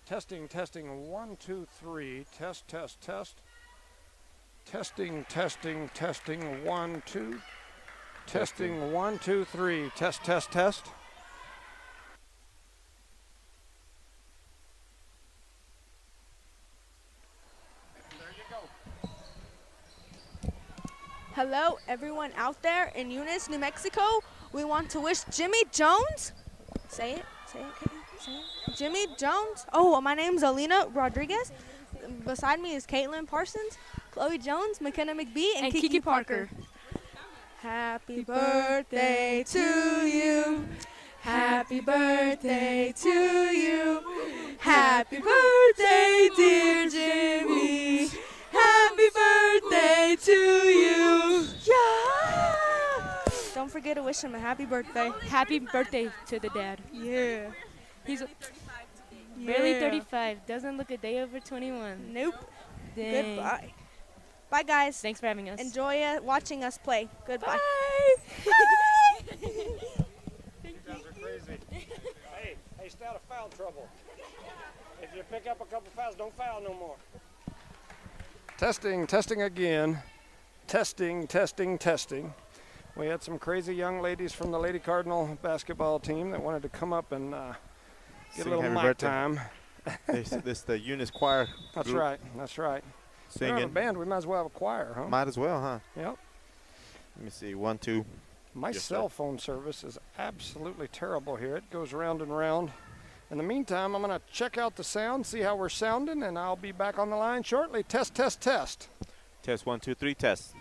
Testing, testing, 1, 2, 3. Test, test, test. Testing, testing, testing, 1, 2. Testing, 1, 2, 3. Test, test, test. There you go. Hello, everyone out there in Eunice, New Mexico. We want to wish Jimmy Jones. Say it. Say it. Say it. Jimmy Jones. Oh, my name's Alina Rodriguez. Beside me is Caitlyn Parsons, Chloe Jones, McKenna McBee, and Kiki Parker. Happy birthday to you. Happy birthday to you. Happy birthday, dear Jimmy. Happy birthday to you. Yeah. Don't forget to wish him a happy birthday. Happy birthday to the dad. Yeah. He's barely 35. Doesn't look a day over 21. Nope. Dang. Goodbye. Bye, guys. Thanks for having us. Enjoy watching us play. Goodbye. Bye. You guys are crazy. Hey, stay out of foul trouble. If you pick up a couple fouls, don't foul no more. Testing, testing again. Testing, testing, testing. We had some crazy young ladies from the Lady Cardinal basketball team that wanted to come up and get a little mic time. This the Eunice choir. That's group. right. That's right. Singing. We don't have a band. We might as well have a choir, huh? Might as well, huh? Yep. Let me see. 1, 2. My Just cell phone service is absolutely terrible here. It goes round and round. In the meantime, I'm going to check out the sound, see how we're sounding, and I'll be back on the line shortly. Test, test, test. Test 1, 2, 3. Test.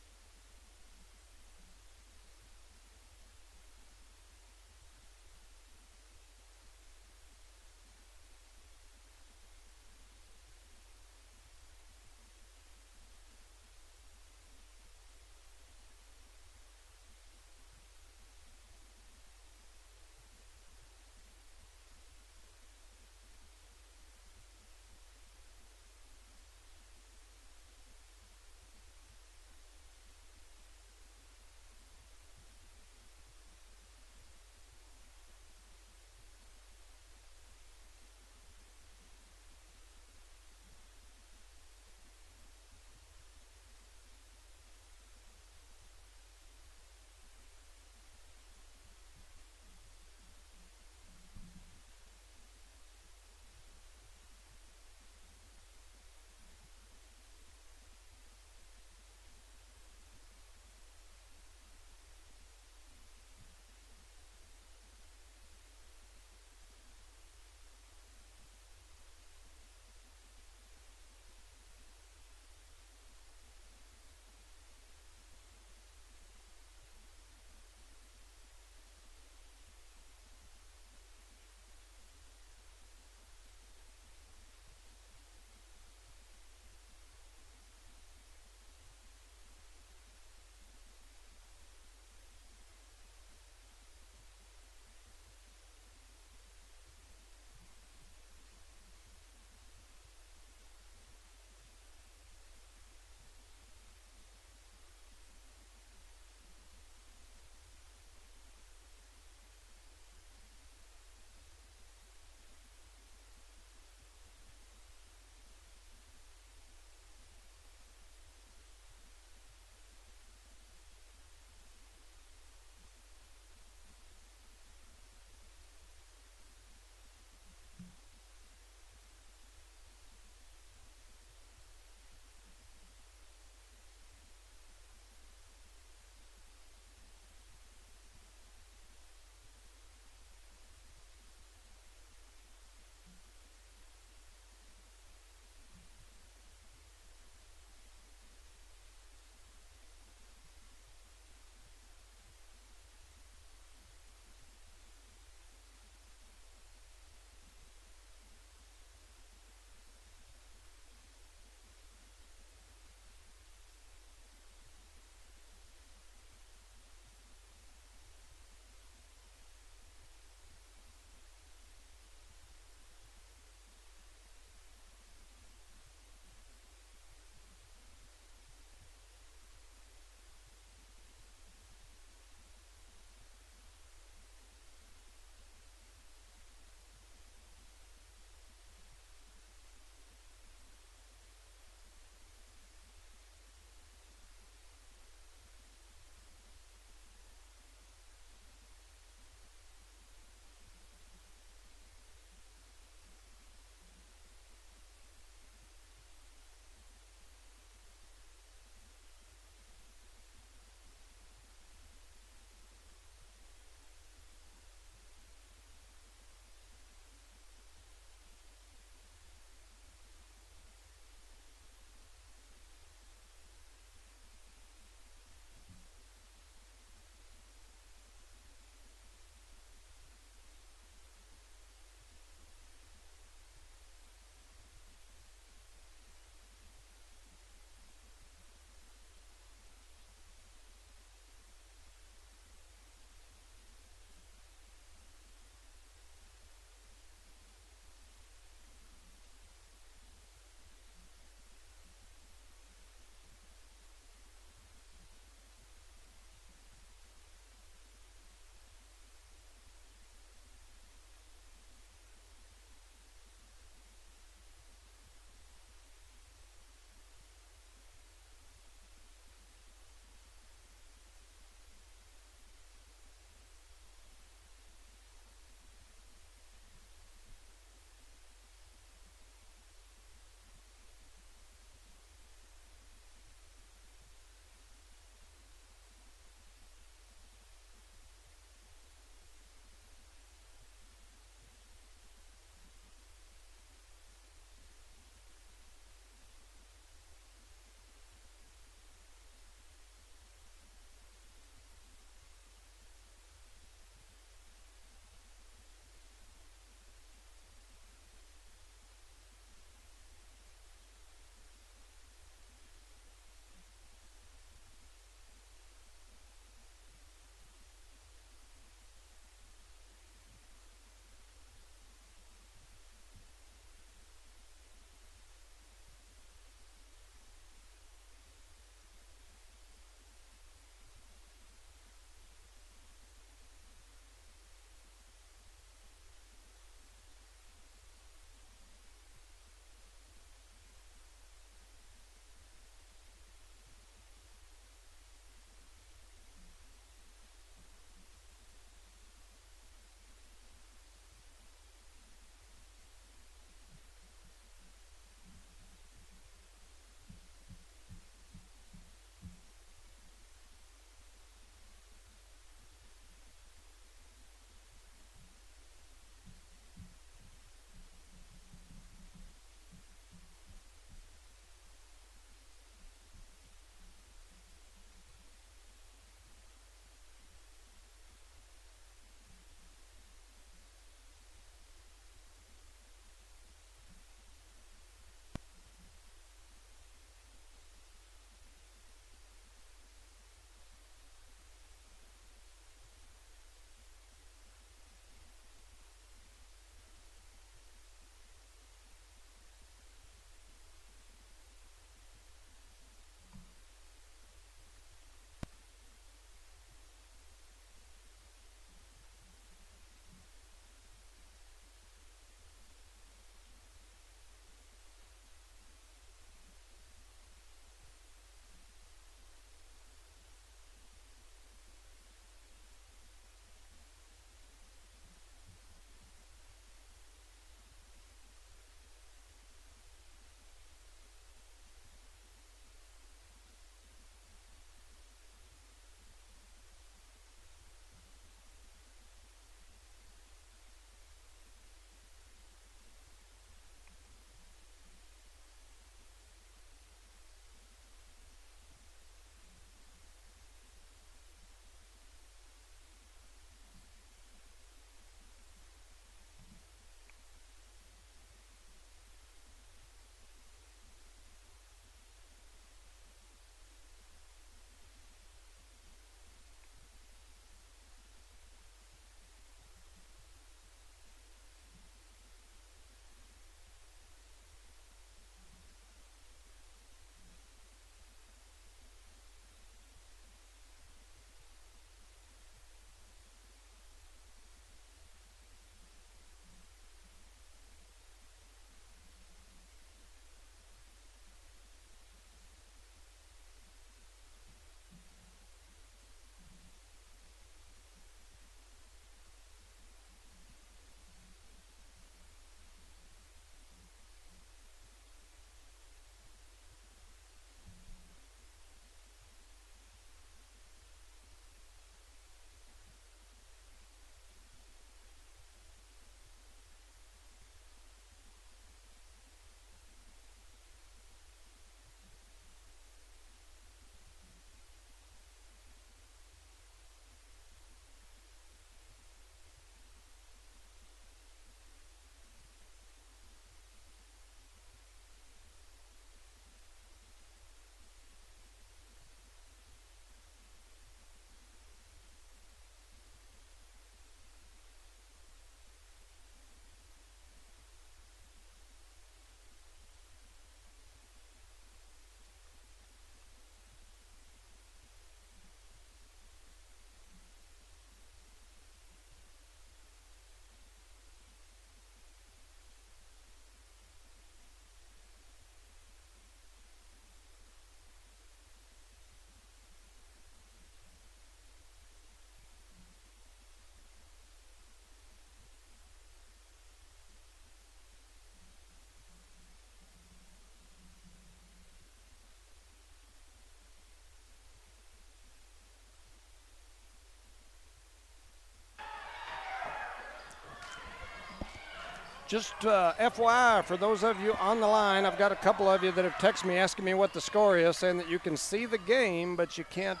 Just FYI, for those of you on the line, I've got a couple of you that have texted me asking me what the score is, saying that you can see the game, but you can't,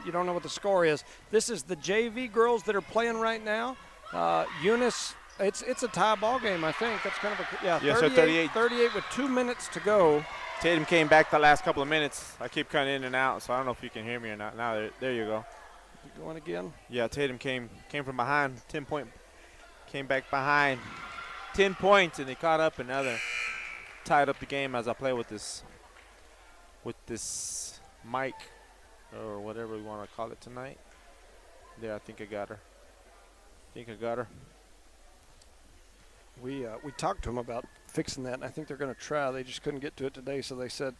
you don't know what the score is. This is the JV girls that are playing right now. Eunice, it's a tie ball game, I think. That's kind of a, yeah, so 38 with 2 minutes to go. Tatum came back the last couple of minutes. I keep cutting in and out, so I don't know if you can hear me or not. Now, there you go. Going again? Yeah, Tatum came from behind, 10-point, came back behind. 10 points, and they caught up another. Tied up the game as I play with this mic or whatever we want to call it tonight. There, I think I got her. We talked to them about fixing that, and I think they're going to try. They just couldn't get to it today, so they said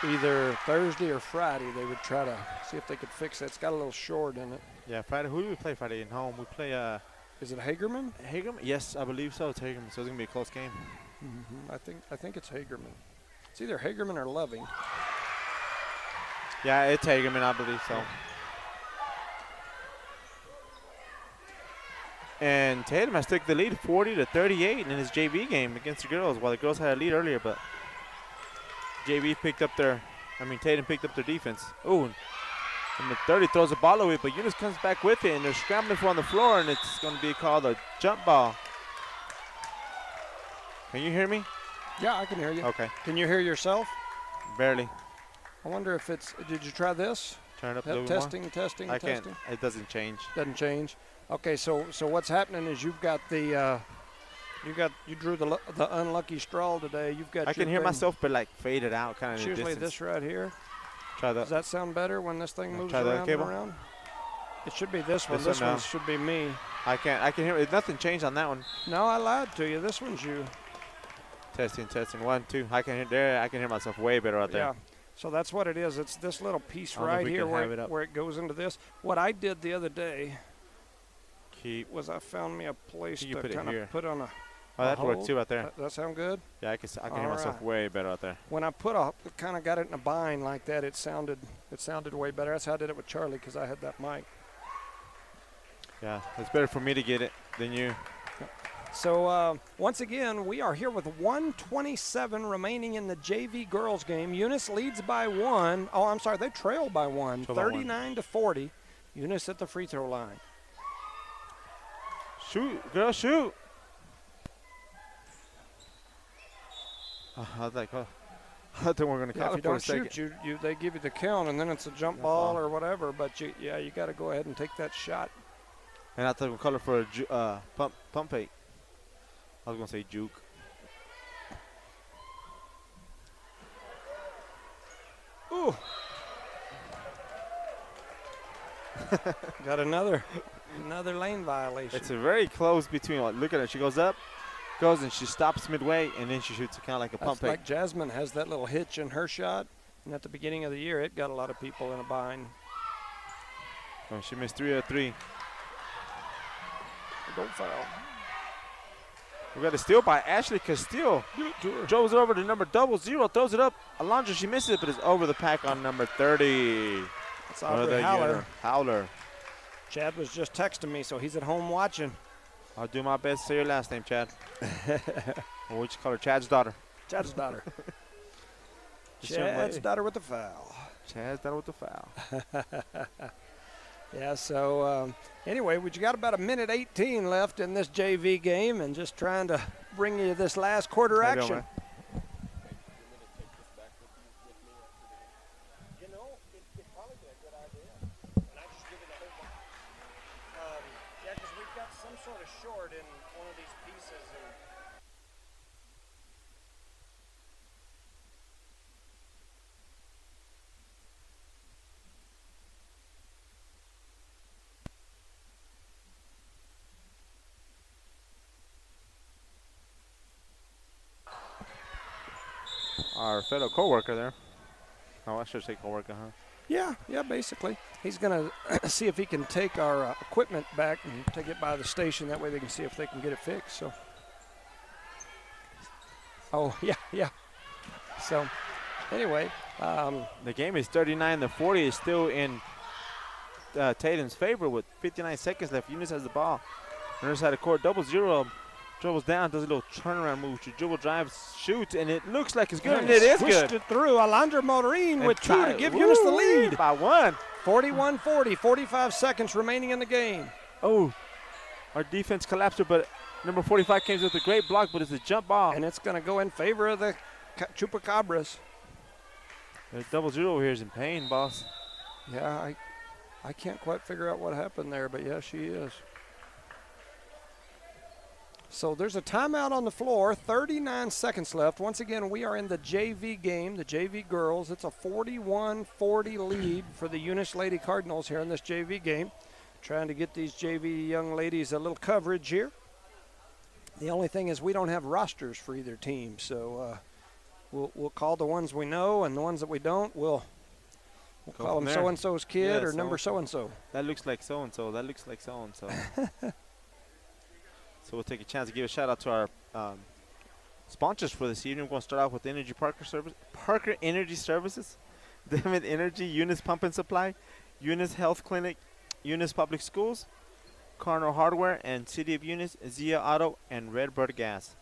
either Thursday or Friday they would try to see if they could fix it. It's got a little short in it. Yeah, Friday. Who do we play Friday at home? We play. Is it Hagerman? Hagerman? Yes, I believe so. It's Hagerman, so it's going to be a close game. I think it's Hagerman. It's either Hagerman or Loving. Yeah, it's Hagerman, I believe so. And Tatum has took the lead 40-38 in his JV game against the girls, while the girls had a lead earlier, but Tatum picked up their defense. Ooh, number 30 throws the ball away, but Eunice comes back with it, and they're scrambling for on the floor, and it's going to be called a jump ball. Can you hear me? Yeah, I can hear you. Okay. Can you hear yourself? Barely. I wonder if it's, did you try this? Turn it up a little testing, more. testing, I testing. can't. It doesn't change. Doesn't change. Okay, so what's happening is you've got the, you drew the unlucky straw today. You've got. I can hear myself, but like faded out, kind of. It's usually this right here. Try that. Does that sound better when this thing moves try around that cable? and around? It should be this one. This This one one now. should be me. I can hear it. Nothing changed on that one. No, I lied to you. This one's you. Testing. 1, 2. I can hear there. I can hear myself way better out there. Yeah. So that's what it is. It's this little piece I don't know if right we here can have it up. where it goes into this. What I did the other day Keep. was I found me a place You to put it kind here. of put on a. Oh, that worked hole. too out there. That sound good? Yeah, I can hear All myself right. way better out there. When I kind of got it in a bind like that, it sounded way better. That's how I did it with Charlie because I had that mic. Yeah, it's better for me to get it than you. So once again, we are here with 1:27 remaining in the JV girls game. Eunice leads by 1. Oh, I'm sorry, they trail by 1, 39-40. Eunice at the free throw line. Shoot, girl, shoot. I was like, oh, I thought we were going to Yeah, call if it you for a don't second. shoot, they give you the count, and then it's a jump ball or whatever. But you got to go ahead and take that shot. And I thought we were calling for a pump fake. I was going to say juke. Ooh. Got another lane violation. It's a very close between. Like, look at her. She goes up, goes, and she stops midway, and then she shoots kind of like a pump That's fake. like Jasmine has that little hitch in her shot, and at the beginning of the year, it got a lot of people in a bind. Oh, she missed 3 out of 3. Don't foul. We got a steal by Ashley Castile. Throws it over to number 00, throws it up. Alondra, she misses it, but it's over the pack on number 30. That's Aubrey Howler. Howler. Chad was just texting me, so he's at home watching. I'll do my best to say your last name, Chad. Or what you call her, Chad's daughter. Chad's daughter. Just young Chad's lady. daughter with the foul. Chad's daughter with the foul. Yeah, so anyway, we got about 1:18 left in this JV game and just trying to bring you this last quarter How you action. doing, You know, it'd probably be a good idea. And I just give it a whole yeah, because we've got some sort of short in one of these pieces. And Our fellow co-worker there. Oh, I should say co-worker, huh? yeah, basically. He's going to see if he can take our equipment back and take it by the station. That way they can see if they can get it fixed. So. Oh, yeah. So, anyway. The game is 39-40. It's still in Tatum's favor with 59 seconds left. Eunice has the ball. Eunice had a court 00. Dribbles down, does a little turnaround move. She dribble drives, shoots, and it looks like it's good. And it is good. Pushed it through. Alondra Motorin with 2 to give Eunice the lead. By 1. 41-40, 45 seconds remaining in the game. Oh, our defense collapsed her, but number 45 came with a great block, but it's a jump ball. And it's going to go in favor of the Chupacabras. The 0-0 over here is in pain, boss. Yeah, I can't quite figure out what happened there, but yeah, she is. So there's a timeout on the floor, 39 seconds left. Once again, we are in the JV game, the JV girls. It's a 41-40 lead for the Eunice Lady Cardinals here in this JV game. Trying to get these JV young ladies a little coverage here. The only thing is we don't have rosters for either team, so we'll call the ones we know, and the ones that we don't, we'll call them so-and-so's kid or number so-and-so. That looks like so-and-so. That looks like so-and-so. So we'll take a chance to give a shout out to our sponsors for this evening. We're going to start off with Parker Energy Services, David Energy, Eunice Pump and Supply, Eunice Health Clinic, Eunice Public Schools, Carno Hardware, and City of Eunice, Zia Auto, and Redbird Gas.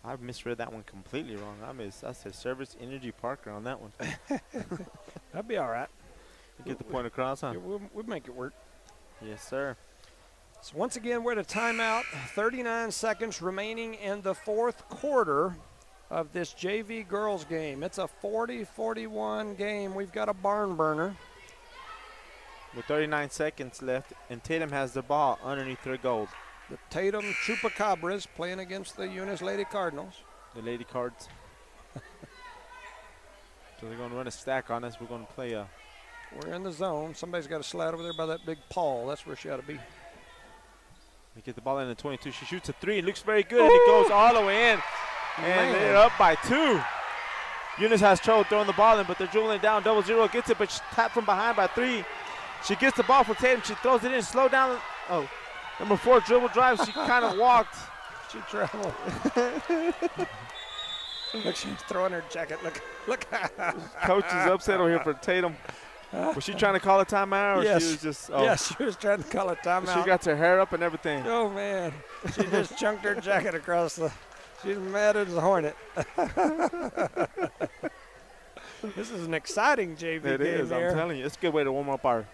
I misread that one completely wrong. I said Service Energy Parker on that one. That'd be all right. Get the point across, huh? We'll make it work. Yes, sir. So once again, we're at a timeout. 39 seconds remaining in the fourth quarter of this JV girls game. It's a 40-41 game. We've got a barn burner. With 39 seconds left, and Tatum has the ball underneath their goal. The Tatum Chupacabras playing against the Eunice Lady Cardinals. The Lady Cards. So they're going to run a stack on us. We're going to play We're in the zone. Somebody's got to slide over there by that big Paul. That's where she ought to be. We get the ball in the 22. She shoots a 3. It looks very good, and it goes all the way in. And they're up by 2. Eunice has trouble throwing the ball in, but they're dribbling down. 0-0 gets it, but she's tapped from behind by 3. She gets the ball for Tatum. She throws it in. Slow down. Oh, number 4 dribble drive. She kind of walked. She traveled. Look, she's throwing her jacket. Look. Coach is upset over here for Tatum. Was she trying to call a timeout, or yes. she was just? Oh. Yes, she was trying to call a timeout. She got her hair up and everything. Oh man, she just chunked her jacket across the. She's mad as a hornet. This is an exciting JV game. It is. here. I'm telling you, it's a good way to warm up our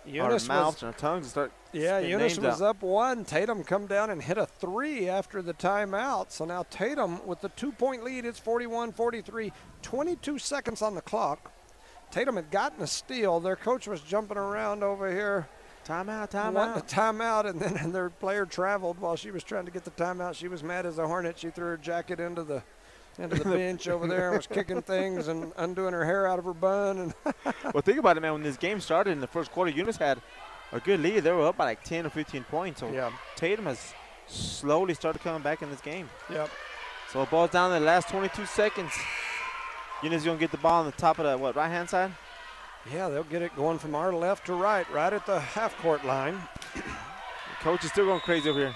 mouths and our tongues and start. Yeah, Eunice was up 1. Tatum come down and hit a 3 after the timeout. So now Tatum with the 2-point lead. It's 41-43. 22 seconds on the clock. Tatum had gotten a steal. Their coach was jumping around over here. Timeout. Wanting a timeout, and then their player traveled while she was trying to get the timeout. She was mad as a hornet. She threw her jacket into the bench over there and was kicking things and undoing her hair out of her bun. And well, think about it, man. When this game started in the first quarter, Eunice had a good lead. They were up by like 10 or 15 points. So yeah. Tatum has slowly started coming back in this game. Yep. So it ball's down in the last 22 seconds. Eunice is going to get the ball on the top of the, right-hand side? Yeah, they'll get it going from our left to right at the half-court line. The coach is still going crazy over here.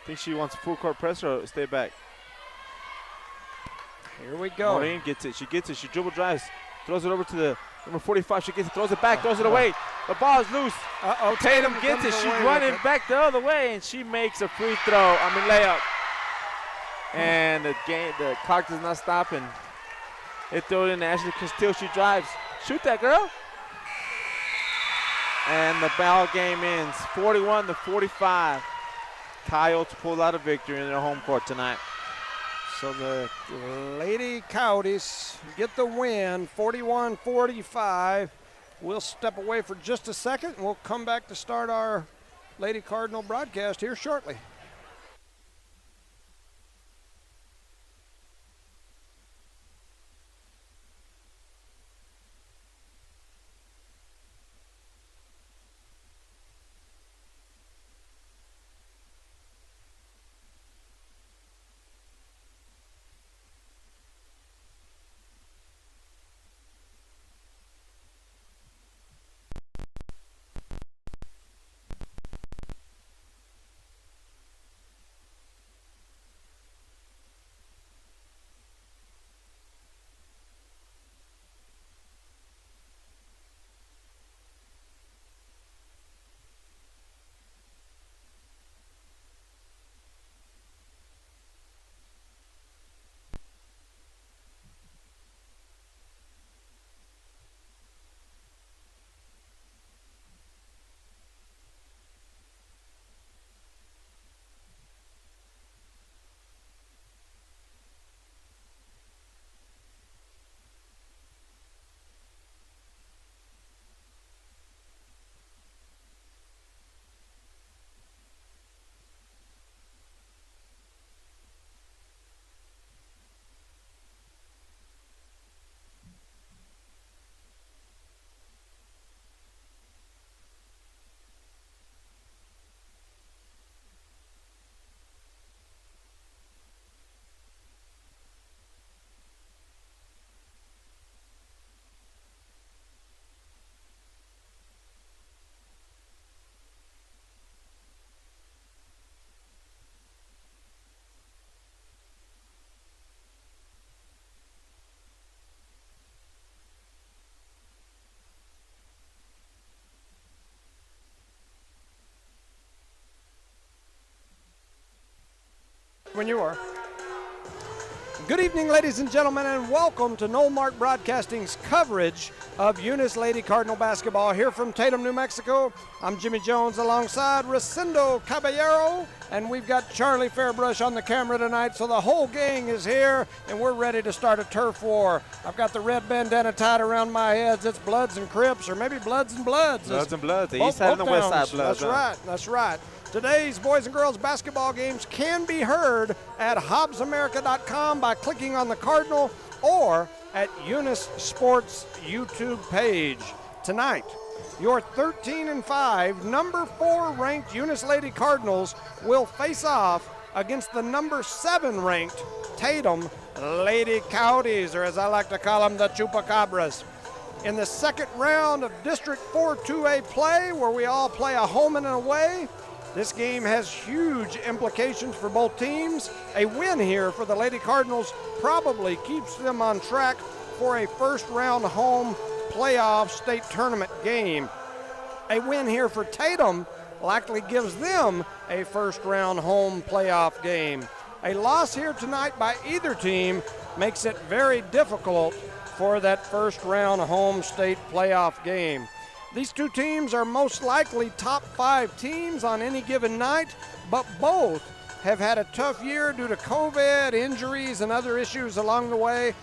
Think she wants a full-court press or stay back? Here we go. Maureen gets it. She gets it. She dribble drives. Throws it over to the number 45. She gets it. Throws it back. Throws it away. The ball is loose. Uh-oh. Tatum gets it. She's running back the other way, and she makes a free throw. Layup. And the clock does not stop, and they throw it in. Ashley Castile. She drives. Shoot that, girl. And the ball game ends 41-45. Coyotes pull out a victory in their home court tonight. So the Lady Coyotes get the win, 41-45. We'll step away for just a second, and we'll come back to start our Lady Cardinal broadcast here shortly. When you are. Good evening, ladies and gentlemen, and welcome to Knollmark Broadcasting's coverage of Eunice Lady Cardinal basketball here from Tatum, New Mexico. I'm Jimmy Jones alongside Rosendo Caballero, and we've got Charlie Fairbrush on the camera tonight, so the whole gang is here, and we're ready to start a turf war. I've got the red bandana tied around my head. It's Bloods and Crips, or maybe Bloods and Bloods. Bloods and Bloods, the east side and the west side Bloods. That's right. Today's boys and girls basketball games can be heard at HobbsAmerica.com by clicking on the Cardinal or at Eunice Sports YouTube page. Tonight, your 13-5, number 4 ranked Eunice Lady Cardinals will face off against the number 7 ranked Tatum Lady Coyotes, or as I like to call them, the Chupacabras. In the second round of District 4 2A play, where we all play a home and an away, this game has huge implications for both teams. A win here for the Lady Cardinals probably keeps them on track for a first-round home playoff state tournament game. A win here for Tatum likely gives them a first-round home playoff game. A loss here tonight by either team makes it very difficult for that first-round home state playoff game. These two teams are most likely top 5 teams on any given night, but both have had a tough year due to COVID, injuries, and other issues along the way.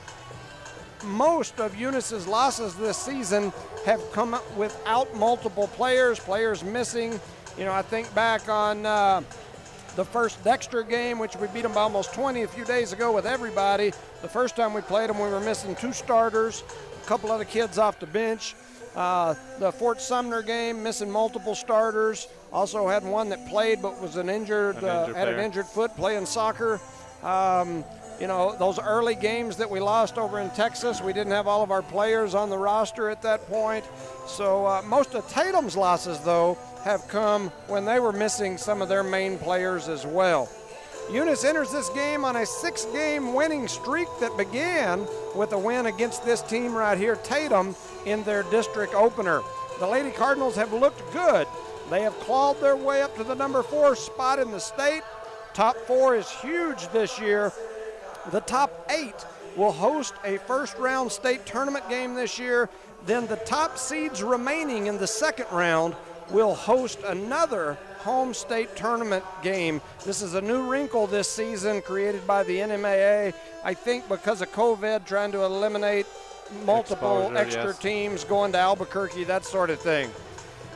Most of Eunice's losses this season have come without multiple players missing. You know, I think back on the first Dexter game, which we beat them by almost 20 a few days ago with everybody. The first time we played them, we were missing 2 starters, a couple other kids off the bench. The Fort Sumner game, missing multiple starters. Also had one that played but was had an injured foot playing soccer. You know, those early games that we lost over in Texas, we didn't have all of our players on the roster at that point. So most of Tatum's losses, though, have come when they were missing some of their main players as well. Eunice enters this game on a 6-game winning streak that began with a win against this team right here, Tatum, in their district opener. The Lady Cardinals have looked good. They have clawed their way up to the number 4 spot in the state. Top 4 is huge this year. The top 8 will host a first-round state tournament game this year. Then the top seeds remaining in the second round will host another home state tournament game. This is a new wrinkle this season created by the NMAA, I think because of COVID, trying to eliminate multiple extra teams going to Albuquerque, that sort of thing.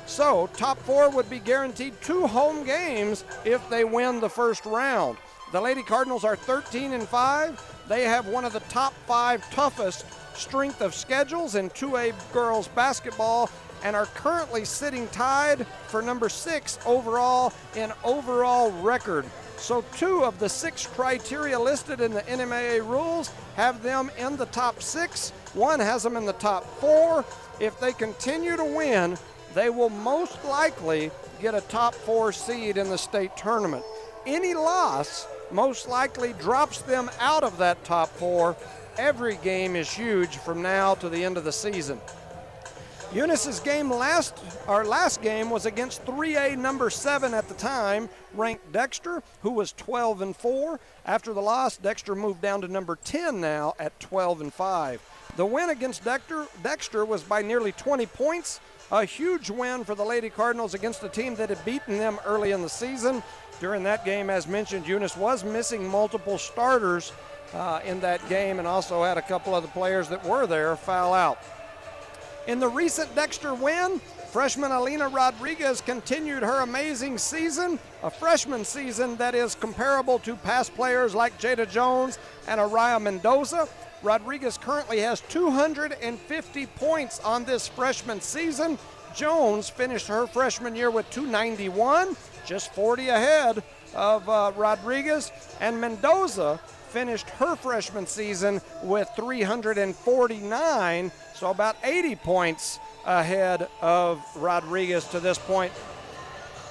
So top 4 would be guaranteed 2 home games if they win the first round. The Lady Cardinals are 13-5. They have one of the top 5 toughest strength of schedules in 2A girls basketball and are currently sitting tied for number 6 overall in overall record. So 2 of the 6 criteria listed in the NMAA rules have them in the top 6. 1 has them in the top 4. If they continue to win, they will most likely get a top 4 seed in the state tournament. Any loss most likely drops them out of that top 4. Every game is huge from now to the end of the season. Eunice's last game was against 3A number 7 at the time, ranked Dexter, who was 12-4. After the loss, Dexter moved down to number 10 now at 12-5. The win against Dexter was by nearly 20 points, a huge win for the Lady Cardinals against a team that had beaten them early in the season. During that game, as mentioned, Eunice was missing multiple starters in that game and also had a couple of the players that were there foul out. In the recent Dexter win, freshman Alina Rodriguez continued her amazing season, a freshman season that is comparable to past players like Jada Jones and Araya Mendoza. Rodriguez currently has 250 points on this freshman season. Jones finished her freshman year with 291, just 40 ahead of Rodriguez, and Mendoza finished her freshman season with 349, so about 80 points ahead of Rodriguez to this point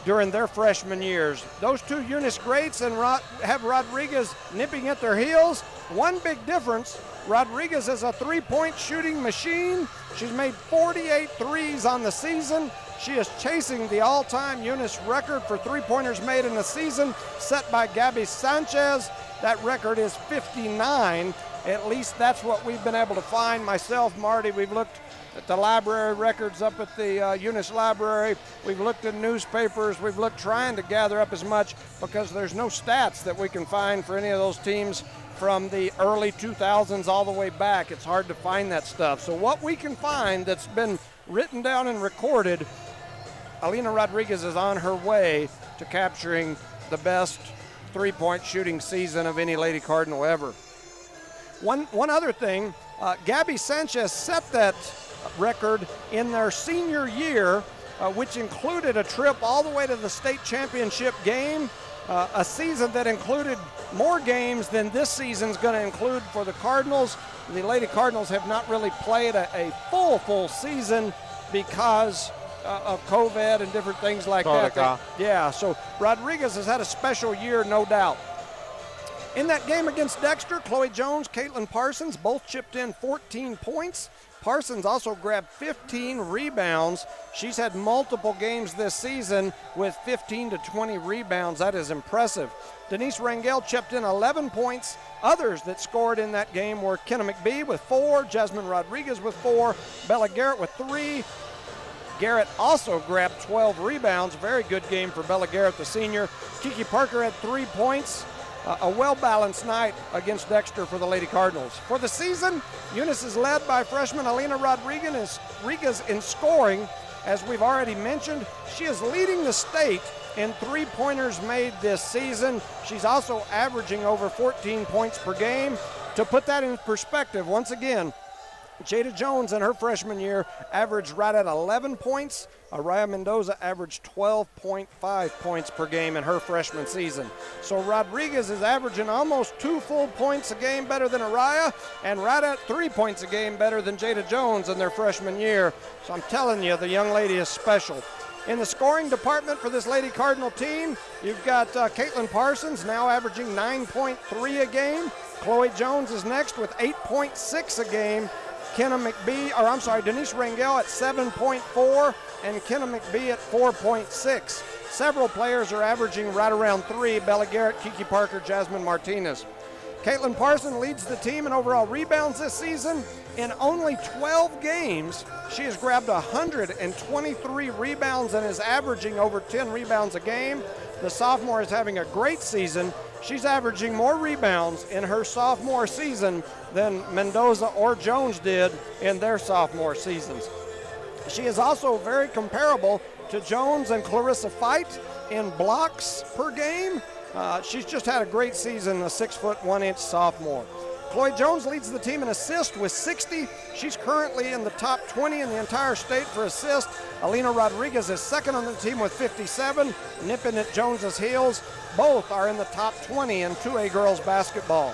during their freshman years. Those two Eunice greats and have Rodriguez nipping at their heels. One big difference, Rodriguez is a three-point shooting machine. She's made 48 threes on the season. She is chasing the all-time Eunice record for three-pointers made in a season set by Gabby Sanchez. That record is 59. At least that's what we've been able to find. Myself, Marty, we've looked at the library records up at the Eunice Library. We've looked in newspapers. We've looked trying to gather up as much because there's no stats that we can find for any of those teams from the early 2000s all the way back. It's hard to find that stuff. So what we can find that's been written down and recorded, Alina Rodriguez is on her way to capturing the best three-point shooting season of any Lady Cardinal ever. One other thing, Gabby Sanchez set that record in their senior year, which included a trip all the way to the state championship game, a season that included more games than this season's going to include for the Cardinals. The Lady Cardinals have not really played a full season because of COVID and different things like that. Yeah, so Rodriguez has had a special year, no doubt. In that game against Dexter, Chloe Jones, Caitlyn Parsons both chipped in 14 points. Parsons also grabbed 15 rebounds. She's had multiple games this season with 15 to 20 rebounds. That is impressive. Denise Rangel chipped in 11 points. Others that scored in that game were Kenna McBee with 4, Jasmine Rodriguez with 4, Bella Garrett with 3. Garrett also grabbed 12 rebounds. Very good game for Bella Garrett, the senior. Kiki Parker had 3 points. A well-balanced night against Dexter for the Lady Cardinals. For the season, Eunice is led by freshman Alina Rodriguez in scoring. As we've already mentioned, she is leading the state in three-pointers made this season. She's also averaging over 14 points per game. To put that in perspective, once again, Jada Jones in her freshman year averaged right at 11 points. Araya Mendoza averaged 12.5 points per game in her freshman season. So Rodriguez is averaging almost 2 full points a game better than Araya, and right at 3 points a game better than Jada Jones in their freshman year. So I'm telling you, the young lady is special. In the scoring department for this Lady Cardinal team, you've got Caitlyn Parsons now averaging 9.3 a game. Chloe Jones is next with 8.6 a game. Denise Rangel at 7.4 and Kenna McBee at 4.6. Several players are averaging right around 3, Bella Garrett, Kiki Parker, Jasmine Martinez. Caitlyn Parsons leads the team in overall rebounds this season. In only 12 games, she has grabbed 123 rebounds and is averaging over 10 rebounds a game. The sophomore is having a great season. She's averaging more rebounds in her sophomore season than Mendoza or Jones did in their sophomore seasons. She is also very comparable to Jones and Clarissa Fight in blocks per game. She's just had a great season, a 6'1" sophomore. Chloe Jones leads the team in assists with 60. She's currently in the top 20 in the entire state for assists. Alina Rodriguez is second on the team with 57, nipping at Jones's heels. Both are in the top 20 in 2A girls basketball.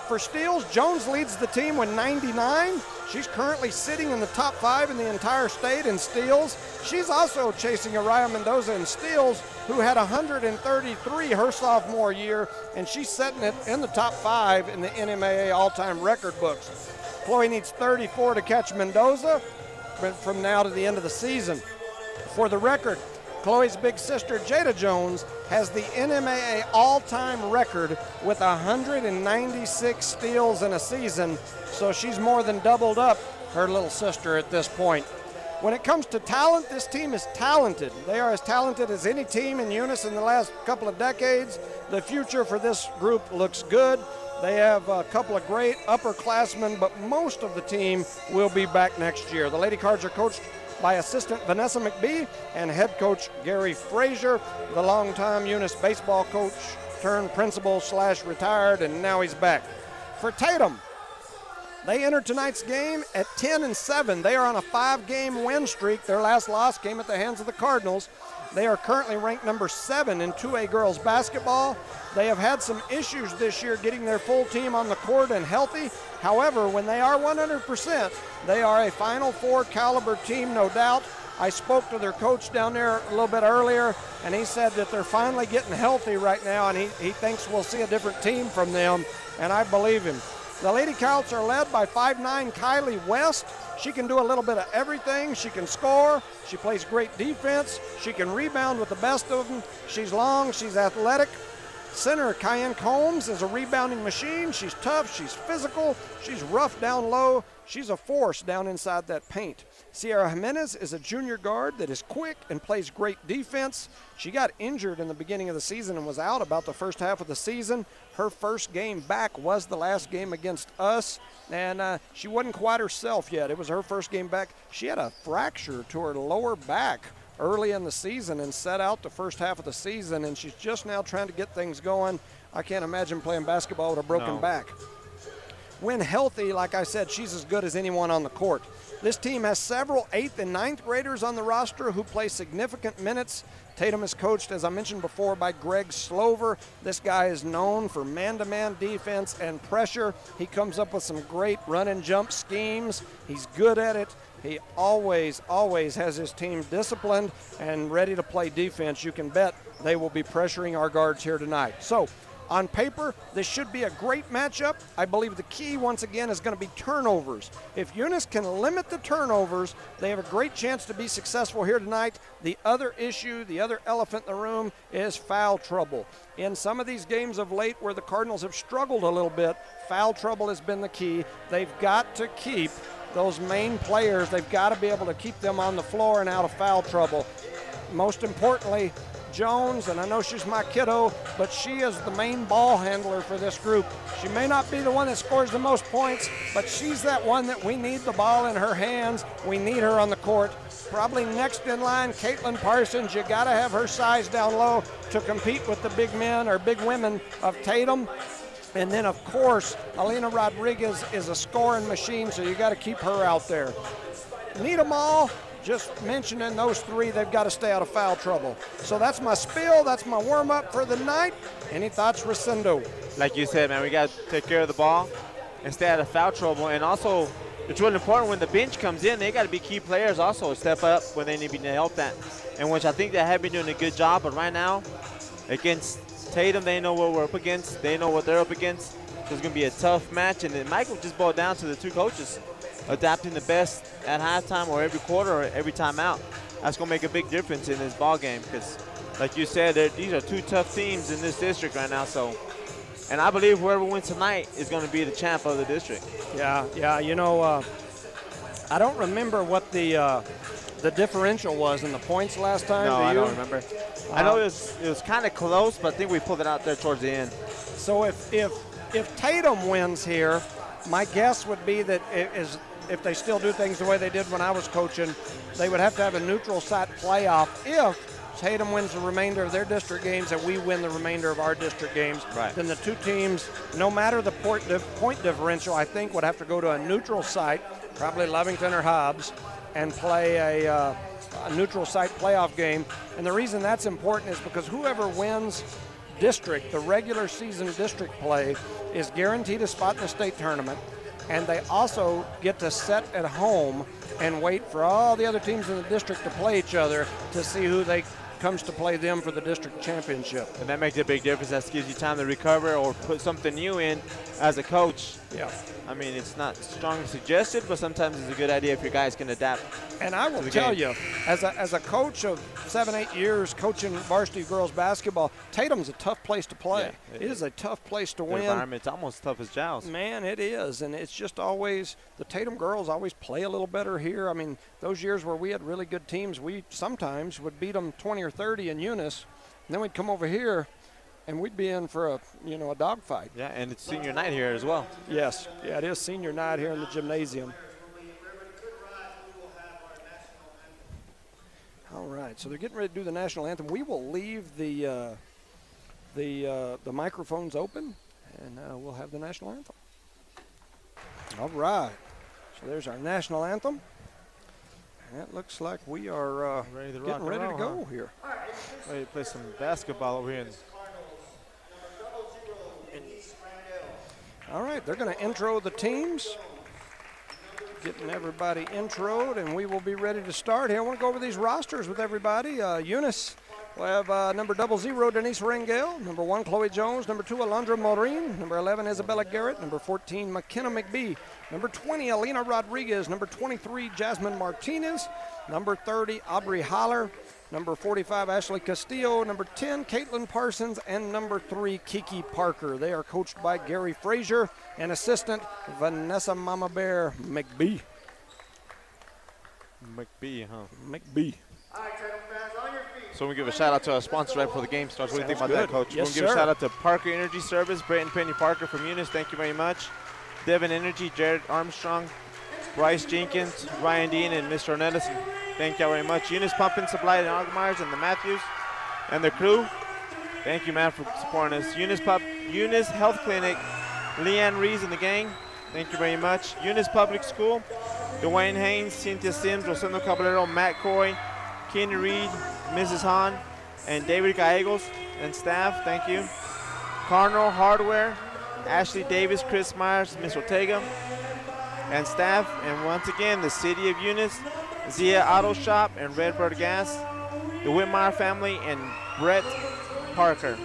For steals, Jones leads the team with 99. She's currently sitting in the top 5 in the entire state in steals. She's also chasing Araya Mendoza in steals, who had 133 her sophomore year, and she's setting it in the top 5 in the NMAA all-time record books. Chloe needs 34 to catch Mendoza from now to the end of the season. For the record, Chloe's big sister, Jada Jones, has the NMAA all-time record with 196 steals in a season, so she's more than doubled up her little sister at this point. When it comes to talent, this team is talented. They are as talented as any team in Eunice in the last couple of decades. The future for this group looks good. They have a couple of great upperclassmen, but most of the team will be back next year. The Lady Cards are coached by assistant Vanessa McBee and head coach Gary Frazier, the longtime Eunice baseball coach turned principal / retired, and now he's back. For Tatum, they entered tonight's game at 10-7. They are on a 5-game win streak. Their last loss came at the hands of the Cardinals. They are currently ranked number 7 in 2A girls basketball. They have had some issues this year getting their full team on the court and healthy. However, when they are 100%, they are a Final Four caliber team, no doubt. I spoke to their coach down there a little bit earlier, and he said that they're finally getting healthy right now, and he thinks we'll see a different team from them, and I believe him. The Lady Cards are led by 5'9" Kylie West. She can do a little bit of everything. She can score. She plays great defense. She can rebound with the best of them. She's long. She's athletic. Center Cayenne Combs is a rebounding machine. She's tough. She's physical. She's rough down low. She's a force down inside that paint. Sierra Jimenez is a junior guard that is quick and plays great defense. She got injured in the beginning of the season and was out about the first half of the season. Her first game back was the last game against us, and she wasn't quite herself yet. It was her first game back. She had a fracture to her lower back early in the season and set out the first half of the season, and she's just now trying to get things going. I can't imagine playing basketball with a broken back. When healthy, like I said, she's as good as anyone on the court. This team has several 8th and 9th graders on the roster who play significant minutes. Tatum is coached, as I mentioned before, by Greg Slover. This guy is known for man-to-man defense and pressure. He comes up with some great run-and-jump schemes. He's good at it. He always has his team disciplined and ready to play defense. You can bet they will be pressuring our guards here tonight. So, on paper, this should be a great matchup. I believe the key, once again, is going to be turnovers. If Eunice can limit the turnovers, they have a great chance to be successful here tonight. The other issue, the other elephant in the room, is foul trouble. In some of these games of late where the Cardinals have struggled a little bit, foul trouble has been the key. They've got to keep those main players, they've got to be able to keep them on the floor and out of foul trouble. Most importantly, Jones, and I know she's my kiddo, but she is the main ball handler for this group. She may not be the one that scores the most points, but she's that one that we need the ball in her hands. We need her on the court. Probably next in line, Caitlyn Parsons. You got to have her size down low to compete with the big men or big women of Tatum. And then, of course, Alina Rodriguez is a scoring machine, so you got to keep her out there. Need them all. Just mentioning those three, they've got to stay out of foul trouble. So that's my spiel. That's my warm-up for the night. Any thoughts, Rosendo? Like you said, man, we got to take care of the ball and stay out of foul trouble. And also, it's really important when the bench comes in, they got to be key players also, step up when they need to help that. And which I think they have been doing a good job. But right now, against Tatum, they know what we're up against. They know what they're up against. So it's going to be a tough match. And it might just boil down to the two coaches adapting the best at halftime or every quarter or every time out. That's going to make a big difference in this ball game because, like you said, these are two tough teams in this district right now. So, and I believe whoever wins tonight is going to be the champ of the district. Yeah. You know, I don't remember what the differential was in the points last time. No, I don't remember. I know it was kind of close, but I think we pulled it out there towards the end. So if Tatum wins here, my guess would be that if they still do things the way they did when I was coaching, they would have to have a neutral site playoff if Tatum wins the remainder of their district games and we win the remainder of our district games. Right. Then the two teams, no matter the point differential, I think would have to go to a neutral site, probably Lovington or Hobbs, and play a neutral site playoff game. And the reason that's important is because whoever wins district, the regular season district play, is guaranteed a spot in the state tournament, and they also get to sit at home and wait for all the other teams in the district to play each other to see who comes to play them for the district championship. And that makes a big difference. That gives you time to recover or put something new in as a coach. Yeah. I mean, it's not strongly suggested, but sometimes it's a good idea if your guys can adapt. And I will tell you, as a coach of 7-8 years coaching varsity girls basketball, Tatum's a tough place to play. Yeah, it is a tough place to the win. Environment's almost tough as Giles. Man, it is, and it's just always the Tatum girls always play a little better here. I mean, those years where we had really good teams, we sometimes would beat them 20 or 30 in Eunice, and then we'd come over here and we'd be in for a dogfight. Yeah, and it's senior night here as well. Yes, yeah, it is senior night here in the gymnasium. All right, so they're getting ready to do the national anthem. We will leave the microphones open, and we'll have the national anthem. All right, so there's our national anthem. And it looks like we are getting ready to go here. Ready to play some basketball over here. All right, they're going to intro the teams. Getting everybody introed, and we will be ready to start here. I want to go over these rosters with everybody. Eunice We'll have number 00, Denise Rangel. Number 1, Chloe Jones. Number 2, Alondra Maureen. Number 11, Isabella Garrett. Number 14, McKenna McBee. Number 20, Alina Rodriguez. Number 23, Jasmine Martinez. Number 30, Aubrey Holler. Number 45, Ashley Castillo. Number 10, Caitlyn Parsons. And number 3, Kiki Parker. They are coached by Gary Frazier and assistant Vanessa Mama Bear McBee. McBee, huh? McBee. So we give a shout out to our sponsor right before the game starts. What do you think about that, Coach? Yes, We'll give sir. a shout out to Parker Energy Service, Brayton Penny Parker from Eunice. Thank you very much. Devon Energy, Jared Armstrong, Bryce Jenkins, Ryan Dean, and Mr. Ornelas. Thank you very much. Eunice Pumping Supply and Ogmeyers and the Matthews and their crew. Thank you, man, for supporting us. Eunice Health Clinic, Leanne Rees and the gang. Thank you very much. Eunice Public School, Dwayne Haynes, Cynthia Sims, Rosendo Caballero, Matt Coy, Kenny Reed, Mrs. Hahn, and David Gallegos and staff. Thank you. Cardinal Hardware, Ashley Davis, Chris Myers, Ms. Ortega, and staff. And once again, the City of Eunice, Zia Auto Shop, and Redbird Gas, the Whitmire family, and Brett Parker.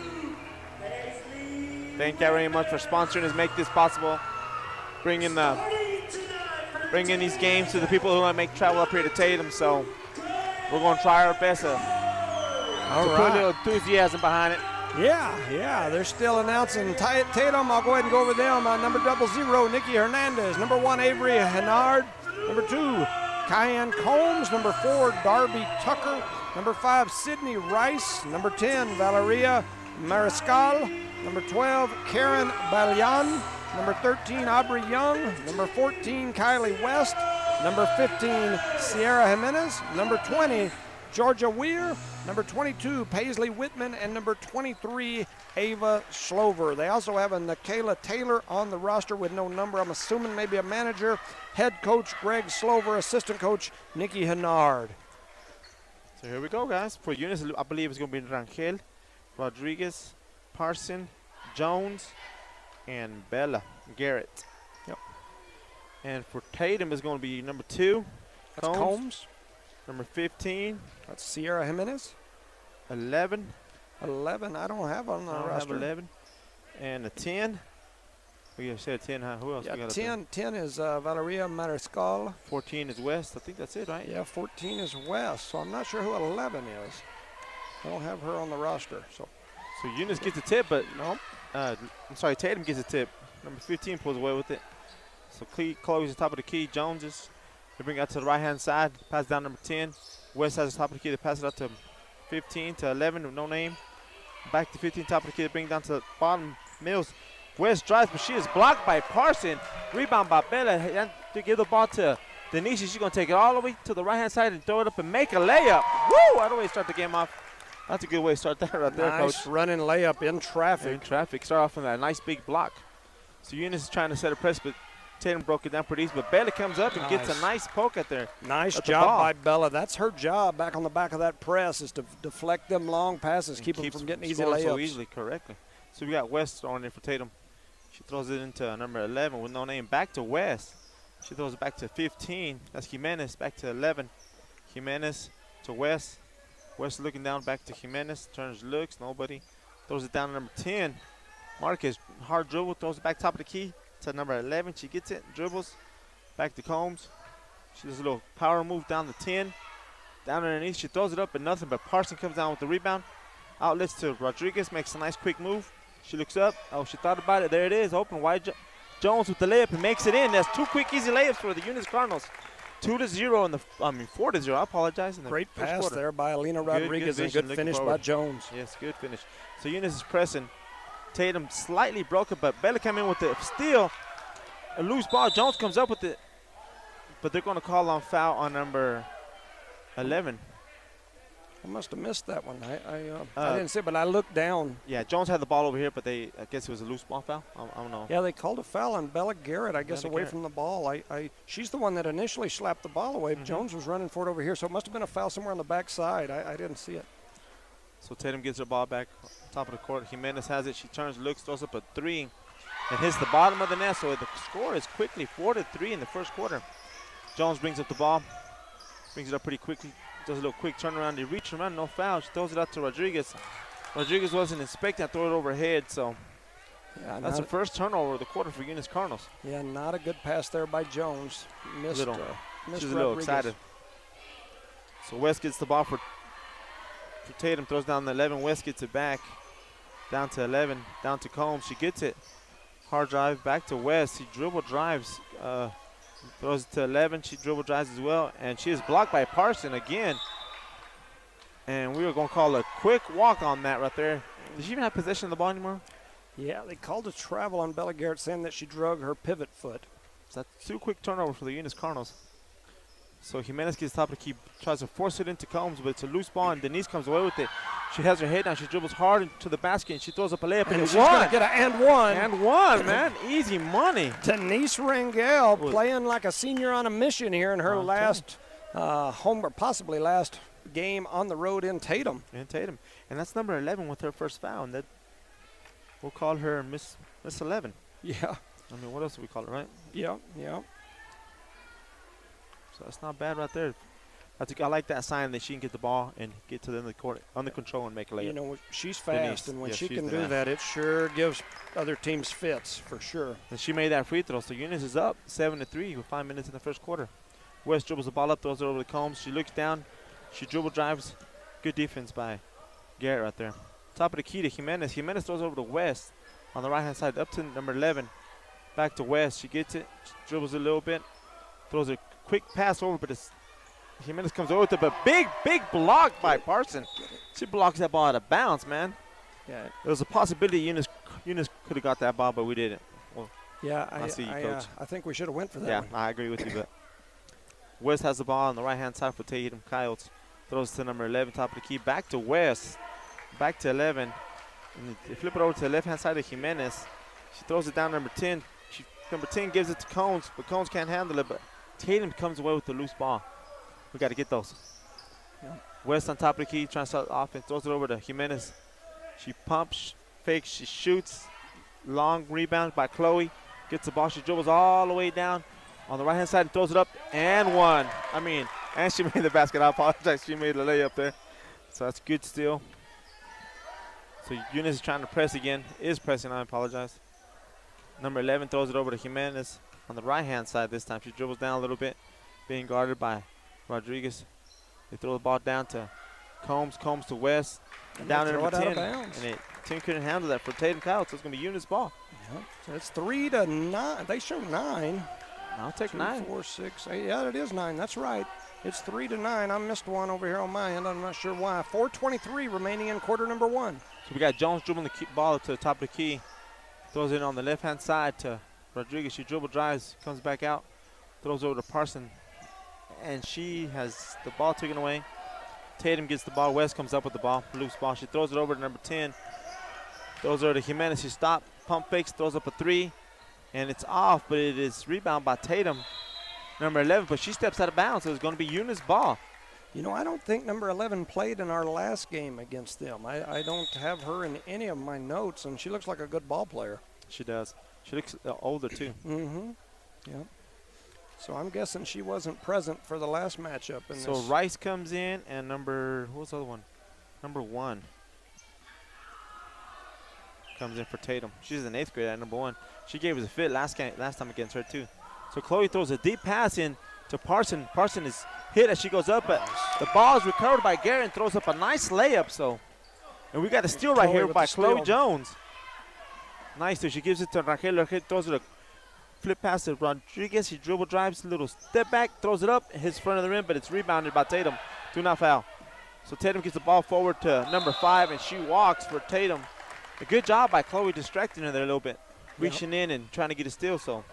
Thank you very much for sponsoring us, make this possible, bringing these games to the people who want to make travel up here to Tatum. So we're going to try our best to put a little enthusiasm behind it. Yeah, they're still announcing Tatum. I'll go ahead and go over them. Number 00, Nikki Hernandez. Number 1, Avery Hennard. Number 2, Cayenne Combs. Number 4, Darby Tucker. Number 5, Sydney Rice. Number 10, Valeria Mariscal. Number 12, Karen Balyan. Number 13, Aubrey Young. Number 14, Kylie West. Number 15, Sierra Jimenez. Number 20, Georgia Weir. Number 22, Paisley Whitman. And number 23, Ava Schlover. They also have a Nikayla Taylor on the roster with no number. I'm assuming maybe a manager. Head coach Greg Slover, assistant coach Nikki Hennard. So here we go, guys. For Eunice, I believe it's going to be Rangel, Rodriguez, Parson, Jones, and Bella Garrett. Yep. And for Tatum, it's going to be number 2, That's Combs. Number 15, That's Sierra Jimenez. 11. 11, I don't have on the I don't roster. have 11. And a 10. We just said 10, huh? Who else we Yeah, got up 10 is Valeria Mariscal. there? 14 is West. I think that's it, right? Yeah, 14 is West, so I'm not sure who 11 is. I don't have her on the roster, so. So Eunice gets a tip, but Nope. I'm sorry, Tatum gets a tip. Number 15 pulls away with it. So Chloe's the top of the key. Jones's. They bring it out to the right-hand side. Pass down number 10. West has the top of the key. They pass it out to 15 to 11 with no name. Back to 15, top of the key. They bring it down to the bottom. Mills. West drives, but she is blocked by Parson. Rebound by Bella. And to give the ball to Denise. She's going to take it all the way to the right-hand side and throw it up and make a layup. Woo! How do we start the game off? That's a good way to start that right there, Nice Coach. running layup in traffic. In traffic. Start off with that nice big block. So Eunice is trying to set a press, but Tatum broke it down pretty easy. But Bella comes up and gets a nice poke at there. Nice at the job ball. by Bella. That's her job back on the back of that press is to deflect them long passes, keep them Keeps from getting easy scoring layups. so easily, correctly. So we got West throwing it for Tatum. She throws it into number 11 with no name. Back to West. She throws it back to 15. That's Jimenez. Back to 11. Jimenez to West. West looking down back to Jimenez. Turns, looks, nobody. Throws it down to number 10. Marquez, hard dribble, throws it back top of the key to number 11. She gets it, dribbles. Back to Combs. She does a little power move down to 10. Down underneath, she throws it up and nothing, but Parson comes down with the rebound. Outlets to Rodriguez, makes a nice quick move. She looks up. Oh, she thought about it. There it is, open wide. Jones with the layup and makes it in. That's 2 quick, easy layups for the Eunice Cardinals. 2-0 in the, 4-0. I apologize. In the Great first pass quarter. there by Alina Rodriguez and vision, good looking finish by forward. Jones. Yes, good finish. So Eunice is pressing. Tatum slightly broke it, but Bella came in with the steal. A loose ball. Jones comes up with it, but they're going to call on foul on number 11. I must have missed that one. I didn't see it, but I looked down. Yeah, Jones had the ball over here, but I guess it was a loose ball foul. I don't know. Yeah, they called a foul on Bella Garrett, I guess, Bella away Garrett. from the ball. She's the one that initially slapped the ball away. Mhm. Jones was running for it over here, so it must have been a foul somewhere on the backside. I didn't see it. So Tatum gets her ball back, top of the court. Jimenez has it. She turns, looks, throws up a 3, and hits the bottom of the net. So the score is quickly 4-3 in the first quarter. Jones brings up the ball, brings it up pretty quickly. does a little quick turnaround. They reach around, no foul. She throws it out to Rodriguez. Rodriguez wasn't expecting to throw it overhead, so Yeah, that's the first turnover of the quarter for Eunice Cardinals. Yeah, not a good pass there by Jones. Missed She's missed a little Rodriguez. excited. So West gets the ball for Tatum, throws down the 11. West gets it back. Down to 11, down to Combs. She gets it. Hard drive back to West. He dribble drives. Throws it to 11. She dribble drives as well. And she is blocked by Parson again. And we were going to call a quick walk on that right there. Does she even have possession of the ball anymore? Yeah, they called a travel on Bella Garrett, saying that she drug her pivot foot. So that's 2 quick turnovers for the Eunice Cardinals. So Jimenez gets top of the key, tries to force it into Combs, but it's a loose ball, and Denise comes away with it. She has her head down. She dribbles hard into the basket, and she throws up a layup. And she's going to get an and one. And one, man. Easy money. Denise Rangel playing like a senior on a mission here in her last home, or possibly last game on the road in Tatum. And that's number 11 with her first foul. And that we'll call her Miss 11. Yeah. I mean, what else do we call it, right? Yeah. So that's not bad right there. I like that sign that she can get the ball and get to the end of the court under control and make a layup. You know, she's fast, and when she can do fast. that, it sure gives other teams fits, for sure. And she made that free throw, so Eunice is up 7-3 with 5 minutes in the first quarter. West dribbles the ball up, throws it over to Combs. She looks down. She dribble drives. Good defense by Garrett right there. Top of the key to Jimenez. Jimenez throws over to West on the right-hand side, up to number 11. Back to West. She gets it, she dribbles a little bit, throws a quick pass over, but Jimenez comes over with it, but big block by Parson. She blocks that ball out of bounds, man. Yeah. There was a possibility Eunice could have got that ball, but we didn't. Well, yeah, I see you, Coach. I think we should have went for that yeah, one. I agree with you, but West has the ball on the right-hand side for Tatum. Coyotes throws to number 11, top of the key. Back to West. Back to 11. And they flip it over to the left-hand side of Jimenez. She throws it down number 10. Number 10 gives it to Combs, but Combs can't handle it, but Tatum comes away with the loose ball. We got to get those. Yeah. West on top of the key, trying to start offense, throws it over to Jimenez. She pumps, fakes, she shoots. Long rebound by Chloe. Gets the ball, she dribbles all the way down on the right-hand side and throws it up, and one. And she made the basket. I apologize. She made the layup there. So that's good steal. So Eunice is trying to press again. Is pressing, I apologize. Number 11 throws it over to Jimenez on the right-hand side this time. She dribbles down a little bit, being guarded by Rodriguez. They throw the ball down to Combs. Combs to West. And down to throw number it 10. Out of bounds. And Tim couldn't handle that for Tatum Coyotes. So it's going to be Eunice ball. Yeah. So it's 3-9. They show 9. I'll take 2, 9. 4, 6, 8. Yeah, it is 9. That's right. It's 3-9. I missed one over here on my end. I'm not sure why. 4:23 remaining in quarter number 1. So we got Jones dribbling the ball up to the top of the key. Throws it on the left-hand side to Rodriguez. She dribble drives, comes back out, throws over to Parson, and she has the ball taken away. Tatum gets the ball. West comes up with the ball, loose ball. She throws it over to number 10. Throws over to Jimenez. She stops, pump fakes, throws up a 3, and it's off, but it is rebound by Tatum, number 11, but she steps out of bounds, so it's going to be Eunice ball. You know, I don't think number 11 played in our last game against them. I don't have her in any of my notes, and she looks like a good ball player. She does. She looks older, too. Mm-hmm. Yeah. So I'm guessing she wasn't present for the last matchup. So Rice comes in, and who's the other one? Number 1 comes in for Tatum. She's an 8th grade at number 1. She gave us a fit last time against her, too. So Chloe throws a deep pass in to Parson. Parson is hit as she goes up, but the ball is recovered by Garrett and throws up a nice layup. And we got a steal right here by Chloe Jones. Nice, so she gives it to Raquel. Raquel throws it a flip pass to Rodriguez. He dribble drives, a little step back, throws it up, hits front of the rim, but it's rebounded by Tatum. Do not foul. So Tatum gets the ball forward to number 5, and she walks for Tatum. A good job by Chloe distracting her there a little bit, reaching in and trying to get a steal. So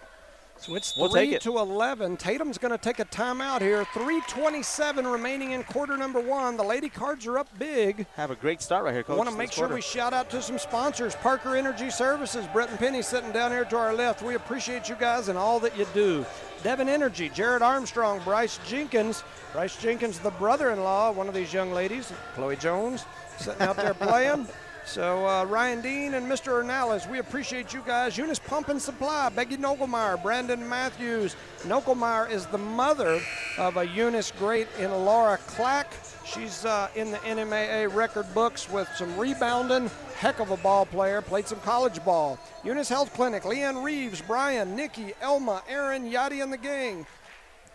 it's we'll take it. 3-11. Tatum's going to take a timeout here. 3:27 remaining in quarter number 1. The Lady Cards are up big. Have a great start right here, Coach. I want to make sure we shout out to some sponsors. Parker Energy Services, Brett and Penny sitting down here to our left. We appreciate you guys and all that you do. Devon Energy, Jared Armstrong, Bryce Jenkins. Bryce Jenkins, the brother-in-law, one of these young ladies, Chloe Jones, sitting out there playing. So Ryan Dean and Mr. Ornales, we appreciate you guys. Eunice Pump and Supply, Becky Nogelmeyer, Brandon Matthews. Nogelmeyer is the mother of a Eunice great in Laura Clack. She's in the NMAA record books with some rebounding. Heck of a ball player, played some college ball. Eunice Health Clinic, Leanne Reeves, Brian, Nikki, Elma, Aaron, Yadi and the gang.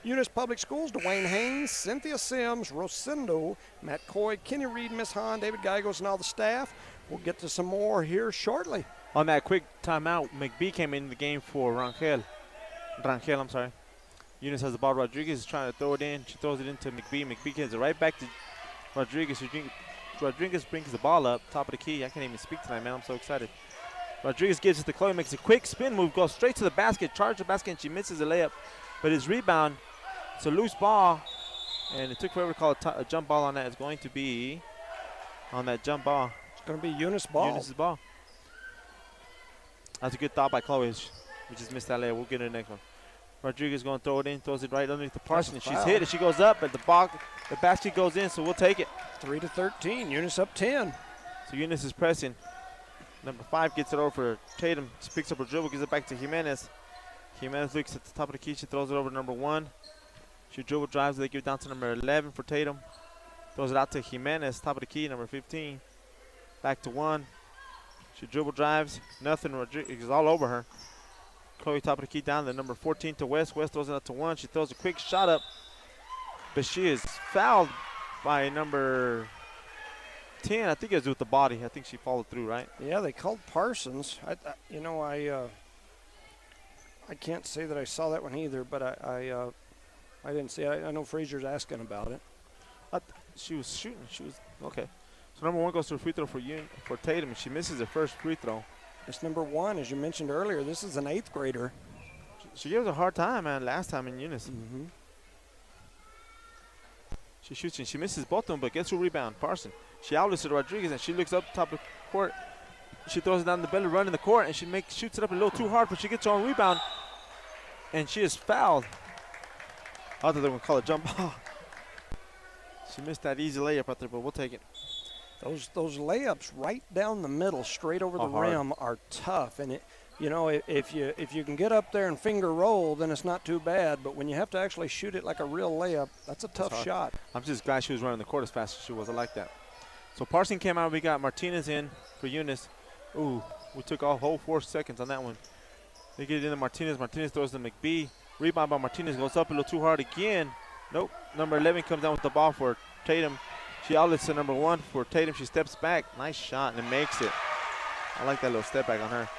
Eunice Public Schools, Dwayne Haynes, Cynthia Sims, Rosendo, Matt Coy, Kenny Reed, Miss Hahn, David Gagos, and all the staff. We'll get to some more here shortly. On that quick timeout, McBee came in the game for Rangel, I'm sorry. Eunice has the ball. Rodriguez is trying to throw it in. She throws it into McBee. McBee gives it right back to Rodriguez. Rodriguez brings the ball up, top of the key. I can't even speak tonight, man. I'm so excited. Rodriguez gives it to Chloe, makes a quick spin move, goes straight to the basket, charges the basket, and she misses a layup. But his rebound, it's a loose ball, and it took forever to call a jump ball on that. It's going to be on that jump ball. It's going to be Eunice ball. Eunice's ball. That's a good thought by Chloe. We just missed that layup. We'll get to the next one. Rodriguez going to throw it in, throws it right underneath the Parsons. She's hit it. She goes up, but the basket goes in, so we'll take it. 3-13. Eunice up 10. So Eunice is pressing. Number 5 gets it over for Tatum. She picks up her dribble, gives it back to Jimenez. Jimenez looks at the top of the key. She throws it over to number 1. She dribble drives. They give it down to number 11 for Tatum. Throws it out to Jimenez, top of the key, number 15. Back to 1. She dribble drives. Nothing. Rodriguez is all over her. Chloe top of the key down to number 14 to West. West throws it out to 1. She throws a quick shot up, but she is fouled by number 10. I think it was with the body. I think she followed through, right? Yeah, they called Parsons. I can't say that I saw that one either, but I didn't see it. I know Frazier's asking about it. She was shooting. She was okay. So number 1 goes to a free throw for Tatum, and she misses her first free throw. It's number 1, as you mentioned earlier. This is an 8th grader. She gave us a hard time, man, last time in Eunice. Mm-hmm. She shoots and she misses both of them, but gets her rebound. Parsons. She outlets to Rodriguez, and she looks up top of the court. She throws it down the belly, running the court, and she shoots it up a little too hard, but she gets her own rebound, and she is fouled. I thought they were going to call it jump ball. She missed that easy layup out there, but we'll take it. Those layups right down the middle, straight over the rim, are tough. And if you can get up there and finger roll, then it's not too bad. But when you have to actually shoot it like a real layup, that's a tough shot. I'm just glad she was running the court as fast as she was. I like that. So Parsons came out. We got Martinez in for Eunice. Ooh, we took a whole 4 seconds on that one. They get it into Martinez. Martinez throws to McBee. Rebound by Martinez, goes up a little too hard again. Nope. Number 11 comes down with the ball for Tatum. She outlets to number 1 for Tatum. She steps back. Nice shot, and it makes it. I like that little step back on her.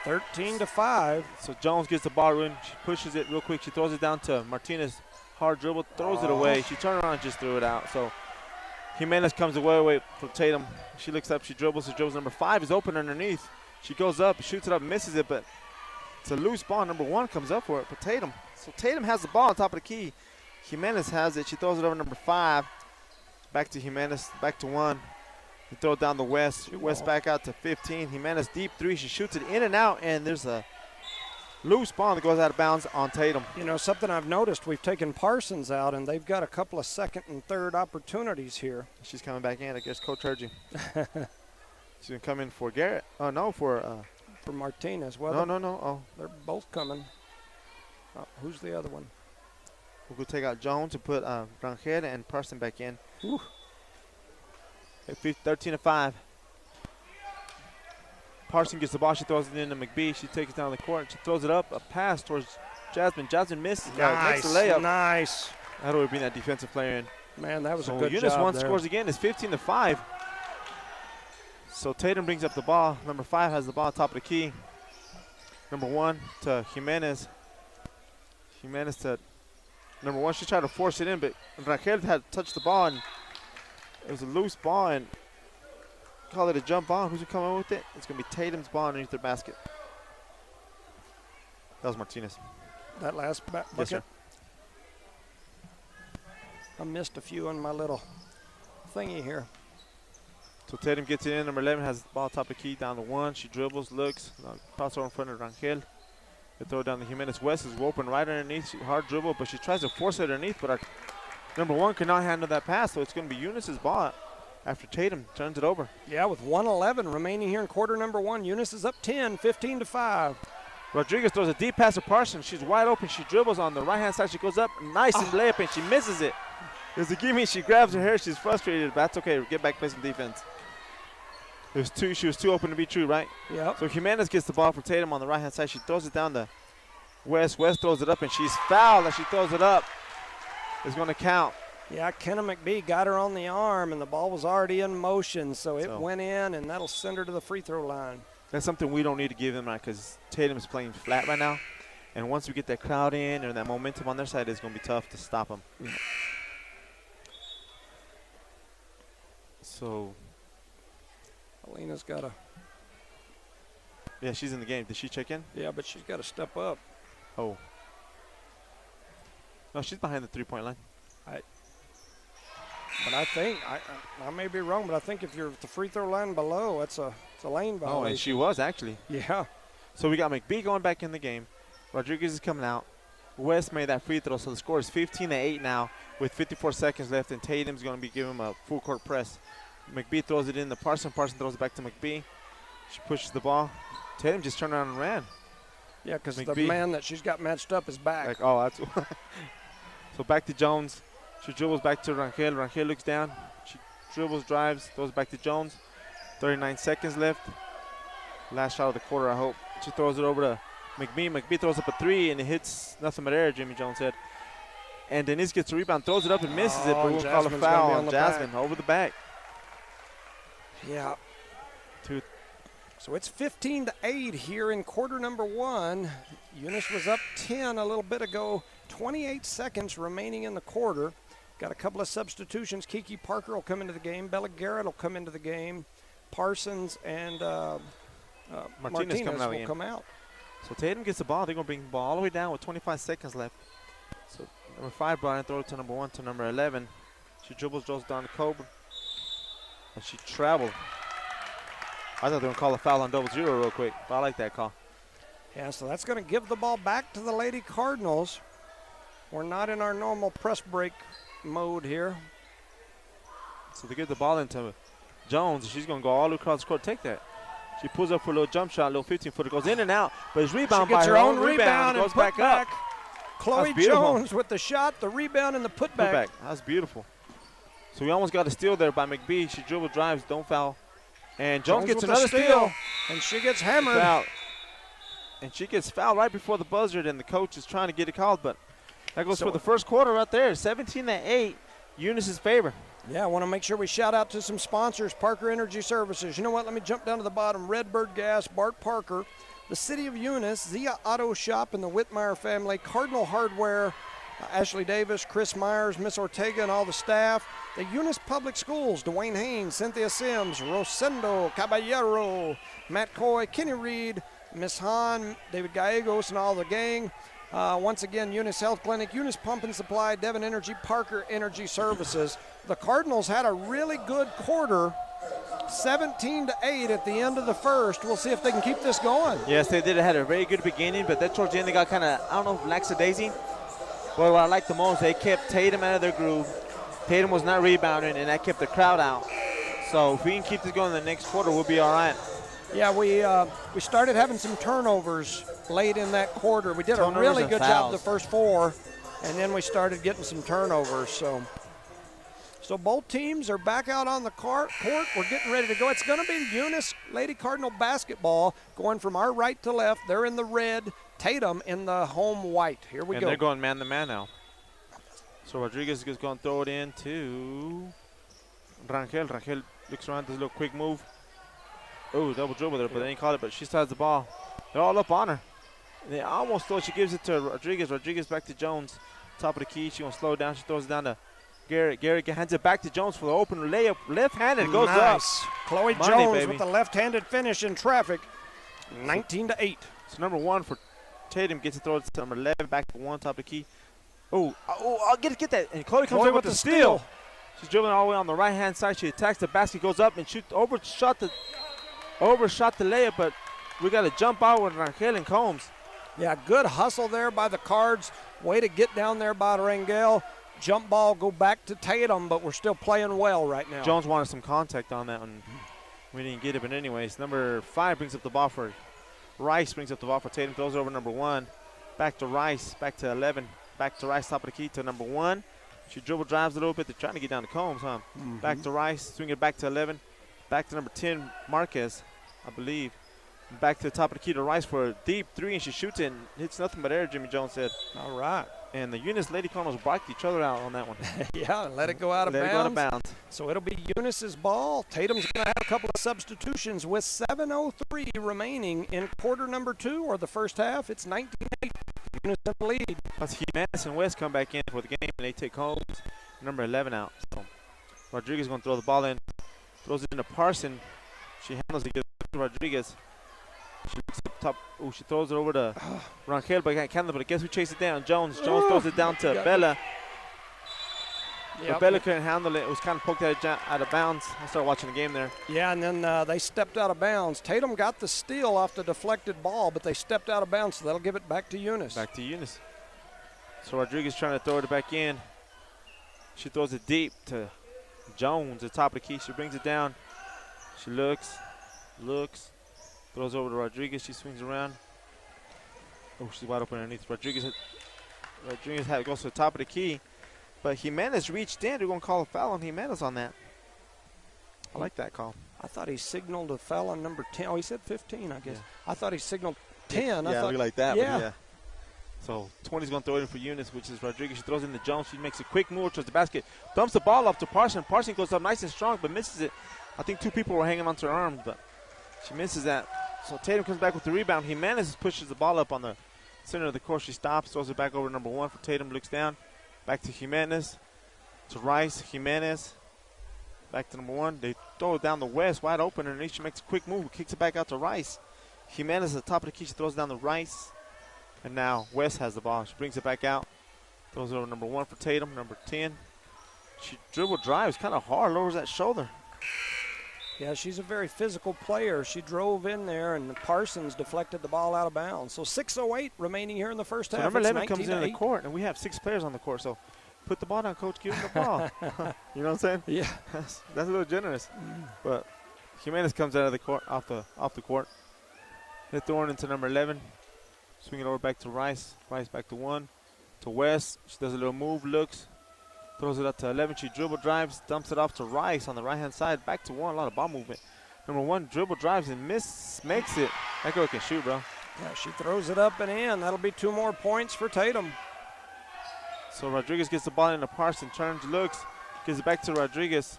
13-5. So Jones gets the ball in. She pushes it real quick. She throws it down to Martinez. Hard dribble, throws it away. She turned around and just threw it out. So Jimenez comes away from Tatum. She looks up. She dribbles. Number 5 is open underneath. She goes up, shoots it up, misses it, but it's a loose ball. Number 1 comes up for it, but Tatum. So Tatum has the ball on top of the key. Jimenez has it. She throws it over number 5. Back to Jimenez, back to 1. He throw it down the West. West back out to 15. Jimenez deep 3. She shoots it in and out, and there's a loose ball that goes out of bounds on Tatum. You know, something I've noticed, we've taken Parsons out, and they've got a couple of second and third opportunities here. She's coming back in. I guess Coach heard you. She's going to come in for Garrett. Oh, no, for Martinez. Well, no. Oh, they're both coming. Who's the other one? We'll go take out Jones and put Rangel and Parsons back in. 13-5. Parsons gets the ball. She throws it into McBee. She takes it down the court. She throws it up. A pass towards Jasmine. Jasmine misses. Nice. Makes the layup. Nice. How do we bring that defensive player in? Man, that was a good Eunice job 1 there. scores again. It's 15-5. So Tatum brings up the ball. Number 5 has the ball top of the key. Number 1 to Jimenez. Jimenez to number 1. She tried to force it in, but Rangel had touched the ball, and it was a loose ball, and call it a jump ball. Who's coming with it? It's going to be Tatum's ball underneath their basket. That was Martinez. That last bucket? Yes, sir. I missed a few on my little thingy here. So Tatum gets it in. Number 11 has the ball top of the key down to 1. She dribbles, looks, crossover in front of Rangel. They throw it down to Jimenez. West is open right underneath. Hard dribble, but she tries to force it underneath, but our number 1 cannot handle that pass, so it's going to be Eunice's ball. after Tatum turns it over. Yeah, with 1:11 remaining here in quarter number 1. Eunice is up 10, 15-5. Rodriguez throws a deep pass to Parsons. She's wide open. She dribbles on the right-hand side. She goes up, nice and layup, and she misses it. There's a gimme. She grabs her hair. She's frustrated, but that's okay. Get back, play some defense. She was too open to be true, right? Yep. So Jimenez gets the ball for Tatum on the right-hand side. She throws it down to West. West throws it up, and she's fouled as she throws it up. It's going to count. Yeah, Kenna McBee got her on the arm, and the ball was already in motion, so it went in, and that'll send her to the free throw line. That's something we don't need to give them right because Tatum is playing flat right now. And once we get that crowd in or that momentum on their side, it's going to be tough to stop them. Yeah. So, Alina's got to. yeah, she's in the game. Did she check in? Yeah, but she's got to step up. Oh. No, she's behind the three-point line. But I think, I may be wrong, but I think if you're at the free throw line below, it's a lane violation. Oh, and she was actually. Yeah. So we got McBee going back in the game. Rodriguez is coming out. West made that free throw, so the score is 15-8 now with 54 seconds left, and Tatum's going to be giving him a full court press. McBee throws it in to Parsons. Parsons throws it back to McBee. She pushes the ball. Tatum just turned around and ran. Yeah, because the man that she's got matched up is back. Like, oh, that's so back to Jones. She dribbles back to Rangel. Rangel looks down. She dribbles, drives, throws back to Jones. 39 seconds left. Last shot of the quarter, I hope. She throws it over to McBee. McBee throws up a three, and it hits nothing but air, Jimmy Jones said. And Eunice gets the rebound, throws it up and misses it, but we'll call a foul on Jasmine over the back. Yeah. So it's 15-8 here in quarter number 1. Eunice was up 10 a little bit ago. 28 seconds remaining in the quarter. Got a couple of substitutions. Kiki Parker will come into the game. Bella Garrett will come into the game. Parsons and Martinez will come out. So Tatum gets the ball. They're going to bring the ball all the way down with 25 seconds left. So number 5 brought in, throw it to number 1 to number 11. She dribbles, goes down to Cobra. And she traveled. I thought they were going to call a foul on 0-0 real quick, but I like that call. Yeah, so that's going to give the ball back to the Lady Cardinals. We're not in our normal press break mode here. So they give the ball into Jones. She's going to go all across the court. Take that. She pulls up for a little jump shot, a little 15-footer. Goes in and out, but it's rebounded by her own rebound. Goes back up. Chloe Jones with the shot, the rebound, and the putback. That's beautiful. So we almost got a steal there by McBee. She dribble, drives, don't foul. And Jones gets another steal. And she gets hammered. And she gets fouled right before the buzzer, and the coach is trying to get it called, but that goes for the first quarter right there. 17-8, Eunice's favor. Yeah, I want to make sure we shout out to some sponsors. Parker Energy Services. You know what? Let me jump down to the bottom. Redbird Gas, Bart Parker, the City of Eunice, Zia Auto Shop and the Whitmire family, Cardinal Hardware, Ashley Davis, Chris Myers, Miss Ortega, and all the staff. The Eunice Public Schools, Dwayne Haynes, Cynthia Sims, Rosendo Caballero, Matt Coy, Kenny Reed, Miss Hahn, David Gallegos, and all the gang. Once again, Eunice Health Clinic, Eunice Pump and Supply, Devon Energy, Parker Energy Services. The Cardinals had a really good quarter, 17-8 at the end of the first. We'll see if they can keep this going. Yes, they did. It had a very good beginning, but that towards the end they got kind of, I don't know, lackadaisy. But what I like the most, they kept Tatum out of their groove. Tatum was not rebounding, and that kept the crowd out. So if we can keep this going in the next quarter, we'll be all right. Yeah, we started having some turnovers late in that quarter. We did a really good job the first 4, and then we started getting some turnovers. So both teams are back out on the court. We're getting ready to go. It's going to be Eunice Lady Cardinal basketball going from our right to left. They're in the red, Tatum in the home white. Here we go. And they're going man-to-man now. So Rodriguez is going to throw it in to Rangel. Rangel looks around, does a little quick move. Oh, double dribble there, but they didn't call it, but she still has the ball. They're all up on her. And they almost thought she gives it to Rodriguez. Rodriguez back to Jones. Top of the key. She wants to slow it down. She throws it down to Garrett. Garrett hands it back to Jones for the open layup. Left-handed goes up. Chloe Jones with the left-handed finish in traffic. 19-8. So number 1 for Tatum gets to throw it to number 11. Back to 1, top of the key. Oh, I'll get that. And Chloe comes in with the steal. She's dribbling all the way on the right-hand side. She attacks the basket, goes up and overshot the layup, but we got to jump out with Rangel and Combs. Yeah, good hustle there by the Cards. Way to get down there by Rangel. jump ball go back to Tatum, but we're still playing well right now. Jones wanted some contact on that one. We didn't get it, but anyways, number 5 brings up the ball for Rice, brings up the ball for Tatum, throws it over number 1. Back to Rice, back to 11. Back to Rice, top of the key to number 1. She dribble drives a little bit. They're trying to get down to Combs, huh? Back to Rice, swing it back to 11. Back to number 10, Marquez, I believe. Back to the top of the key to Rice for a deep 3, and she shoots it and hits nothing but air, Jimmy Jones said. All right. And the Eunice Lady Cardinals blocked each other out on that one. Yeah, let it go out of bounds. Let it go out of bounds. So it'll be Eunice's ball. Tatum's going to have a couple of substitutions with 7:03 remaining in quarter number 2 or the first half. It's 19-8. Eunice in the lead. Plus Jimenez and West come back in for the game, and they take Holmes, number 11 out. So Rodriguez is going to throw the ball in. Throws it into Parsons. She handles it, gives it to Rodriguez. She looks up top. Oh, she throws it over to Rangel, but can't handle it. But guess who chased it down? Jones. Jones throws it down to Bella. But Bella couldn't handle it. It was kind of poked out of bounds. I started watching the game there. Yeah, and then they stepped out of bounds. Tatum got the steal off the deflected ball, but they stepped out of bounds, so that'll give it back to Eunice. Back to Eunice. So Rodriguez trying to throw it back in. She throws it deep to Jones at the top of the key. She brings it down. She looks, throws over to Rodriguez. She swings around. Oh, she's wide open underneath. Rodriguez goes to the top of the key. But Jimenez reached in. They're going to call a foul on Jimenez on that. I like that call. I thought he signaled a foul on number 10. Oh, he said 15, I guess. Yeah. I thought he signaled 10. Yeah, look like that. Yeah. But yeah. So 20's going to throw it in for Eunice, which is Rodriguez. She throws it into Jones. She makes a quick move towards the basket. Dumps the ball off to Parsons. Parsons goes up nice and strong, but misses it. I think 2 people were hanging onto her arms, but she misses that. So Tatum comes back with the rebound. Jimenez pushes the ball up on the center of the court. She stops, throws it back over to number 1 for Tatum. Looks down. Back to Jimenez. To Rice. Jimenez. Back to number 1. They throw it down the West, wide open underneath. She makes a quick move. Kicks it back out to Rice. Jimenez at the top of the key. She throws it down to Rice. And now West has the ball. She brings it back out. Throws it over number 1 for Tatum. Number 10. She dribble drives kind of hard. Lowers that shoulder. Yeah, she's a very physical player. She drove in there, and Parsons deflected the ball out of bounds. So 6:08 remaining here in the first half. Number 11 comes into the court, and we have 6 players on the court. So put the ball down, coach. Give him the ball. You know what I'm saying? Yeah. That's a little generous. But Jimenez comes out of the court, off the court. They throw it into number 11. Swing it over back to Rice. Rice back to 1. To West. She does a little move, looks. Throws it up to 11. She dribble drives, dumps it off to Rice on the right-hand side. Back to 1. A lot of ball movement. Number 1 dribble drives and makes it. That girl can shoot, bro. Yeah, she throws it up and in. That'll be 2 more points for Tatum. So Rodriguez gets the ball into Parsons. Turns, looks, gives it back to Rodriguez.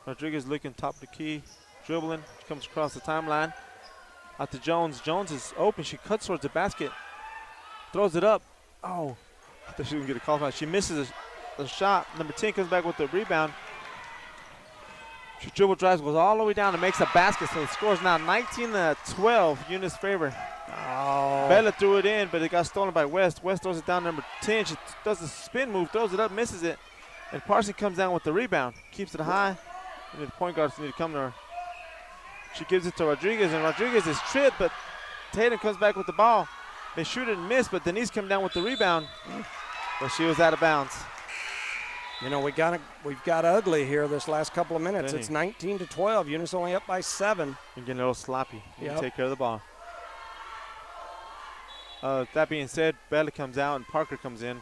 Rodriguez looking top of the key, dribbling. She comes across the timeline. Out to Jones. Jones is open. She cuts towards the basket. Throws it up. Oh, I thought she was going to get a call. She misses the shot. Number 10 comes back with the rebound. She dribble drives, goes all the way down and makes a basket. So the score is now 19-12, Eunice favor. Oh. Bella threw it in, but it got stolen by West. West throws it down number 10. She does the spin move, throws it up, misses it. And Parsons comes down with the rebound. Keeps it high. And the point guards need to come to her. She gives it to Rodriguez, and Rodriguez is tripped, but Tatum comes back with the ball. They shoot it and miss, but Denise comes down with the rebound. But she was out of bounds. You know, we've got ugly here this last couple of minutes. It's 19-12. Eunice only up by 7. You're getting a little sloppy. You Yep. take care of the ball. That being said, Bella comes out and Parker comes in.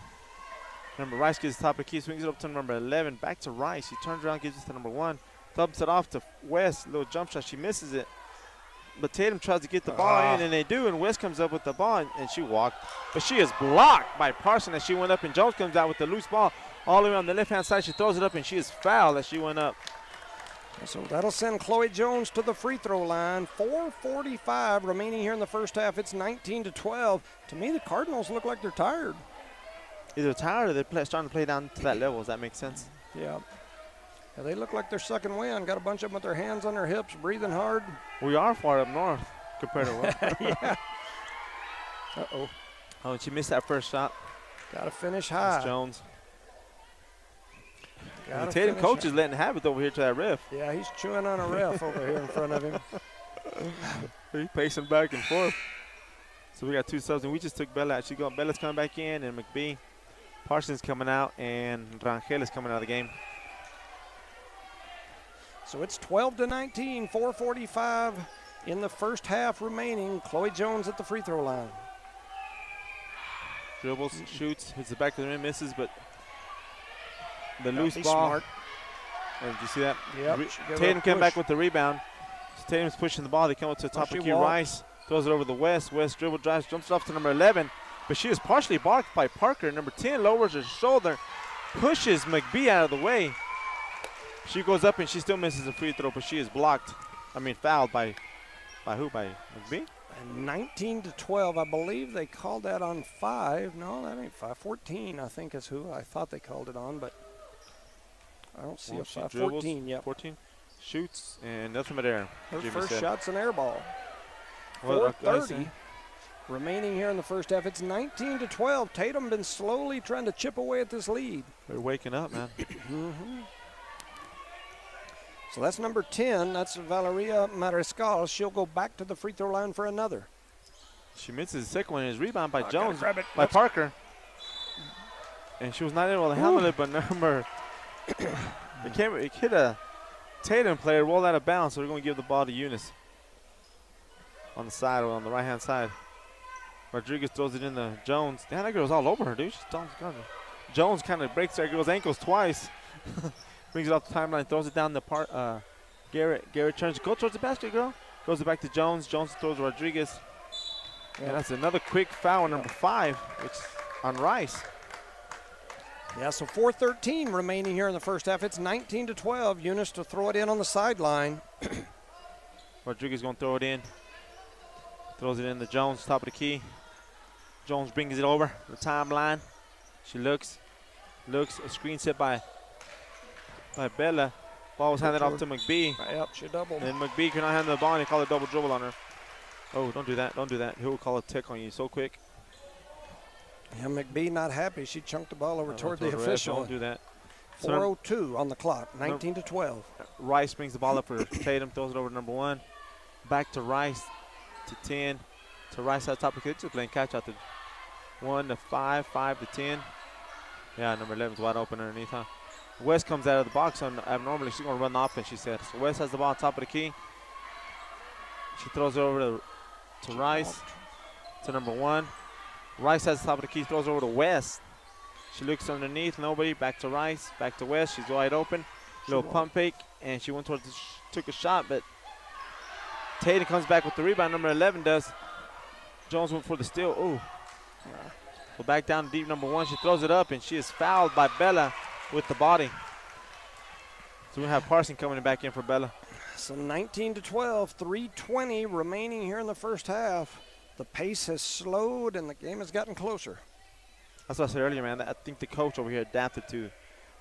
Number Rice gets the top of the key, swings it up to number 11. Back to Rice. He turns around, gives it to number 1. Dumps it off to West. Little jump shot. She misses it. But Tatum tries to get the ball in, and they do. And West comes up with the ball, and she walked. But she is blocked by Parsons as she went up, and Jones comes out with the loose ball all the way on the left-hand side. She throws it up, and she is fouled as she went up. So that'll send Chloe Jones to the free throw line. 4:45 remaining here in the first half. It's 19-12. To me, the Cardinals look like they're tired. Either tired or they're starting to play down to that level. Does that make sense? Yeah. Yeah, they look like they're sucking wind. Got a bunch of them with their hands on their hips, breathing hard. We are far up north compared to what? Yeah. Uh-oh. Oh, and she missed that first shot. Got to finish high. That's Jones. Gotta The Tatum finish coach high. is letting have it over here to that ref. Yeah, he's chewing on a ref over here in front of him. He's pacing back and forth. So we got 2 subs, and we just took Bella out. Bella's coming back in, and McBee Parsons coming out, and Rangel is coming out of the game. So it's 12-19, 4:45 in the first half remaining. Chloe Jones at the free throw line. Dribbles, shoots, hits the back of the rim, misses, but the Gotta loose be ball. smart. And did you see that? Yep, she gave her a Tatum came back push. with the rebound. So Tatum's pushing the ball. They come up to the top she of key. walked. Rice throws it over the West. West dribble drives, jumps it off to number 11. But she is partially blocked by Parker. Number 10 lowers her shoulder, pushes McBee out of the way. She goes up and she still misses a free throw, but she is blocked. I mean, fouled by who? By McBee? And 19-12, I believe they called that on 5. No, that ain't 5. 14, I think, is who I thought they called it on, but I don't see a 5. 14, yep. 14. Shoots and nothing but air. Her Jimmy first said. shot's an air ball. Well, 4:30 remaining here in the first half. It's 19-12. Tatum been slowly trying to chip away at this lead. They're waking up, man. So that's number 10. That's Valeria Mariscal. She'll go back to the free throw line for another. She misses the second one. His rebound by Gotta Jones, grab it. by Let's- Parker. And she was not able to handle it, but number it hit a Tatum player, rolled out of bounds, so they're going to give the ball to Eunice on the side, or on the right-hand side. Rodriguez throws it in to Jones. Damn, that girl's all over her, dude. Jones kind of breaks that girl's ankles twice. Brings it off the timeline, throws it down the Garrett. Garrett turns, go towards the basket, girl. Throws it back to Jones. Jones throws Rodriguez. Yeah. And that's another quick foul, number 5, which on Rice. Yeah, so 4:13 remaining here in the first half. It's 19-12. Eunice to throw it in on the sideline. Rodriguez going to throw it in. Throws it in to Jones, top of the key. Jones brings it over the timeline. She looks, a screen set by Bella. Ball was handed off to McBee. Yep, she doubled. And McBee cannot handle the ball, and he called a double dribble on her. Oh, don't do that. He'll call a tick on you so quick. Yeah, McBee not happy. She chunked the ball over toward the ref, official. Don't do that. 4:02 on the clock, 19-12. Rice brings the ball up for Tatum, throws it over to number 1. Back to Rice, to 10. To Rice at the top of the key. Just playing catch out to 1 to 5, 5 to 10. Yeah, number 11's wide open underneath, huh? West comes out of the box abnormally. She's going to run the offense, she said. So West has the ball on top of the key. She throws it over to Rice, to number 1. Rice has the top of the key, throws over to West. She looks underneath, nobody. Back to Rice, back to West. She's wide open. Little pump fake, and she went towards took a shot, but Tatum comes back with the rebound. Number 11 does. Jones went for the steal. Ooh. So back down to deep number 1. She throws it up, and she is fouled by Bella with the body. So we have Parson coming back in for Bella. So 19-12, 3:20 remaining here in the first half. The pace has slowed and the game has gotten closer. That's what I said earlier, man. I think the coach over here adapted to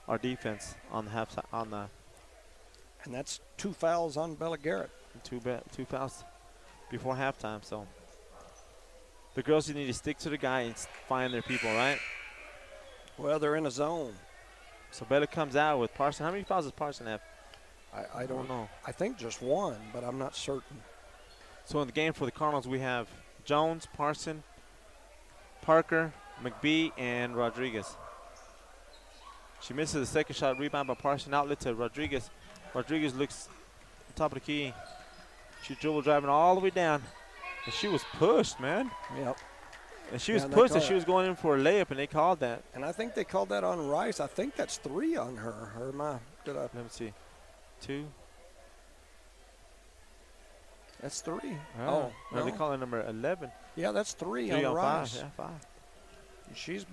our defense on the half side, And that's 2 fouls on Bella Garrett. two fouls before halftime. So the girls need to stick to the guy and find their people, right? Well, they're in a zone. So Bella comes out with Parson. How many fouls does Parson have? I don't know. I think just 1, but I'm not certain. So in the game for the Cardinals, we have Jones, Parson, Parker, McBee, and Rodriguez. She misses the second shot, rebound by Parson, outlet to Rodriguez. Rodriguez looks on top of the key. She dribble driving all the way down. And she was pushed, man. Yep. And she was Yeah, pushed, and she was going in for a layup, and they called that. And I think they called that on Rice. I think that's 3 on her. Or am I? Did I? Let me see. 2. That's 3. No, no. they call it number 11. Yeah, that's 3 3 on on Rice. 5. Yeah, 5. She's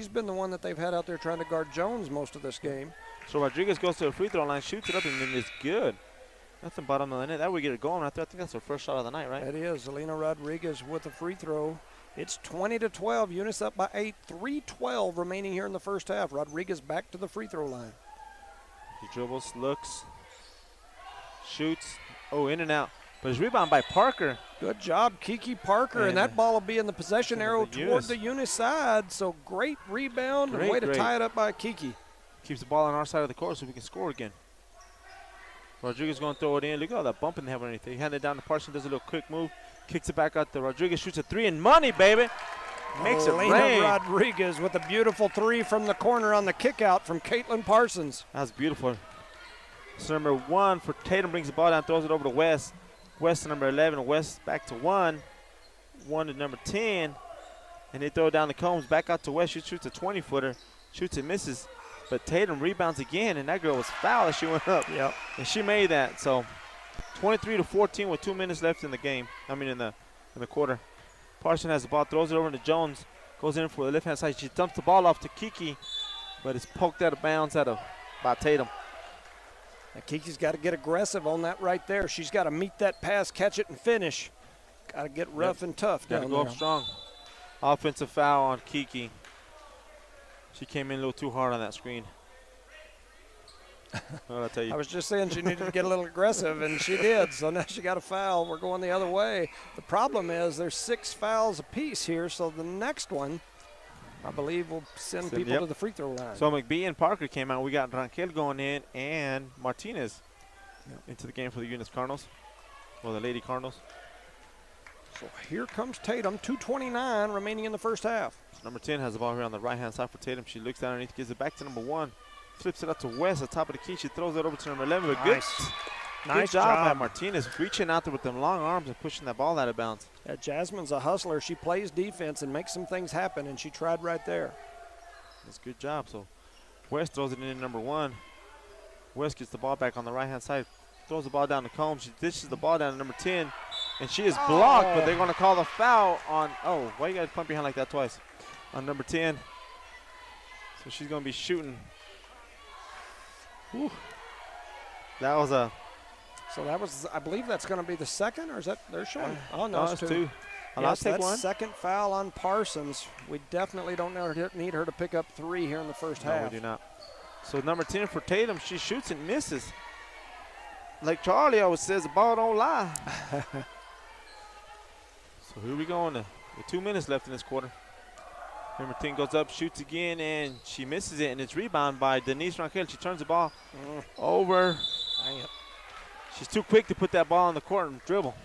been the one that they've had out there trying to guard Jones most of this game. So Rodriguez goes to the free throw line, shoots it up, and then it's good. That's the bottom of the net. That would get it going right there. I think that's her first shot of the night, right? That is. Zelina Rodriguez with a free throw. It's 20-12. Eunice up by 8. 3:12 remaining here in the first half. Rodriguez back to the free throw line. He dribbles, looks, shoots. Oh, in and out. But it's rebound by Parker. Good job, Kiki Parker. And that ball will be in the possession arrow toward the Eunice side. So great rebound and way to tie it up by Kiki. Keeps the ball on our side of the court so we can score again. Rodriguez going to throw it in. Look at all that bumping they have underneath. He handed it down to Parsons, does a little quick move, kicks it back out to Rodriguez, shoots a 3 and money, baby. makes it Elena rain. Rodriguez with a beautiful 3 from the corner on the kick out from Caitlyn Parsons. That's beautiful. So number 1 for Tatum brings the ball down, throws it over to West. West to number 11, West back to 1. 1 to number 10. And they throw it down the combs, back out to West. She shoots a 20-footer, shoots and misses. But Tatum rebounds again, and that girl was fouled as she went up. Yep. And she made that. So 23-14 with 2 minutes left in the game. I mean in the quarter. Parsons has the ball, throws it over to Jones. Goes in for the left-hand side. She dumps the ball off to Kiki, but it's poked out of bounds by Tatum. Now Kiki's got to get aggressive on that right there. She's got to meet that pass, catch it, and finish. Got to get rough and tough Got down to go there. up strong. Offensive foul on Kiki. She came in a little too hard on that screen. What did I tell you? I was just saying she needed to get a little aggressive, and she did. So now she got a foul. We're going the other way. The problem is there's 6 fouls apiece here, so the next one, I believe, will send people to the free throw line. So McBee and Parker came out. We got Ranquel going in and Martinez into the game for the Eunice Cardinals, or the Lady Cardinals. So here comes Tatum, 2:29 remaining in the first half. So number 10 has the ball here on the right-hand side for Tatum. She looks down underneath, gives it back to number 1. Flips it out to West at the top of the key. She throws it over to number 11. But good job by Martinez, reaching out there with them long arms and pushing that ball out of bounds. Yeah, Jasmine's a hustler. She plays defense and makes some things happen, and she tried right there. That's a good job. So West throws it in number 1. West gets the ball back on the right-hand side, throws the ball down the comb. She dishes the ball down to number 10, and she is blocked, but they're going to call the foul on, why you got to pump your hand like that twice? On number 10. So she's going to be shooting. Whew. That was a. So that was, I believe that's going to be the second, or is that, they're showing? Oh, no, it's 2. I'll take that's one. Second foul on Parsons. We definitely don't need her to pick up 3 here in the first half. No, we do not. So number 10 for Tatum, she shoots and misses. Like Charlie always says, the ball don't lie. So here we go with 2 minutes left in this quarter. Number 10 goes up, shoots again, and she misses it, and it's rebounded by Denise Ranquel. She turns the ball over. She's too quick to put that ball on the court and dribble.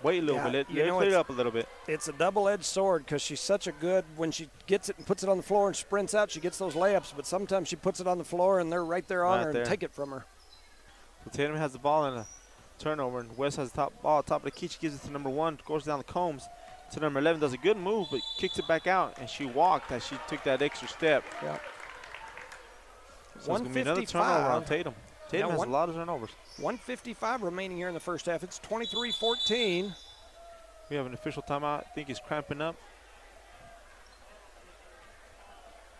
Wait a little bit. Let it clear it up a little bit. It's a double-edged sword because she's such a good, when she gets it and puts it on the floor and sprints out, she gets those layups, but sometimes she puts it on the floor and they're right there on her and take it from her. So Tatum has the ball in a turnover, and West has the ball top of the key. She gives it to number 1, goes down the combs to number 11, does a good move, but kicks it back out, and she walked as she took that extra step. Yeah. So it's going to be another turnover on Tatum. Tatum has a lot of turnovers. 1:55 remaining here in the first half. It's 23-14. We have an official timeout. I think he's cramping up.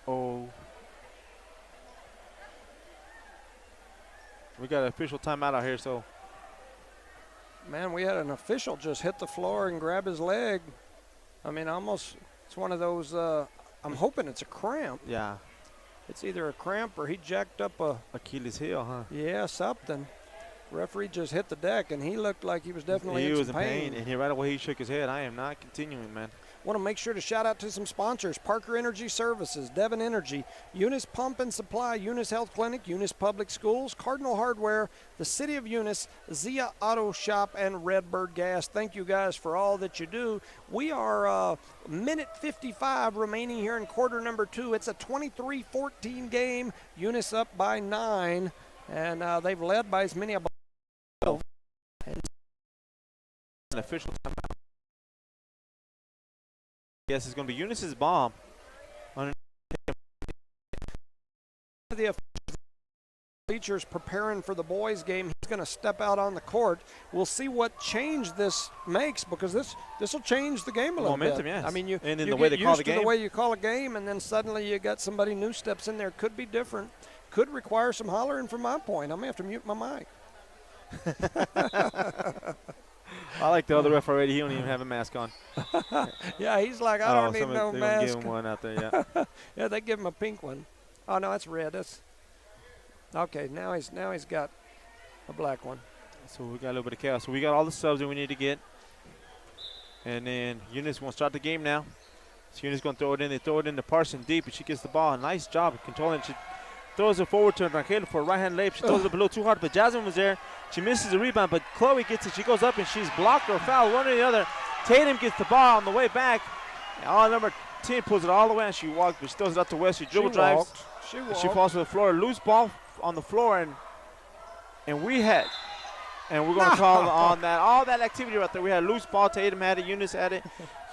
Oh. We got an official timeout out here, so. Man, we had an official just hit the floor and grab his leg. I mean, almost, it's one of those, I'm hoping it's a cramp. Yeah. It's either a cramp or he jacked up a Achilles heel, huh? Yeah, something. Referee just hit the deck, and he looked like he was definitely in some pain. And right away he shook his head. I am not continuing, man. Want to make sure to shout out to some sponsors: Parker Energy Services, Devon Energy, Eunice Pump and Supply, Eunice Health Clinic, Eunice Public Schools, Cardinal Hardware, the City of Eunice, Zia Auto Shop, and Redbird Gas. Thank you guys for all that you do. We are minute 55 remaining here in quarter number 2. It's a 23-14 game. Eunice up by 9, and they've led by as many as 12. An official timeout. Yes, it's going to be Eunice's bomb. The features preparing for the boys' game. He's going to step out on the court. We'll see what change this makes, because this will change the game a little Momentum, bit. yes. I mean, you the way way they call the game. The way you call a game, and then suddenly you got somebody new steps in there. Could be different. Could require some hollering from my point. I may have to mute my mic. I like the other ref already. He don't even have a mask on. Yeah, he's like, I don't need no mask. Give him one out there, yeah. Yeah, they give him a pink one. Oh no, that's red. That's okay. Now he's got a black one. So we got a little bit of chaos. So we got all the subs that we need to get, and then Eunice won't start the game now. So Eunice gonna throw it in. They throw it into Parsons deep, and she gets the ball. Nice job of controlling. She throws it forward to Ranquel for a right-hand layup. She throws it below too hard, but Jasmine was there. She misses the rebound, but Chloe gets it. She goes up, and she's blocked or fouled, one or the other. Tatum gets the ball on the way back. 10, pulls it all the way, and she walks, but she throws it out to West. She dribble drives. She walked. She falls to the floor. Loose ball on the floor, and we're going to call on that. All that activity right there. We had a loose ball. Tatum had it. Eunice had it.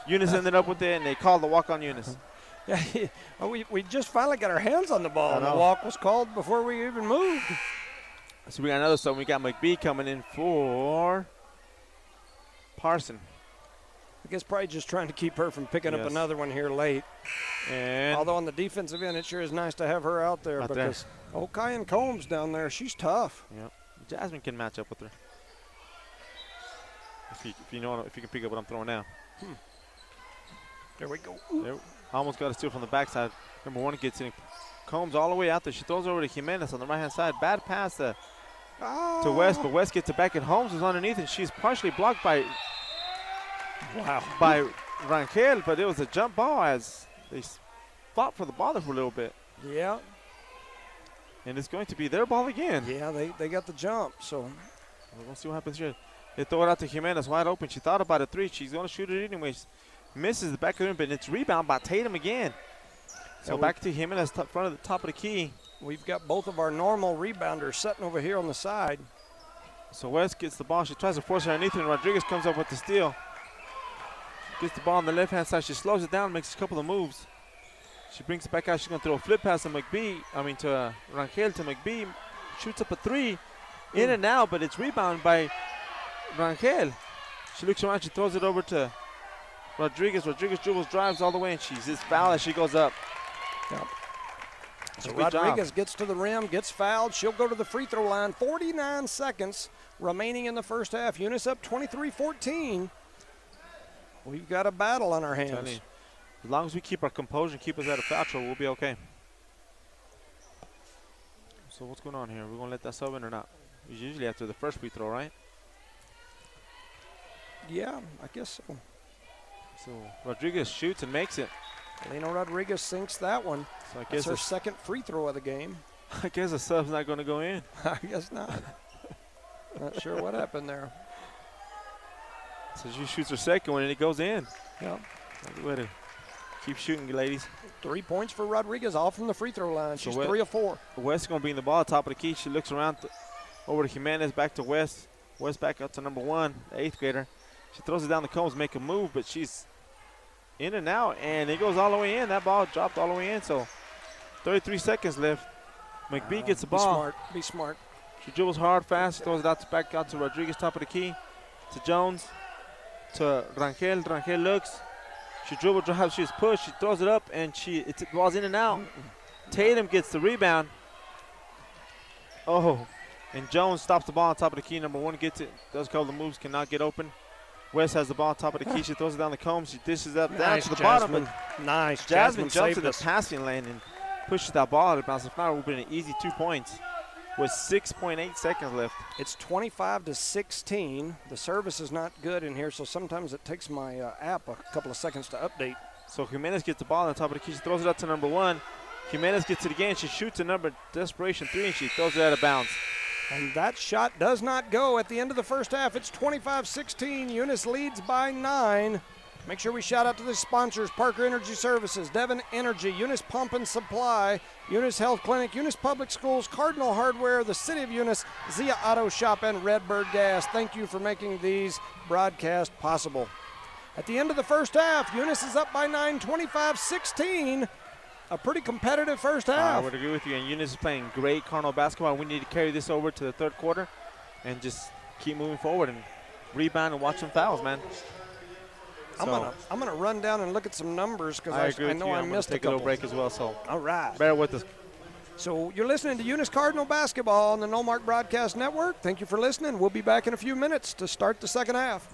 Eunice ended up with it, and they called the walk on Eunice. Yeah, we just finally got our hands on the ball. The walk was called before we even moved. So we got another sub. We got McBee coming in for Parson. I guess probably just trying to keep her from picking up another one here late. And although on the defensive end, it sure is nice to have her out there because Caitlyn Combs down there, she's tough. Yep. Jasmine can match up with her. If you can pick up what I'm throwing now. There we go. There, almost got a steal from the backside. Number 1 gets in. Combs all the way out there. She throws over to Jimenez on the right-hand side. Bad pass to West, but West gets it back, and Holmes is underneath, and she's partially blocked by Rangel, but it was a jump ball as they fought for the ball there for a little bit. Yeah. And it's going to be their ball again. Yeah, they got the jump, so. We'll see what happens here. They throw it out to Jimenez wide open. She thought about a 3. She's going to shoot it anyways. Misses the back of the rim, but it's rebound by Tatum again. So back to Jimenez, front of the top of the key. We've got both of our normal rebounders sitting over here on the side. So West gets the ball. She tries to force it underneath, and Rodriguez comes up with the steal. Gets the ball on the left-hand side. She slows it down, makes a couple of moves. She brings it back out. She's going to throw a flip pass to Rangel to McBee. Shoots up a 3. In and out, but it's rebounded by Rangel. She looks around. She throws it over to Rodriguez. Rodriguez dribbles, drives all the way, and she's just fouled as she goes up. Yep. So Rodriguez gets to the rim, gets fouled. She'll go to the free throw line. 49 seconds remaining in the first half. Eunice up 23-14. We've got a battle on our hands. As long as we keep our composure and keep us out of foul trouble, we'll be okay. So what's going on here? We're going to let that sub in or not? It's usually after the first free throw, right? Yeah, I guess so. So Rodriguez shoots and makes it. Lena Rodriguez sinks that one. So I guess that's her second free throw of the game. I guess the sub's not going to go in. I guess not. Not sure what happened there. So she shoots her second one and it goes in. Yep. Way to keep shooting, ladies. 3 points for Rodriguez, all from the free throw line. She's 3 of 4. West going to be in the ball, top of the key. She looks around over to Jimenez, back to West. West back up to number 1, the 8th grader. She throws it down the cones, make a move, but she's in and out, and it goes all the way in. That ball dropped all the way in, so 33 seconds left. McBee gets the ball. Be smart. She dribbles hard, fast, throws it back out to Rodriguez, top of the key, to Jones, to Rangel. Rangel looks. She dribble, drives, she's pushed, she throws it up, and the ball's in and out. Tatum gets the rebound. Oh, and Jones stops the ball on top of the key. Number 1 gets it, does a couple of moves, cannot get open. West has the ball on top of the key. She throws it down the comb. She dishes up down to the bottom. Nice. Jasmine jumps in the passing lane and pushes that ball out of bounds. If not, it would have been an easy 2 points with 6.8 seconds left. It's 25-16. The service is not good in here, so sometimes it takes my app a couple of seconds to update. So Jimenez gets the ball on the top of the key. She throws it out to number 1. Jimenez gets it again. She shoots a desperation 3, and she throws it out of bounds. And that shot does not go at the end of the first half. It's 25-16. Eunice leads by 9. Make sure we shout out to the sponsors: Parker Energy Services, Devon Energy, Eunice Pump and Supply, Eunice Health Clinic, Eunice Public Schools, Cardinal Hardware, the City of Eunice, Zia Auto Shop, and Redbird Gas. Thank you for making these broadcasts possible. At the end of the first half, Eunice is up by 9, 25-16. A pretty competitive first half. I would agree with you, and Eunice is playing great Cardinal basketball. We need to carry this over to the third quarter and just keep moving forward and rebound and watch some fouls, man. I'm gonna run down and look at some numbers because I know I missed a couple. Take a little break as well, so all right. Bear with us. So you're listening to Eunice Cardinal Basketball on the No Mark Broadcast Network. Thank you for listening. We'll be back in a few minutes to start the second half.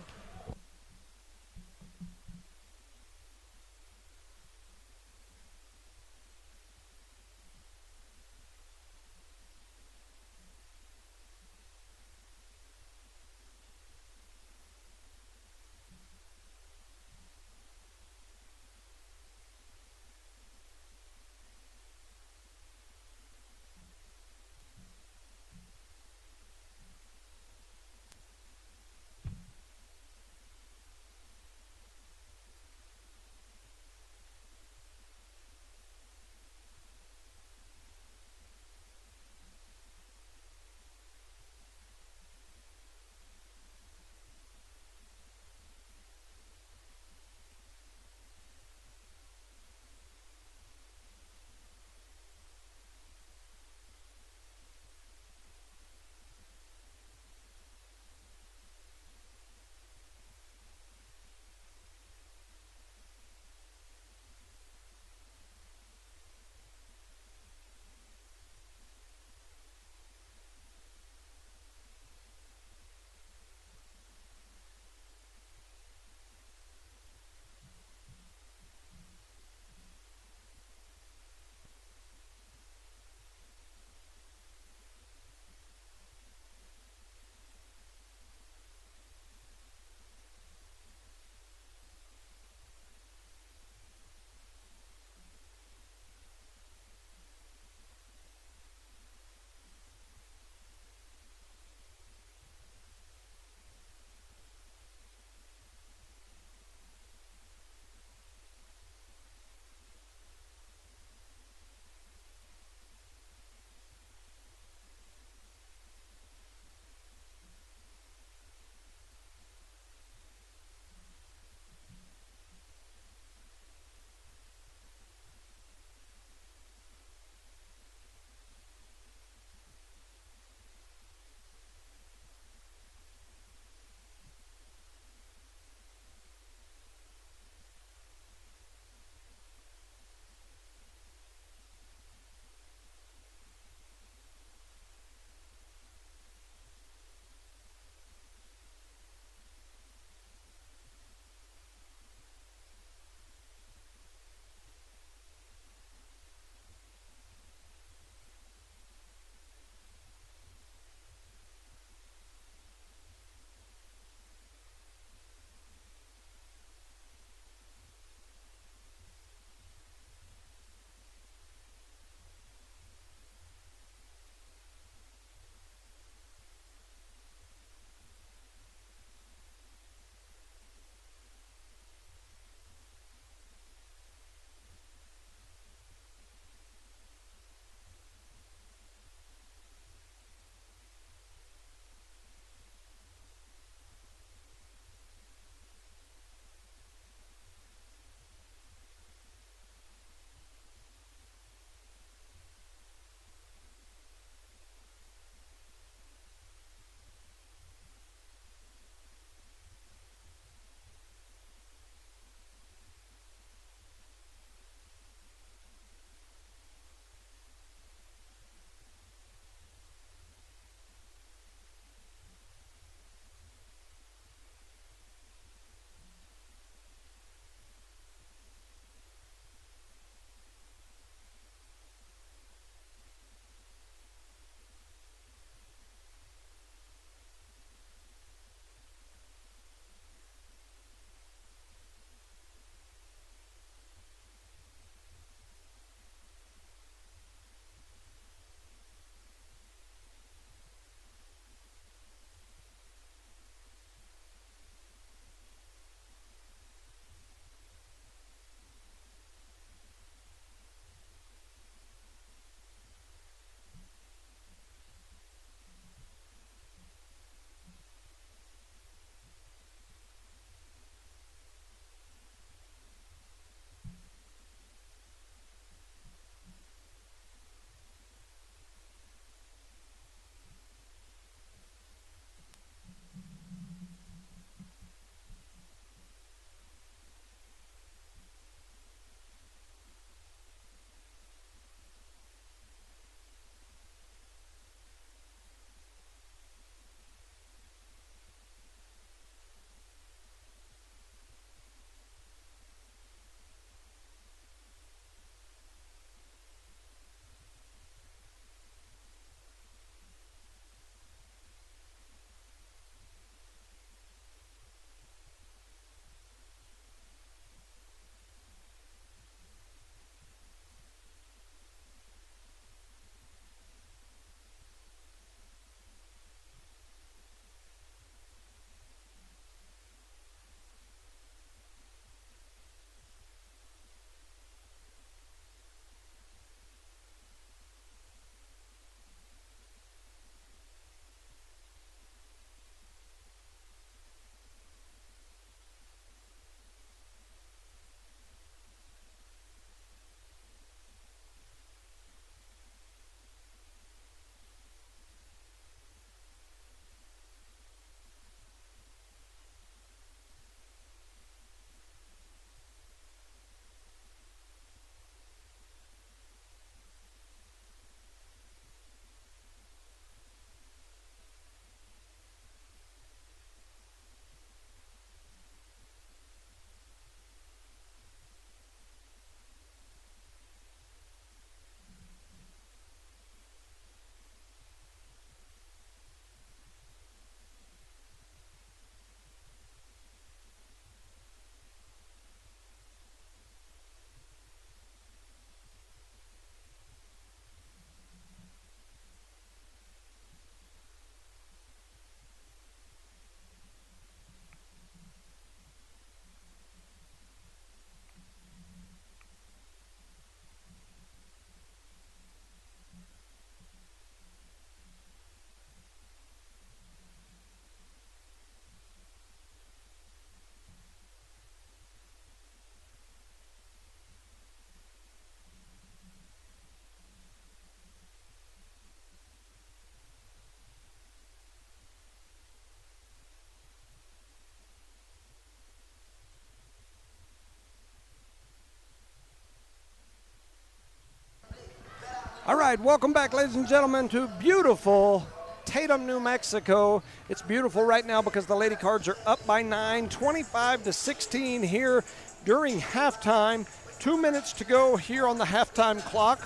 All right, welcome back, ladies and gentlemen, to beautiful Tatum, New Mexico. It's beautiful right now because the Lady Cards are up by 9, 25-16 here during halftime. 2 minutes to go here on the halftime clock.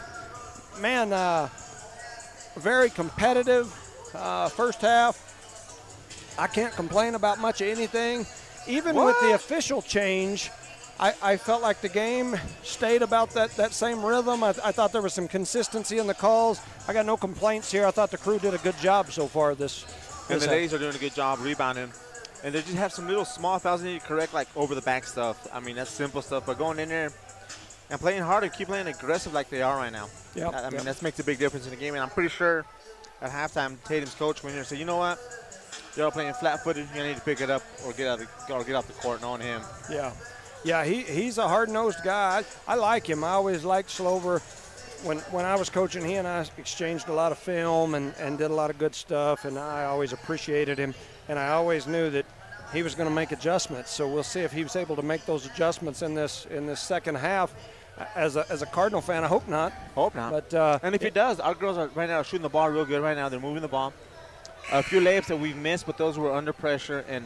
Man, very competitive first half. I can't complain about much of anything. Even with the official change, I felt like the game stayed about that same rhythm. I thought there was some consistency in the calls. I got no complaints here. I thought the crew did a good job so far this And the ladies are doing a good job rebounding. And they just have some little small fouls they need to correct, like over the back stuff. I mean, that's simple stuff. But going in there and playing hard and keep playing aggressive like they are right now. Yep, I mean, that makes a big difference in the game. And I'm pretty sure at halftime, Tatum's coach went in here and said, you know what? You're all playing flat-footed. You need to pick it up or get off the court and on him. Yeah. Yeah, he's a hard-nosed guy. I like him. I always liked Slover. When I was coaching, he and I exchanged a lot of film and did a lot of good stuff, and I always appreciated him. And I always knew that he was going to make adjustments. So we'll see if he was able to make those adjustments in this second half. As a Cardinal fan, I hope not. Hope not. But and if he does, our girls are right now shooting the ball real good right now. They're moving the ball. A few layups that we've missed, but those were under pressure, and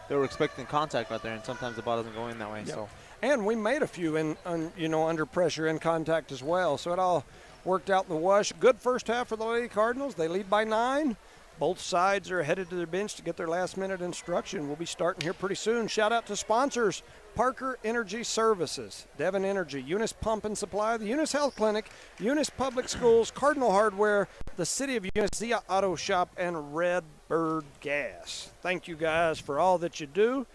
they were expecting contact right there, and sometimes the ball doesn't go in that way. Yep. So, and we made a few under pressure in contact as well. So it all worked out in the wash. Good first half for the Lady Cardinals. They lead by 9. Both sides are headed to their bench to get their last-minute instruction. We'll be starting here pretty soon. Shout out to sponsors: Parker Energy Services, Devon Energy, Eunice Pump and Supply, the Eunice Health Clinic, Eunice Public Schools, Cardinal Hardware, the City of Eunice, Zia Auto Shop, and Red Bird Gas. Thank you guys for all that you do.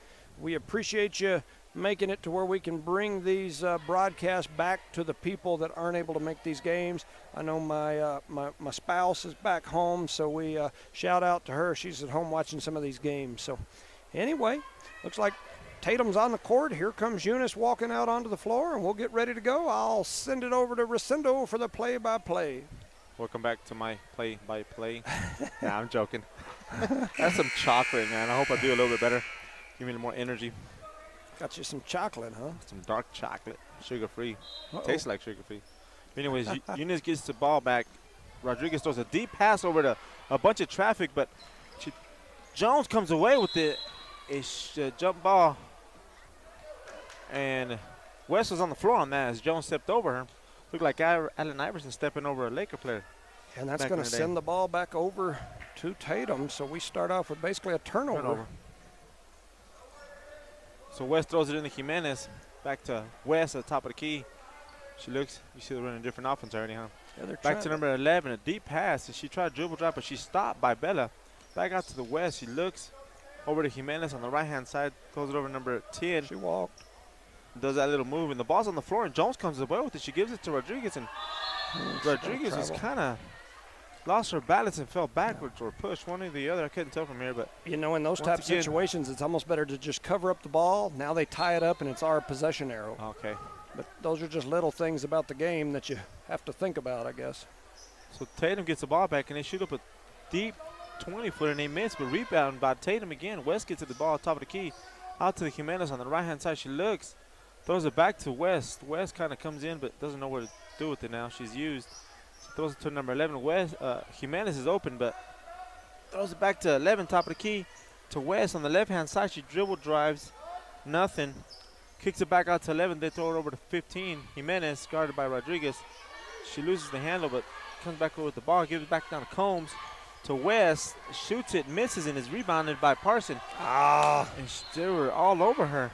We appreciate you making it to where we can bring these broadcasts back to the people that aren't able to make these games. I know my spouse is back home, so we shout out to her. She's at home watching some of these games. So anyway, looks like Tatum's on the court. Here comes Eunice walking out onto the floor, and we'll get ready to go. I'll send it over to Rosendo for the play-by-play. welcome back to my play-by-play. Nah, I'm joking. That's some chocolate, man. I hope I do a little bit better. Give me a little more energy. Got you some chocolate, huh? Some dark chocolate, sugar-free. Tastes like sugar-free. Anyways, Eunice gets the ball back. Rodriguez throws a deep pass over to a bunch of traffic, but Jones comes away with it. A jump ball. And West was on the floor on that as Jones stepped over her. Looked like Allen Iverson stepping over a Laker player. And that's going to send the ball back over to Tatum. So we start off with basically a turnover. So West throws it into Jimenez. Back to West at the top of the key. She looks, you see they're running a different offense already, huh? Yeah, back to number 11, a deep pass. And she tried to dribble drop, but she's stopped by Bella. Back out to the West. She looks over to Jimenez on the right-hand side. Throws it over to number 10. She walked. Does that little move, and the ball's on the floor, and Jones comes away with it. She gives it to Rodriguez, and Rodriguez was kind of lost her balance and fell backwards or pushed, one or the other. I couldn't tell from here, but in those type of situations, it's almost better to just cover up the ball. Now they tie it up, and it's our possession arrow. Okay. But those are just little things about the game that you have to think about, I guess. So Tatum gets the ball back, and they shoot up a deep 20-footer, and they miss, but rebound by Tatum again. West gets to the ball, top of the key, out to the Jimenez on the right-hand side. She looks. Throws it back to West. West kind of comes in but doesn't know what to do with it now. She's used. She throws it to number 11. West. Jimenez is open, but throws it back to 11, top of the key, to West on the left-hand side. She dribble drives. Nothing. Kicks it back out to 11. They throw it over to 15. Jimenez, guarded by Rodriguez. She loses the handle, but comes back over with the ball. Gives it back down to Combs. To West. Shoots it, misses, and is rebounded by Parsons. And they were all over her.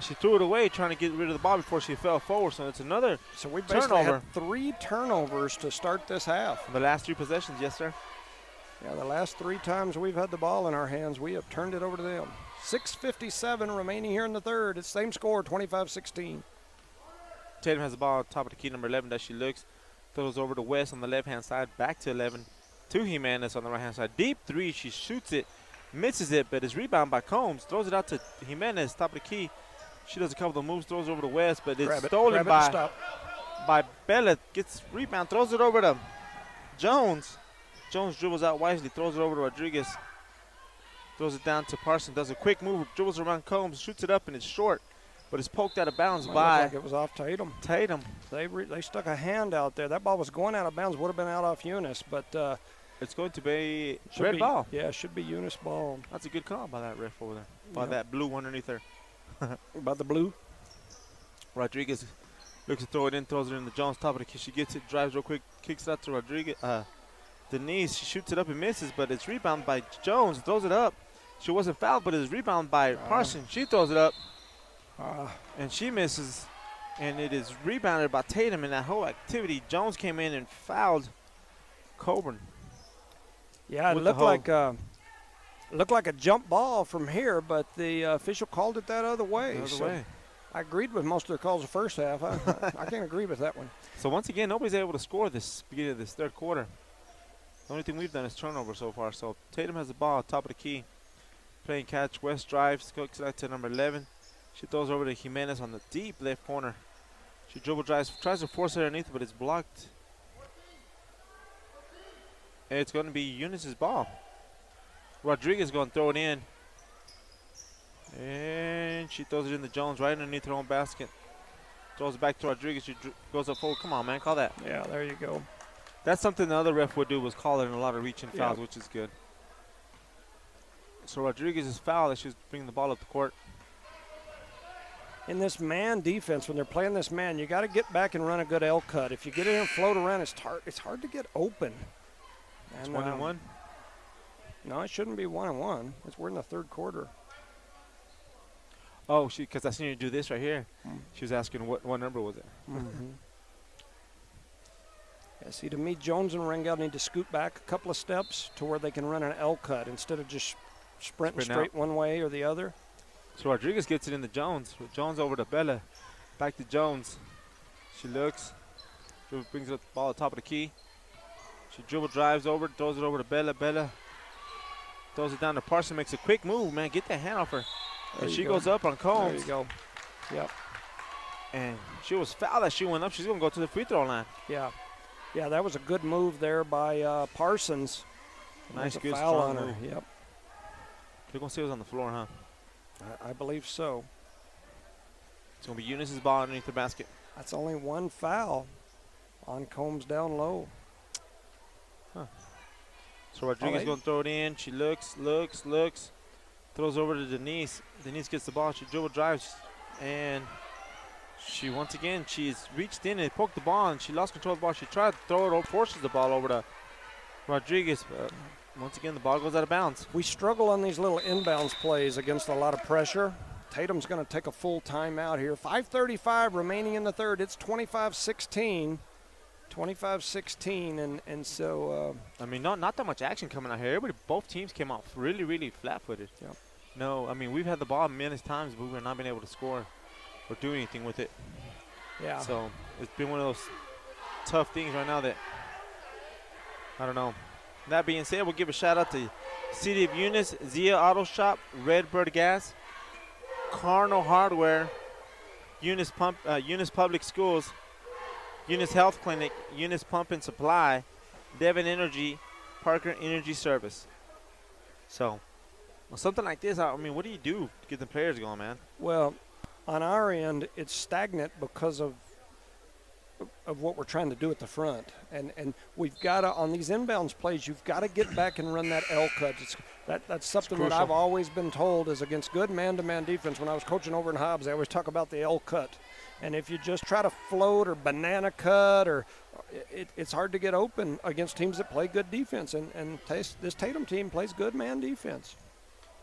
She threw it away trying to get rid of the ball before she fell forward. So it's another So we basically had 3 turnovers to start this half. The last 3 possessions, yes, sir. Yeah, the last 3 times we've had the ball in our hands, we have turned it over to them. 6:57 remaining here in the third. It's same score, 25-16. Tatum has the ball top of the key, number 11, that she looks. Throws over to West on the left-hand side, back to 11. To Jimenez on the right-hand side. Deep 3, she shoots it, misses it, but is rebounded by Combs. Throws it out to Jimenez, top of the key. She does a couple of moves, throws over to West, but it's stolen by Bella. Gets rebound, throws it over to Jones. Jones dribbles out wisely, throws it over to Rodriguez. Throws it down to Parsons, does a quick move, dribbles around Combs, shoots it up, and it's short. but it's poked out of bounds Might look by like it was off Tatum. Tatum. They stuck a hand out there. That ball was going out of bounds. Would have been out off Eunice, but It's going to be should red be, ball. Yeah, should be Eunice ball. That's a good call by that ref over there. By that blue underneath there. By the blue. Rodriguez looks to throw it in, throws it in the Jones top of the key. She gets it, drives real quick, kicks it out to Rodriguez. Denise, she shoots it up and misses, but it's rebounded by Jones. Throws it up. She wasn't fouled, but it's rebounded by Parsons. She throws it up, and she misses. And it is rebounded by Tatum in that whole activity. Jones came in and fouled Coburn. Yeah, it looked like a jump ball from here, but the official called it that other way. I agreed with most of the calls the first half. I can't agree with that one. So once again, nobody's able to score this beginning of this third quarter. The only thing we've done is turnover so far. So Tatum has the ball, top of the key, playing catch. West drives, hooks that to number 11. She throws over to Jimenez on the deep left corner. She dribble drives, tries to force it underneath, but it's blocked. And it's going to be Eunice's ball. Rodriguez is going to throw it in. And she throws it in the Jones right underneath her own basket. Throws it back to Rodriguez. She goes up forward. Come on, man. Call that. Yeah, there you go. That's something the other ref would do, was call it in a lot of reaching fouls, which is good. So Rodriguez is fouled as she's bringing the ball up the court. In this man defense, when they're playing this man, you got to get back and run a good L cut. If you get in and float around, it's hard to get open. It's 1-1? No, it shouldn't be 1-1. We're in the third quarter. Oh, because I seen you do this right here. She was asking what number was it. Yeah, see, to me, Jones and Rangel need to scoot back a couple of steps to where they can run an L cut instead of just sprinting straight one way or the other. So Rodriguez gets it in the Jones. Jones over to Bella. Back to Jones. She looks. She brings up the ball at the top of the key. She dribble drives over, throws it over to Bella. Bella throws it down to Parsons. Makes a quick move, man. Get that hand off her. And she goes up on Combs. There you go. Yep. And she was fouled as she went up. She's going to go to the free throw line. Yeah. Yeah, that was a good move there by Parsons. Nice, good, foul strong on her. move. Yep. You're going to see it was on the floor, huh? I believe so. It's going to be Eunice's ball underneath the basket. That's only one foul on Combs down low. So Rodriguez going to throw it in. She looks. Throws over to Denise. Denise gets the ball. She dribble drives. And she, once again, she's reached in and poked the ball, and she lost control of the ball. She tried to throw it or forces the ball over to Rodriguez. But once again, the ball goes out of bounds. We struggle on these little inbounds plays against a lot of pressure. Tatum's going to take a full timeout here. 5:35 remaining in the third. It's 25-16. 25-16, and so I mean, not that much action coming out here. Both teams came out really flat-footed. Yep. No, I mean, we've had the ball many times, but we've not been able to score or do anything with it. Yeah. So it's been one of those tough things right now that I don't know. That being said, we'll give a shout out to City of Eunice, Zia Auto Shop, Redbird Gas, Cardinal Hardware, Eunice Public Schools, Eunice Health Clinic, Eunice Pump and Supply, Devon Energy, Parker Energy Service. So, something like this, I mean, what do you do to get the players going, man? Well, on our end, it's stagnant because of what we're trying to do at the front. And we've got to, on these inbounds plays, you've got to get back and run that L cut. That's something that I've always been told is against good man-to-man defense. When I was coaching over in Hobbs, I always talk about the L cut. And if you just try to float or banana cut, or it's hard to get open against teams that play good defense. And this Tatum team plays good man defense.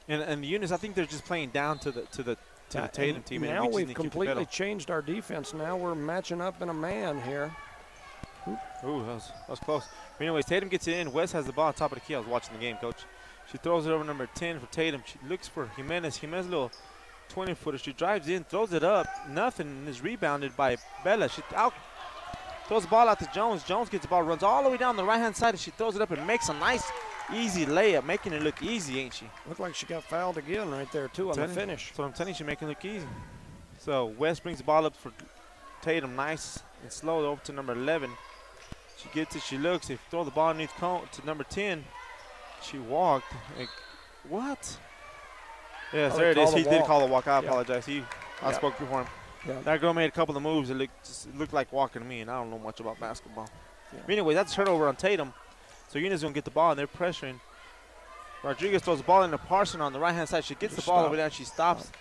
And the Eunice, I think they're just playing down to the Tatum team. Now we've completely changed our defense. Now we're matching up in a man here. Ooh, that was close. But anyways, Tatum gets it in. West has the ball on top of the key. I was watching the game, Coach. She throws it over number 10 for Tatum. She looks for Jimenez. Jimenez, a little 20-footer. She drives in, throws it up. Nothing, and is rebounded by Bella. She throws the ball out to Jones. Jones gets the ball, runs all the way down the right-hand side, and she throws it up and makes a nice, easy layup, making it look easy, ain't she? Looked like she got fouled again right there, too, on the finish. So I'm telling you, she's making it look easy. So West brings the ball up for Tatum, nice and slow, over to number 11. She gets it, she looks, they throw the ball underneath to number 10. She walked. Like, what? Yes, there it is. He did call the walk. I apologize. He I spoke before him. Yeah. That girl made a couple of moves. It looked like walking to me, and I don't know much about basketball. Yeah. But anyway, that's a turnover on Tatum. So Eunice is going to get the ball, and they're pressuring. Rodriguez throws the ball into Parson on the right-hand side. She gets the ball over there, and she stops.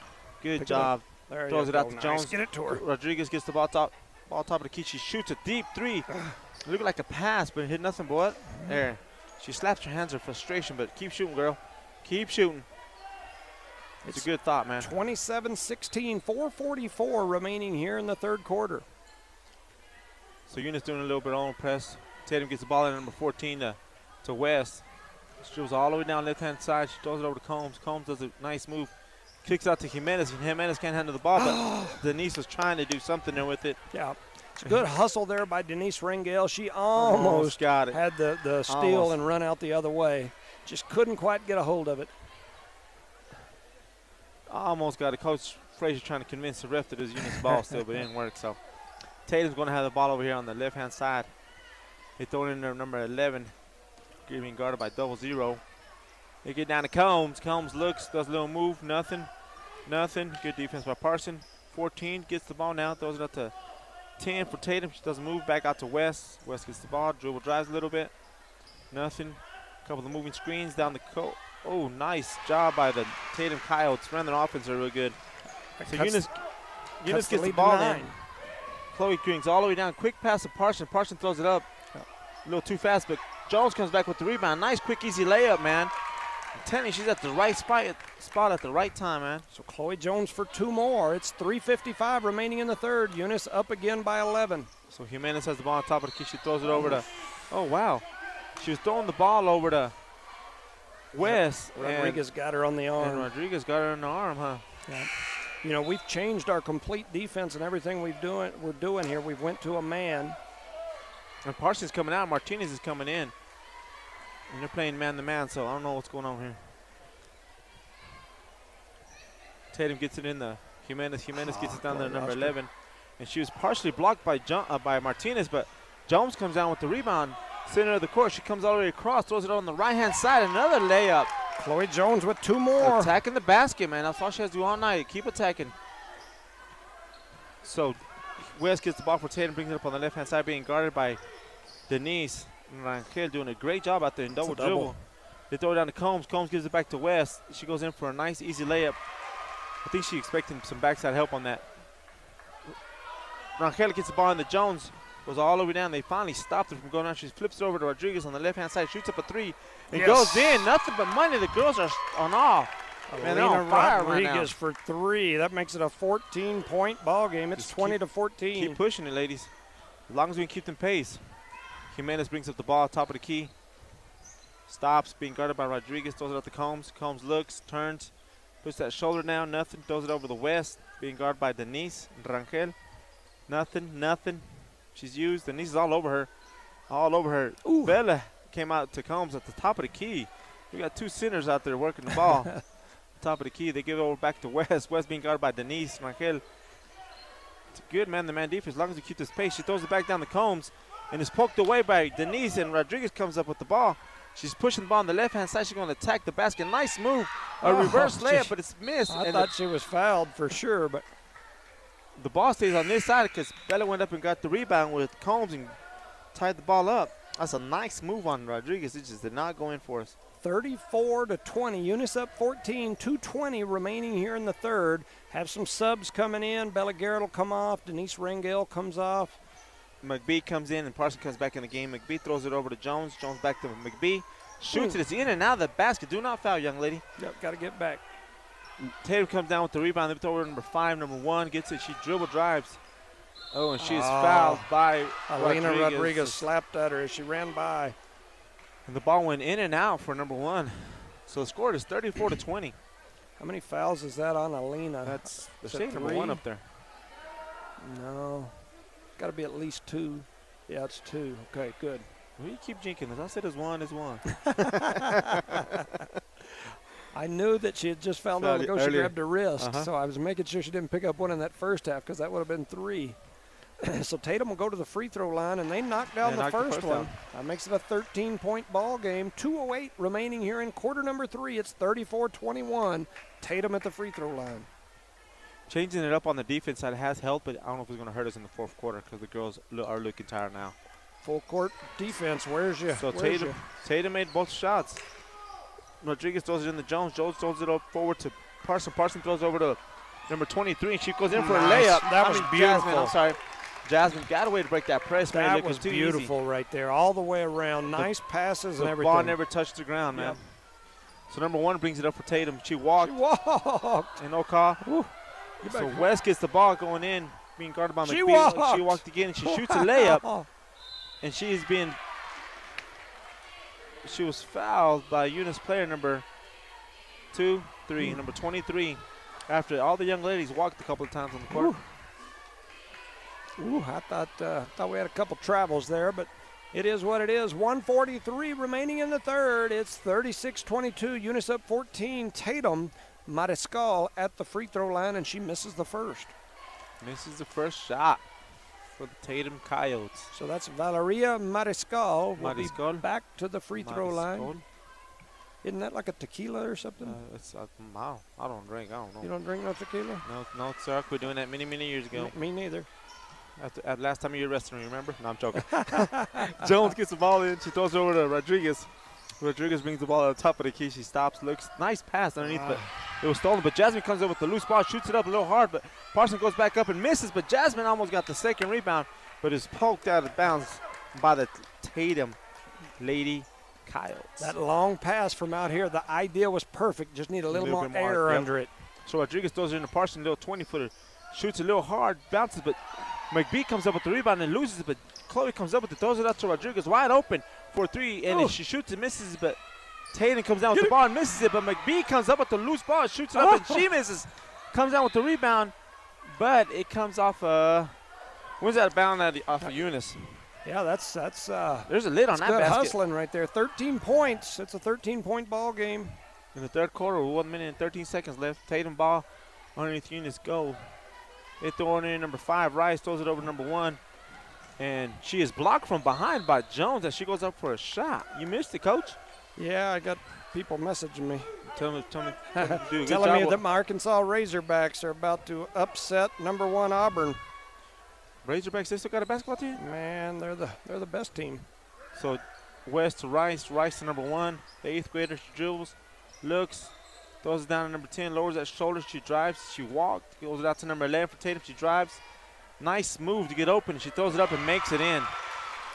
Good job. There Throws it out to nice. Jones. Get it to her. Rodriguez gets the ball top of the key. She shoots a deep three. It looked like a pass, but it hit nothing but what? There. She slaps her hands in frustration, but keep shooting, girl. Keep shooting. It's a good thought, man. 27-16, 4:44 remaining here in the third quarter. So Eunice doing a little bit on press. Tatum gets the ball in number 14 to West. She dribbles all the way down left-hand side. She throws it over to Combs. Combs does a nice move. Kicks out to Jimenez, and Jimenez can't handle the ball, but Denise was trying to do something there with it. Yeah. It's a good hustle there by Denise Rangel. She almost got it. Had the steal and run out the other way. Just couldn't quite get a hold of it. Almost got it. Coach Frazier trying to convince the ref that it was Eunice's ball still, but it didn't work. So Tatum's going to have the ball over here on the left-hand side. They throw it in there, number 11, being guarded by 00. They get down to Combs. Combs looks, does a little move, nothing. Good defense by Parson. 14 gets the ball now, throws it up to 10 for Tatum. She doesn't move, back out to West. West gets the ball, dribble drives a little bit. Nothing. A couple of moving screens down the court. Oh, nice job by the Tatum Coyotes. Ran their offense are real good. So Eunice gets the ball in. Chloe Green's all the way down. Quick pass to Parson. Parson throws it up. A little too fast, but Jones comes back with the rebound. Nice, quick, easy layup, man. I'm telling you, she's at the right spot at the right time, man. So Chloe Jones for two more. It's 3:55 remaining in the third. Eunice up again by 11. So Jimenez has the ball on top of the key. She throws it over to, oh, wow. She was throwing the ball over to West. Rodriguez got her on the arm. And Rodriguez got her on the arm, huh? Yeah. You know, we've changed our complete defense and everything we're doing here. We've went to a man. And Parsons coming out. Martinez is coming in. And they're playing man-to-man, so I don't know what's going on here. Tatum gets it in the Jimenez. Jimenez gets it down there, number 11. And she was partially blocked by Martinez, but Jones comes down with the rebound. Center of the court. She comes all the way across, throws it on the right-hand side. Another layup. Chloe Jones with two more. Attacking the basket, man. That's all she has to do all night. Keep attacking. So West gets the ball for Tatum, brings it up on the left-hand side, being guarded by Denise. And Rangel doing a great job out there in double dribble. They throw it down to Combs. Combs gives it back to West. She goes in for a nice, easy layup. I think she's expecting some backside help on that. Rangel gets the ball into Jones. Goes all the way down. They finally stopped her from going down. She flips it over to Rodriguez on the left-hand side. Shoots up a three. It goes in. Nothing but money. The girls are on off. Man, they're on fire Rodriguez right now. for three. That makes it a 14-point ball game. It's 20-14. Keep pushing it, ladies. As long as we can keep them pace. Jimenez brings up the ball, top of the key. Stops, being guarded by Rodriguez. Throws it out to Combs. Combs looks, turns, puts that shoulder down. Nothing. Throws it over the West. Being guarded by Denise Rangel. Nothing. She's used. Denise is all over her. Ooh. Bella came out to Combs at the top of the key. We got two centers out there working the ball. Top of the key. They give it over back to West. West being guarded by Denise Rangel. It's a good man-to-man defense. As long as we keep this pace. She throws it back down to Combs and is poked away by Denise, and Rodriguez comes up with the ball. She's pushing the ball on the left-hand side. She's going to attack the basket. Nice move. A reverse layup, but it's missed. I thought she was fouled for sure, but the ball stays on this side because Bella went up and got the rebound with Combs and tied the ball up. That's a nice move on Rodriguez. It just did not go in for us. 34-20. Eunice up 14. 2:20 remaining here in the third. Have some subs coming in. Bella Garrett will come off. Denise Rangel comes off. McBee comes in and Parson comes back in the game. McBee throws it over to Jones. Jones back to McBee. Shoots it. It's in and out of the basket. Do not foul, young lady. Yep, got to get back. Tatum comes down with the rebound. They throw her number 5, number 1. Gets it. She dribble drives. Oh, and she is fouled by Alina Rodriguez slapped at her as she ran by. And the ball went in and out for number 1. So the score is 34-20. How many fouls is that on Alina? That's the shade number 1 up there. No. Got to be at least 2. Yeah, it's 2. Okay, good. Well, you keep jinking this. I said it's 1 is 1. I knew that she had just found out ago. She grabbed her wrist, so I was making sure she didn't pick up one in that first half because that would have been 3. So Tatum will go to the free throw line, and they knock down the first one. That makes it a 13-point ball game. 2:08 remaining here in quarter number 3. It's 34-21. Tatum at the free throw line. changing it up on the defense side has helped, but I don't know if it's going to hurt us in the fourth quarter because the girls are looking tired now. Full court defense. Where's you? So Tatum made both shots. Rodriguez throws it in to Jones. Jones throws it up forward to Parsons. Parsons throws over to number 23, and she goes in for a layup. That was beautiful. Jasmine, I'm sorry. Jasmine got a way to break that press. That was beautiful easy. right there, all the way around. Nice passes and everything. The ball never touched the ground, man. Yep. So number 1 brings it up for Tatum. She walked. And no call. So West gets the ball going in, being guarded by McBee. She walked again, and she shoots a layup. And she was fouled by Eunice player number 23. After all the young ladies walked a couple of times on the court. I thought we had a couple travels there, but it is what it is. 1:43 remaining in the third. It's 36-22. Eunice up 14. Tatum Mariscal at the free throw line, and she misses the first. Misses the first shot for the Tatum Coyotes. So that's Valeria Mariscal. Will be back to the free throw line. Isn't that like a tequila or something? I don't drink. I don't know. You don't drink no tequila? No, sir. We're doing that many, many years ago. Me neither. At last time you were wrestling, remember? No, I'm joking. Jones gets the ball in. She throws it over to Rodriguez. Rodriguez brings the ball at the top of the key. She stops, looks. Nice pass underneath, but it was stolen. But Jasmine comes up with the loose ball, shoots it up a little hard, but Parsons goes back up and misses. But Jasmine almost got the second rebound, but is poked out of bounds by the Tatum Lady Coyotes. That long pass from out here, the idea was perfect. Just need a little more air under it. So Rodriguez throws it into Parsons, little 20-footer. Shoots a little hard, bounces, but McBee comes up with the rebound and loses it, but Chloe comes up with it, throws it out to Rodriguez, wide open for 3, and she shoots and misses, but Tatum comes down with the ball and misses it, but McBee comes up with the loose ball, shoots it up, and she misses. Comes down with the rebound, but it comes off, when's that bound off of Eunice? Yeah, that's there's a lid on that good basket. Hustling right there. 13 points. It's a 13-point ball game. In the third quarter, 1 minute and 13 seconds left. Tatum ball underneath Eunice goal. They throw it in number 5. Rice throws it over to number 1. And she is blocked from behind by Jones as she goes up for a shot. You missed it, Coach? Yeah, I got people messaging me. Tell me, do a good telling job. Me that my Arkansas Razorbacks are about to upset number 1 Auburn. Razorbacks, they still got a basketball team? Man, they're the best team. So West to Rice to number 1. The 8th grader, she dribbles, looks, throws it down to number 10, lowers that shoulder, she drives, she walked, goes it out to number 11 for Tatum, she drives. Nice move to get open. She throws it up and makes it in.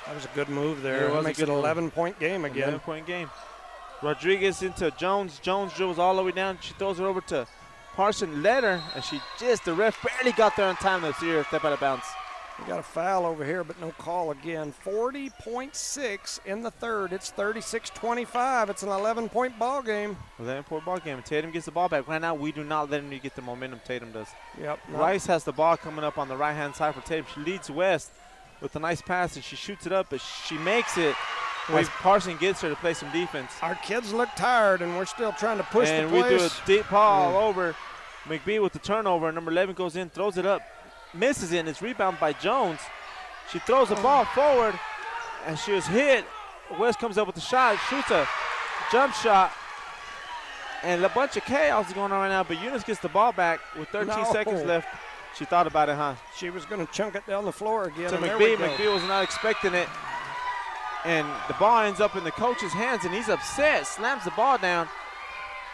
That was a good move there. It makes it an 11-point game again. 11-point game. Rodriguez into Jones. Jones dribbles all the way down. She throws it over to Parson. Led her, and the ref barely got there in time to see her step out of bounds. We got a foul over here, but no call again. 40.6 in the third. It's 36-25. It's an 11-point ball game. 11-point ball game. And Tatum gets the ball back. Right now, we do not let him get the momentum. Tatum does. Yep. Rice has the ball coming up on the right-hand side for Tatum. She leads West with a nice pass, and she shoots it up, but she makes it. Parson gets her to play some defense. Our kids look tired, and we're still trying to push the place. And we do a deep ball over. McBee with the turnover. Number 11 goes in, throws it up. Misses it, and it's rebounded by Jones. She throws the ball forward, and she was hit. West comes up with the shot, shoots a jump shot, and a bunch of chaos is going on right now, but Eunice gets the ball back with 13 seconds left. She thought about it, huh? She was going to chunk it down the floor again. To McBee. McBee was not expecting it, and the ball ends up in the coach's hands, and he's upset, slams the ball down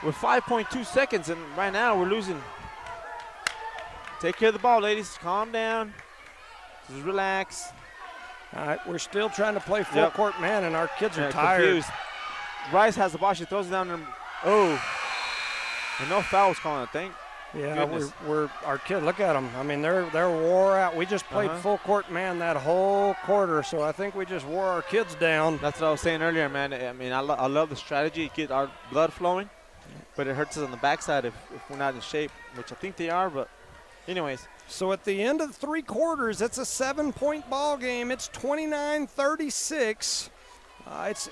with 5.2 seconds, and right now we're losing. Take care of the ball, ladies. Calm down. Just relax. All right, we're still trying to play full court man, and our kids are tired. Confused. Rice has the ball. She throws it down. And no fouls calling, I think. Yeah, we're our kids. Look at them. I mean, they're wore out. We just played full court man that whole quarter, so I think we just wore our kids down. That's what I was saying earlier, man. I mean, I love the strategy, get our blood flowing, but it hurts us on the backside if we're not in shape, which I think they are, but. Anyways. So at the end of 3 quarters, it's a 7-point ball game. It's 29-36.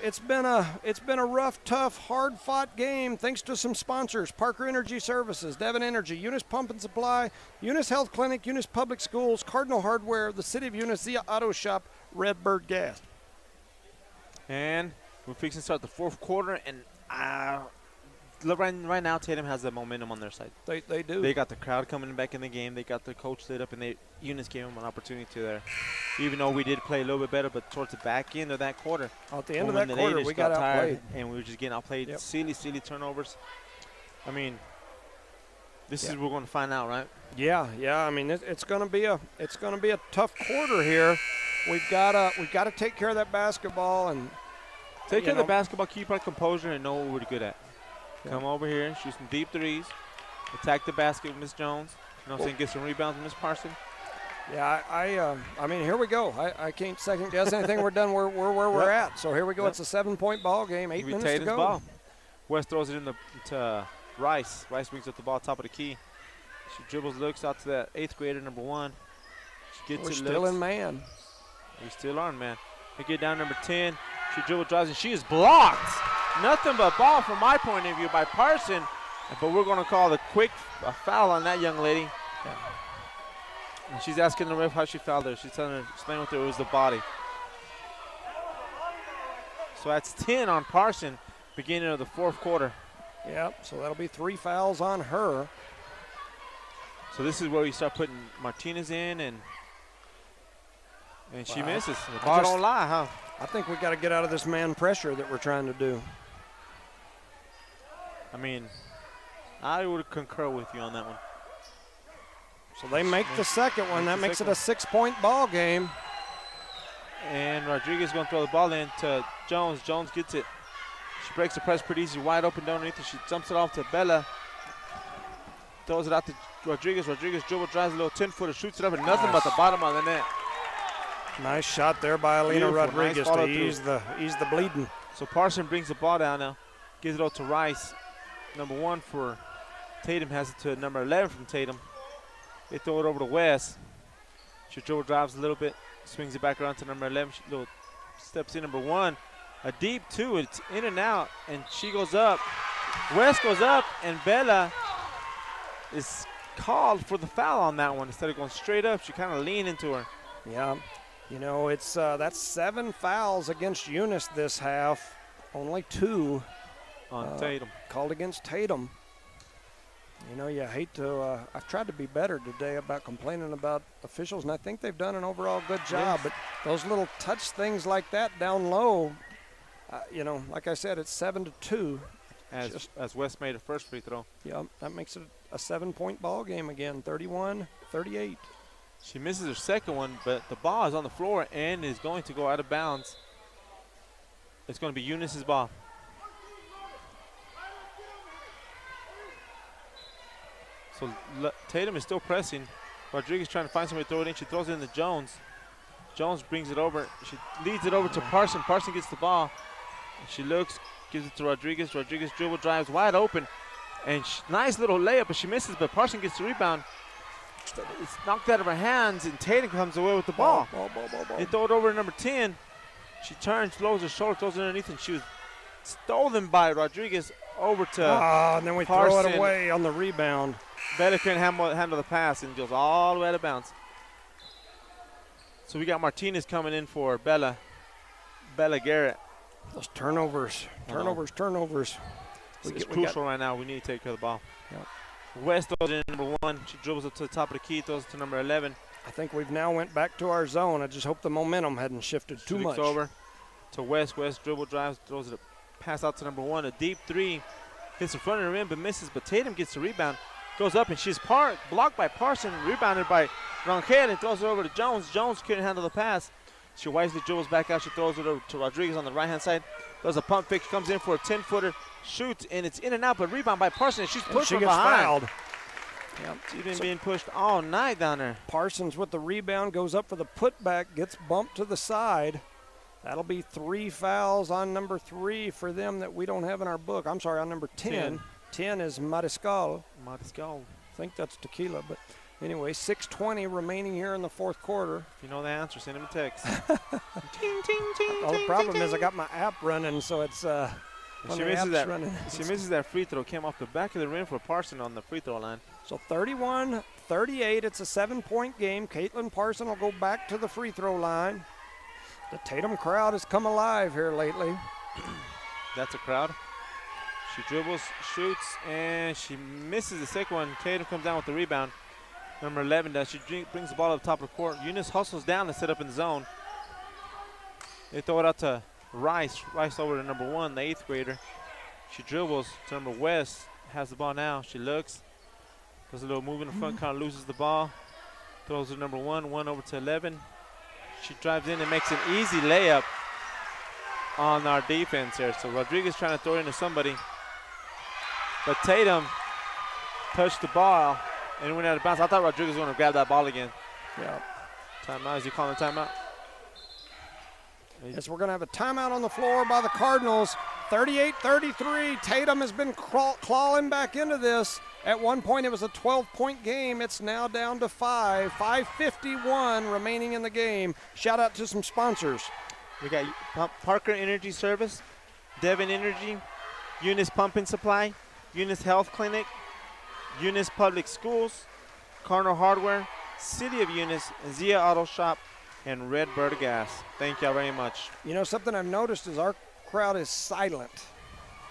It's been a rough, tough, hard-fought game thanks to some sponsors: Parker Energy Services, Devon Energy, Eunice Pump and Supply, Eunice Health Clinic, Eunice Public Schools, Cardinal Hardware, the City of Eunice, Zia Auto Shop, Redbird Gas. And we're fixing to start the fourth quarter, and look, right now, Tatum has the momentum on their side. They do. They got the crowd coming back in the game. They got the coach lit up, and Eunice gave them an opportunity there. Even though we did play a little bit better, but towards the back end of that quarter. At the end of that quarter, we got outplayed. And we were just getting outplayed. Yep. Silly turnovers. I mean, this is what we're going to find out, right? Yeah. I mean, it's going to be a tough quarter here. We've got to take care of that basketball and take care of the basketball, keep our composure, and know what we're good at. Yeah. Come over here, shoot some deep threes, attack the basket with Miss Jones. You know what I'm saying? Get some rebounds with Miss Parsons. Yeah, I mean, here we go. I can't second guess anything. We're done. We're where we're at. So here we go. It's a 7-point ball game. 8 minutes to go. Ball. West throws it to Rice. Rice brings up the ball top of the key. She dribbles, looks out to that 8th grader, number 1. She gets We're it. Still in man. We still are in man. They get down number 10. She dribble drives and she is blocked. Nothing but ball from my point of view by Parson. But we're going to call the quick foul on that young lady. Yeah. And she's asking the ref how she fouled her. She's telling her, explain with her it was the body. So that's 10 on Parson, beginning of the 4th quarter. Yep, so that'll be 3 fouls on her. So this is where we start putting Martinez in, and she misses. The ball don't lie, huh? I think we got to get out of this man pressure that we're trying to do. I mean, I would concur with you on that one. So they make the second one. That makes it a 6-point ball game. And Rodriguez going to throw the ball in to Jones. Jones gets it. She breaks the press pretty easy, wide open down underneath her. She dumps it off to Bella. Throws it out to Rodriguez. Rodriguez dribble, drives a little 10-footer, shoots it up, and nothing but the bottom of the net. Nice shot there by Alina Rodriguez to ease the bleeding. So Parson brings the ball down now. Gives it out to Rice. Number 1 for Tatum has it to number 11 from Tatum. They throw it over to West. She dribble drives a little bit, swings it back around to number 11. She little steps in number 1. A deep 2, it's in and out, and she goes up. West goes up, and Bella is called for the foul on that one. Instead of going straight up, she kind of leaned into her. Yeah, you know, it's that's 7 fouls against Eunice this half. Only 2 on Tatum. Called against Tatum. You know, you hate to, I've tried to be better today about complaining about officials, and I think they've done an overall good job, but those little touch things like that down low, you know, like I said, it's 7-2. As West made a first free throw. Yeah, that makes it a 7-point ball game again, 31-38. She misses her second one, but the ball is on the floor and is going to go out of bounds. It's going to be Eunice's ball. So Tatum is still pressing. Rodriguez trying to find somebody to throw it in. She throws it in to Jones. Jones brings it over. She leads it over to Parson. Parson gets the ball. She looks, gives it to Rodriguez. Rodriguez dribble drives wide open. And nice little layup, but she misses. But Parson gets the rebound. It's knocked out of her hands, and Tatum comes away with the ball. They throw it over to number 10. She turns, lowers her shoulder, throws it underneath, and she was stolen by Rodriguez over to and then we Parson. Throw it away on the rebound. Bella couldn't handle the pass and goes all the way out of bounds. So we got Martinez coming in for Bella Garrett. Those turnovers. It's crucial right now. We need to take care of the ball. Yep. West throws it in number 1. She dribbles up to the top of the key, throws it to number 11. I think we've now went back to our zone. I just hope the momentum hadn't shifted too much. Over to West. West dribble drives, throws it, pass out to number 1. A deep 3 hits in front of the rim but misses. But Tatum gets the rebound, goes up, and she's blocked by Parson, rebounded by Rangel, and throws it over to Jones. Jones couldn't handle the pass. She wisely dribbles back out. She throws it over to Rodriguez on the right-hand side. Does a pump fake, comes in for a 10-footer, shoots, and it's in and out, but rebound by Parsons. And she's pushed from behind. Fouled. Yep. She's been being pushed all night down there. Parsons with the rebound, goes up for the putback, gets bumped to the side. That'll be 3 fouls on number 3 for them that we don't have in our book. I'm sorry, on number 10. 10 is Mariscal. I think that's tequila, but anyway, 6:20 remaining here in the 4th quarter. If you know the answer, send him a text. Well, the problem is I got my app running, so it's she misses that free throw. Came off the back of the rim for Parson on the free throw line. So 31-38, it's a 7-point game. Caitlyn Parsons will go back to the free throw line. The Tatum crowd has come alive here lately. That's a crowd? She dribbles, shoots, and she misses the second one. Tatum comes down with the rebound. Number 11 does. She brings the ball up the top of the court. Eunice hustles down and set up in the zone. They throw it out to Rice. Rice over to number 1, the 8th grader. She dribbles to number West. Has the ball now. She looks. Does a little move in the front, kind of loses the ball. Throws to number 1, 1 over to 11. She drives in and makes an easy layup on our defense here. So Rodriguez trying to throw it into somebody. But Tatum touched the ball and it went out of bounds. I thought Rodriguez was going to grab that ball again. Yeah. Timeout. Is he calling a timeout? Yes, we're going to have a timeout on the floor by the Cardinals. 38-33. Tatum has been clawing back into this. At one point, it was a 12-point game. It's now down to 5. 5:51 remaining in the game. Shout out to some sponsors. We got Parker Energy Service, Devon Energy, Eunice Pumping Supply, Eunice Health Clinic, Eunice Public Schools, Cardinal Hardware, City of Eunice, Zia Auto Shop, and Redbird Gas. Thank y'all very much. You know, something I've noticed is our crowd is silent.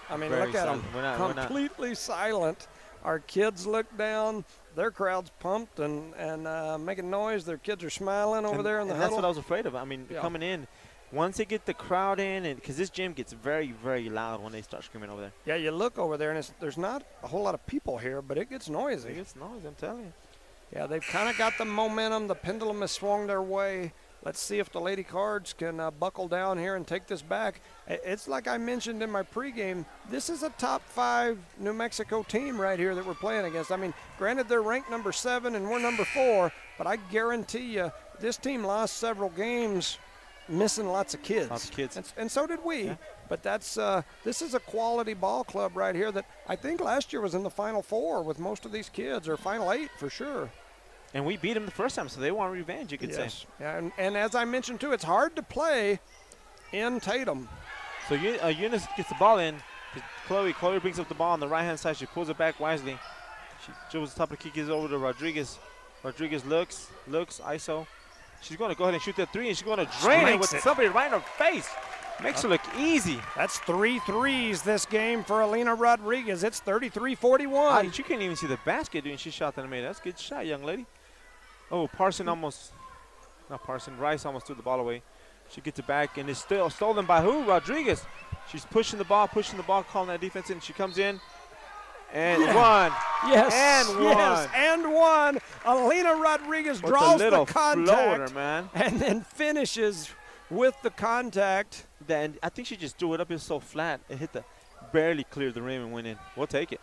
I mean, Very look at silent. them. We're not. Completely silent. Our kids look down. Their crowd's pumped and making noise. Their kids are smiling over there in the and that's huddle. what I was afraid of. I mean, Yeah. coming in, once they get the crowd in, and because this gym gets very, very loud when they start screaming over there. Yeah, you look over there, and there's not a whole lot of people here, but it gets noisy. It gets noisy, I'm telling you. Yeah, they've kind of got the momentum. The pendulum has swung their way. Let's see if the Lady Cards can buckle down here and take this back. It's like I mentioned in my pregame, this is a top 5 New Mexico team right here that we're playing against. I mean, granted they're ranked number 7 and we're number 4, but I guarantee you this team lost several games missing lots of kids. Lots of kids. And so did we. Yeah. But that's this is a quality ball club right here that I think last year was in the Final 4 with most of these kids, or Final 8 for sure. And we beat them the first time, so they want revenge, you could say. Yeah, and as I mentioned, too, it's hard to play in Tatum. So Eunice gets the ball in. Chloe brings up the ball on the right-hand side. She pulls it back wisely. She dribbles the top of the key, gives it over to Rodriguez. Rodriguez looks, ISO. She's going to go ahead and shoot that 3, and she's going to drain it with somebody right in her face. Makes her look easy. That's 3 threes this game for Alina Rodriguez. It's 33-41. You can't even see the basket doing she shot that made. That's a good shot, young lady. Oh, Rice almost threw the ball away. She gets it back, and it's still stolen by who? Rodriguez. She's pushing the ball, calling that defense in. She comes in, and one. Yes, and one. And one. Alina Rodriguez with draws the little the contact, floater, man. and then finishes with the contact. Then I think she just threw it up. It's so flat. It barely cleared the rim and went in. We'll take it.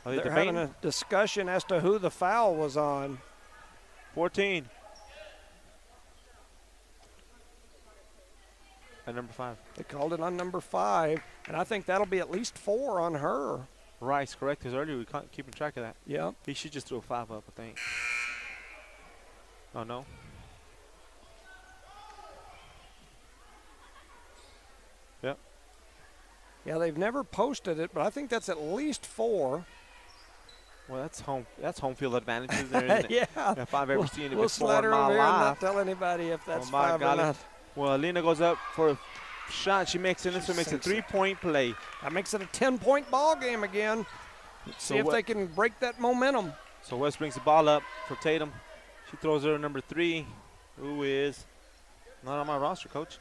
They're having a discussion as to who the foul was on. 14. At number 5. They called it on number 5, and I think that'll be at least 4 on her. Rice, correct? Because earlier we can't keep track of that. Yeah. She just threw a 5 up, I think. Oh, no? Yep. Yeah, they've never posted it, but I think that's at least 4. Well, that's home field advantage, isn't it? Yeah. If I've ever seen it we'll before slide in her my over here and not life. tell anybody if that's Oh, my 5 or God. not. Well, Alina goes up for a shot. She makes it. This makes a 3-point play. That makes it a 10-point ball game again. Let's see if they can break that momentum. So West brings the ball up for Tatum. She throws her to number 3, who is not on my roster, Coach.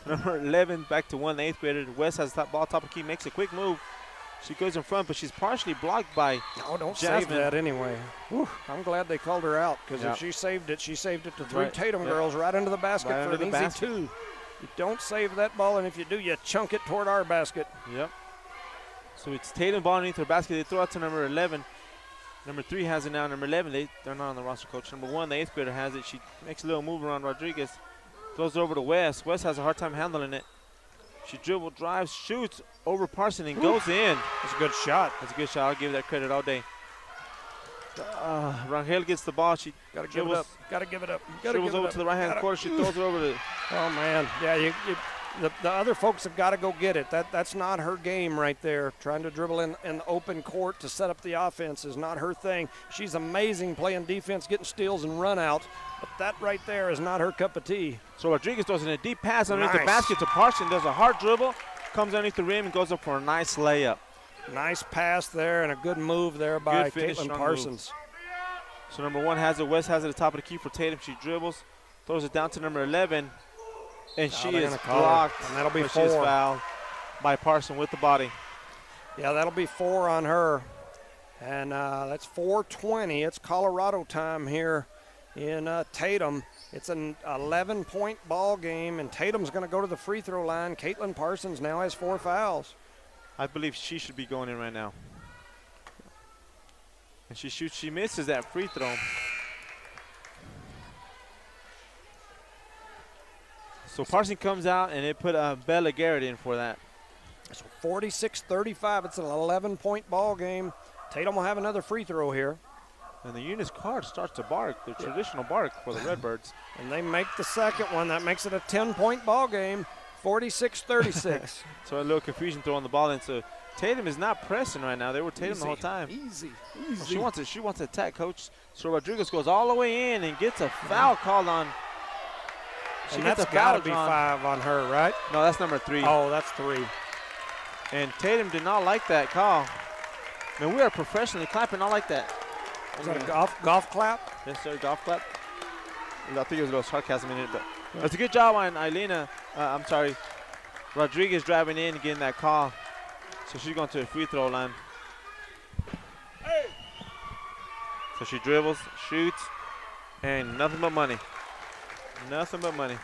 Number 11, back to 1, the 8th grader. West has the ball top of key, makes a quick move. She goes in front, but she's partially blocked by No, don't Jasmine. save that anyway. Whew, I'm glad they called her out, because Yep. if she saved it to 3 Right. Tatum Yep. girls right into the basket Right for under an the easy basket. 2. You don't save that ball, and if you do, you chunk it toward our basket. Yep. So it's Tatum ball underneath her basket. They throw it to number 11. Number 3 has it now. Number 11, they're not on the roster, Coach. Number 1, the 8th grader, has it. She makes a little move around Rodriguez. Throws it over to West. West has a hard time handling it. She dribble, drives, shoots over Parsons and goes in. That's a good shot. That's a good shot. I'll give that credit all day. Rangel gets the ball. She Gotta give it up. Gotta give it up. Gotta dribbles give it over up. to the right-hand corner. She throws it over to Oh, man. Yeah, the other folks have got to go get it. That's not her game right there. Trying to dribble in the open court to set up the offense is not her thing. She's amazing playing defense, getting steals and run out, but that right there is not her cup of tea. So Rodriguez throws in a deep pass underneath the Nice. basket to Parsons. Does a hard dribble, comes underneath the rim and goes up for a nice layup. Nice pass there and a good move there by Caitlyn Parsons. So number 1 has it. West has it at the top of the key for Tatum. She dribbles, throws it down to number 11, and she is blocked. And that'll be 4. She is fouled by Parsons with the body. Yeah, that'll be 4 on her. And that's 4:20. It's Colorado time here in Tatum. It's an 11-point ball game, and Tatum's going to go to the free throw line. Caitlyn Parsons now has 4 fouls. I believe she should be going in right now. And she shoots, she misses that free throw. So Parsons comes out, and they put Bella Garrett in for that. So 46-35. It's an 11-point ball game. Tatum will have another free throw here. And the Eunice card starts to bark, the traditional bark for the Redbirds. And they make the second one. That makes it a 10-point ball game, 46-36. So a little confusion throwing the ball in. So Tatum is not pressing right now. They were Tatum the whole time. Easy. She wants to attack, coach. So Rodriguez goes all the way in and gets a foul called on. She gets a foul. Got to be 5 on her, right? No, that's number 3. Oh, that's 3. And Tatum did not like that call. Man, we are professionally clapping, not like that. Is that a golf clap? Yes, sir, golf clap. I think it was a little sarcasm in it, but it's a good job on Rodriguez driving in and getting that call. So she's going to the free throw line. Hey. So she dribbles, shoots, and nothing but money. Nothing but money.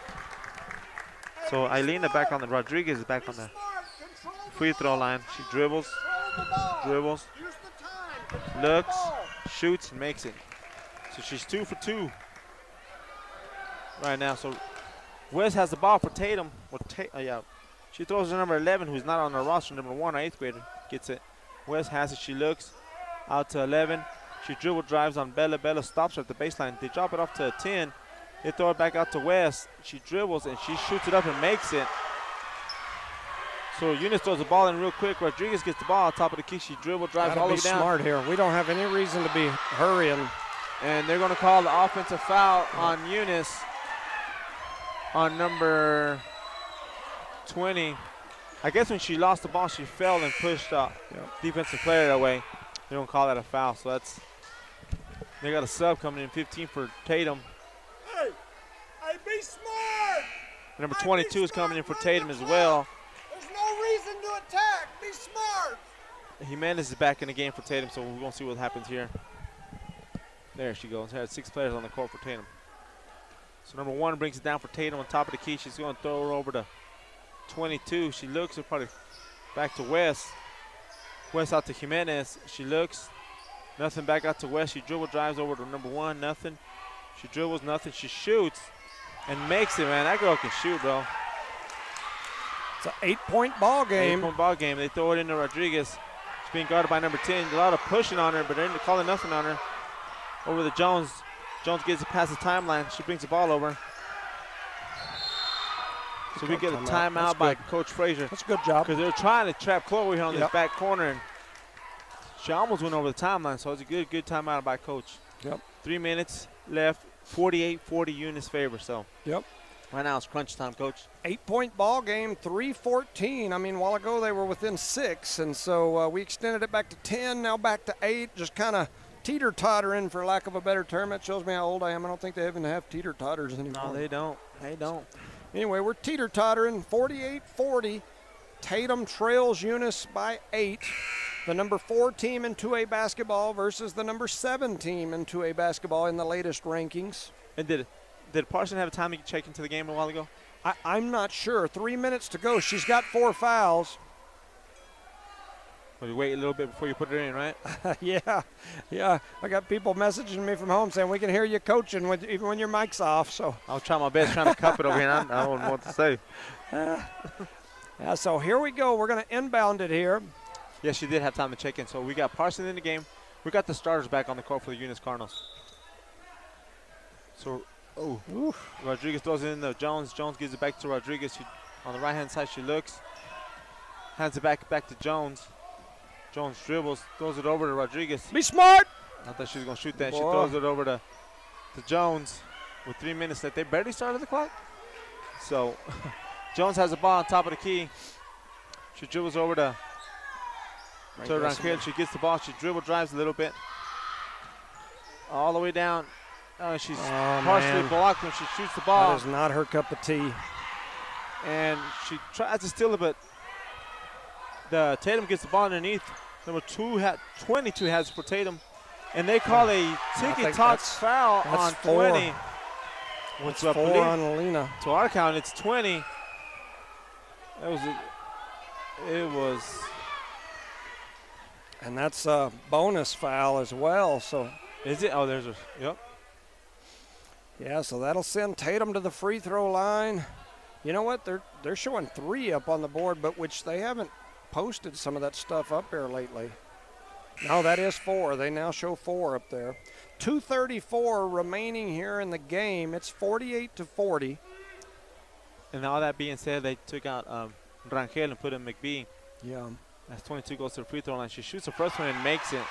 So back on the Rodriguez is back on the free throw line. She dribbles, looks, shoots, and makes it. So she's 2 for 2 right now. So West has the ball for Tatum. She throws to number 11, who's not on the roster. Number 1, our 8th grader, gets it. West has it. She looks out to 11. She dribble drives on Bella. Bella stops her at the baseline. They drop it off to 10. They throw it back out to West. She dribbles and she shoots it up and makes it. So Eunice throws the ball in real quick. Rodriguez gets the ball on top of the key. She dribble drives all the way down. Smart here. We don't have any reason to be hurrying. And they're going to call the offensive foul on Eunice on number 20. I guess when she lost the ball, she fell and pushed defensive player away. They don't call that a foul. So they got a sub coming in, 15 for Tatum. Hey, be smart. Number 22 is coming in for Tatum as well. There's no reason to attack. Be smart. Jimenez is back in the game for Tatum, so we're going to see what happens here. There she goes. Had 6 players on the court for Tatum. So number 1 brings it down for Tatum on top of the key. She's going to throw her over to 22. She looks at probably back to West. West out to Jimenez. She looks. Nothing back out to West. She dribble drives over to number 1. Nothing. She dribbles. Nothing. She shoots and makes it, man. That girl can shoot, bro. It's an 8-point ball game. 8-point ball game. They throw it into Rodriguez. She's being guarded by number 10. A lot of pushing on her, but they're calling nothing on her. Over to Jones. Jones gets it past the timeline. She brings the ball over. So we get a timeout by Coach Frazier. That's a good job. Because they're trying to trap Chloe here on this back corner. And she almost went over the timeline, so it's a good timeout by Coach. Yep. 3 minutes left. 48-40 Eunice favor. So yep. Right now it's crunch time, Coach. 8-point ball game, 3:14. I mean, a while ago they were within 6, and so we extended it back to 10, now back to 8, just kind of teeter-tottering, for lack of a better term. That shows me how old I am. I don't think they even have teeter-totters anymore. No, they don't. They don't. Anyway, we're teeter-tottering, 48-40. Tatum trails Eunice by 8. The number 4 team in 2A basketball versus the number 7 team in 2A basketball in the latest rankings. And did Parsons have time to check into the game a while ago? I'm not sure. 3 minutes to go. She's got 4 fouls. Well, you wait a little bit before you put it in, right? Yeah. I got people messaging me from home saying we can hear you coaching even when your mic's off. So I'll try my best trying to cup it over here. I don't know what to say. Yeah. So here we go. We're going to inbound it here. Yeah, she did have time to check in. So we got Parsons in the game. We got the starters back on the court for the Eunice Cardinals. So, Rodriguez throws it in to Jones. Jones gives it back to Rodriguez. On the right-hand side, she looks. Hands it back to Jones. Jones dribbles, throws it over to Rodriguez. Be smart! I thought she was going to shoot that. She throws it over to Jones with 3 minutes left. They barely started the clock. So, Jones has the ball on top of the key. She dribbles over to to Rangel. She gets the ball. She dribble drives a little bit. All the way down. She's partially blocked when she shoots the ball. That is not her cup of tea. And she tries to steal it, but the Tatum gets the ball underneath. Number 22 has for Tatum. And they call a ticky-tock foul on 20. What's up, 4 on Alina? To our count, it's 20. It was. And that's a bonus foul as well. So is it? Oh, there's a. Yep. Yeah, so that'll send Tatum to the free throw line. You know what? They're showing 3 up on the board, but which they haven't posted some of that stuff up there lately. No, that is 4. They now show 4 up there. 2:34 remaining here in the game. It's 48-40. And all that being said, they took out Rangel and put in McBee. Yeah. That's 22 goes to the free throw line. She shoots the first one and makes it.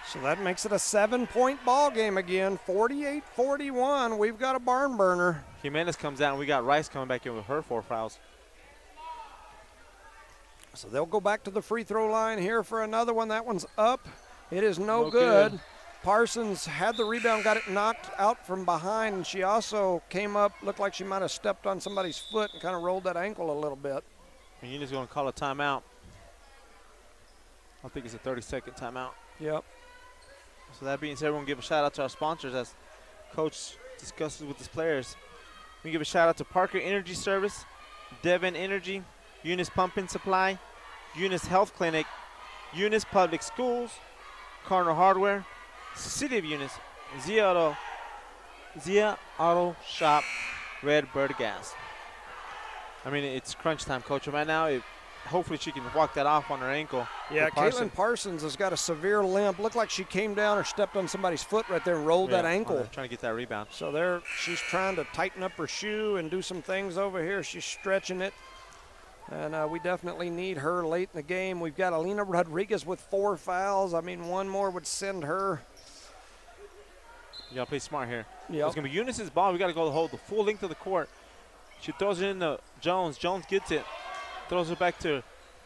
So that makes it a 7-point ball game again. 48-41. We've got a barn burner. Jimenez comes out, and we got Rice coming back in with her 4 fouls. So they'll go back to the free throw line here for another one. That one's up. It is no good. Parsons had the rebound, got it knocked out from behind, and she also came up, looked like she might have stepped on somebody's foot and kind of rolled that ankle a little bit. And Eunice is going to call a timeout. I think it's a 30-second timeout. Yep. So that being said, we're going to give a shout-out to our sponsors as Coach discusses with his players. We give a shout-out to Parker Energy Service, Devon Energy, Eunice Pumping Supply, Eunice Health Clinic, Eunice Public Schools, Cardinal Hardware, City of Eunice, Zia Auto Shop, Red Bird Gas. I mean, it's crunch time, Coach. Right now, hopefully she can walk that off on her ankle. Yeah, Caitlyn Parsons has got a severe limp. Looked like she came down or stepped on somebody's foot right there and rolled that ankle. Trying to get that rebound. So she's trying to tighten up her shoe and do some things over here. She's stretching it. And we definitely need her late in the game. We've got Alina Rodriguez with 4 fouls. I mean, one more would send her. You got to play smart here. Yep. It's going to be Eunice's ball. We got to go hold the full length of the court. She throws it into Jones. Jones gets it. Throws it back to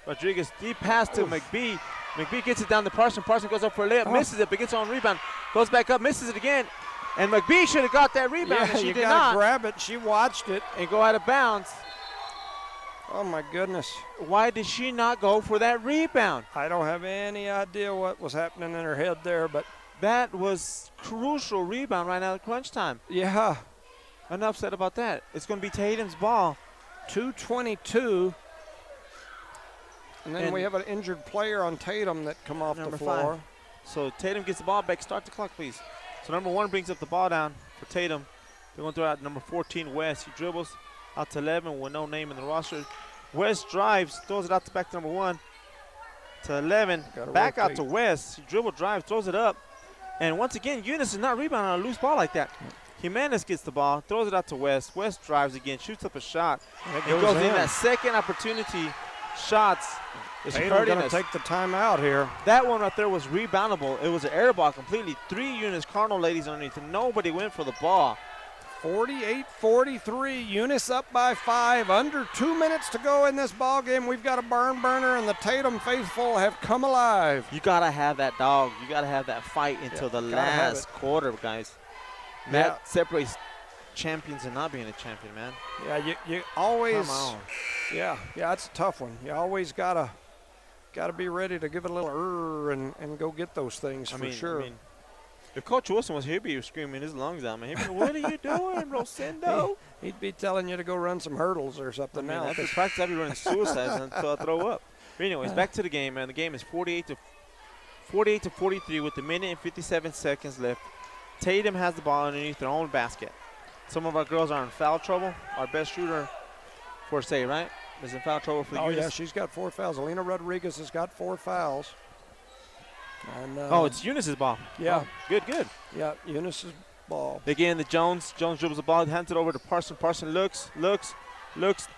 Rodriguez. Deep pass to McBee. McBee gets it down to Parsons. Parsons goes up for a layup. Misses it, but gets on rebound. Goes back up, misses it again. And McBee should have got that rebound. Yeah, She you did got not. to grab it. She watched it. And go out of bounds. Oh, my goodness. Why did she not go for that rebound? I don't have any idea what was happening in her head there, but. That was crucial rebound right now at crunch time. Yeah. Enough said about that. It's going to be Tatum's ball. 2:22. And then we have an injured player on Tatum that come off the floor. 5. So Tatum gets the ball back. Start the clock, please. So number 1 brings up the ball down for Tatum. They're going to throw out number 14, West. He dribbles out to 11 with no name in the roster. West drives, throws it out to back to number 1 to 11. Back out to West. He dribble, drives, throws it up. And once again, Eunice is not rebounding on a loose ball like that. Jimenez gets the ball, throws it out to West. West drives again, shoots up a shot. It goes in. That second opportunity shots is hurting us. Going to take the timeout here. That one right there was reboundable. It was an air ball completely. 3 Eunice Cardinal ladies underneath, and nobody went for the ball. 48-43, Eunice up by 5. Under 2 minutes to go in this ball game. We've got a barn burner, and the Tatum faithful have come alive. You got to have that dog. You got to have that fight until the last quarter, guys. That separates champions and not being a champion, man. Yeah, you always. Come on. Yeah, it's a tough one. You always gotta be ready to give it a little and go get those things for sure. I mean, if Coach Wilson was here, he'd be screaming his lungs out, man. He'd be like, what are you doing, Rosendo? He'd be telling you to go run some hurdles or something now. After practice, I'd be running suicides until I throw up. But anyways, back to the game, man. The game is 48-43 with a minute and 57 seconds left. Tatum has the ball underneath their own basket. Some of our girls are in foul trouble. Our best shooter, Forsay, right, is in foul trouble for the Eunice. Yeah, she's got 4 fouls. Alina Rodriguez has got 4 fouls. And, it's Eunice's ball. Yeah. Oh, good. Yeah, Eunice's ball. Again, Jones dribbles the ball, hands it over to Parsons. Parsons looks,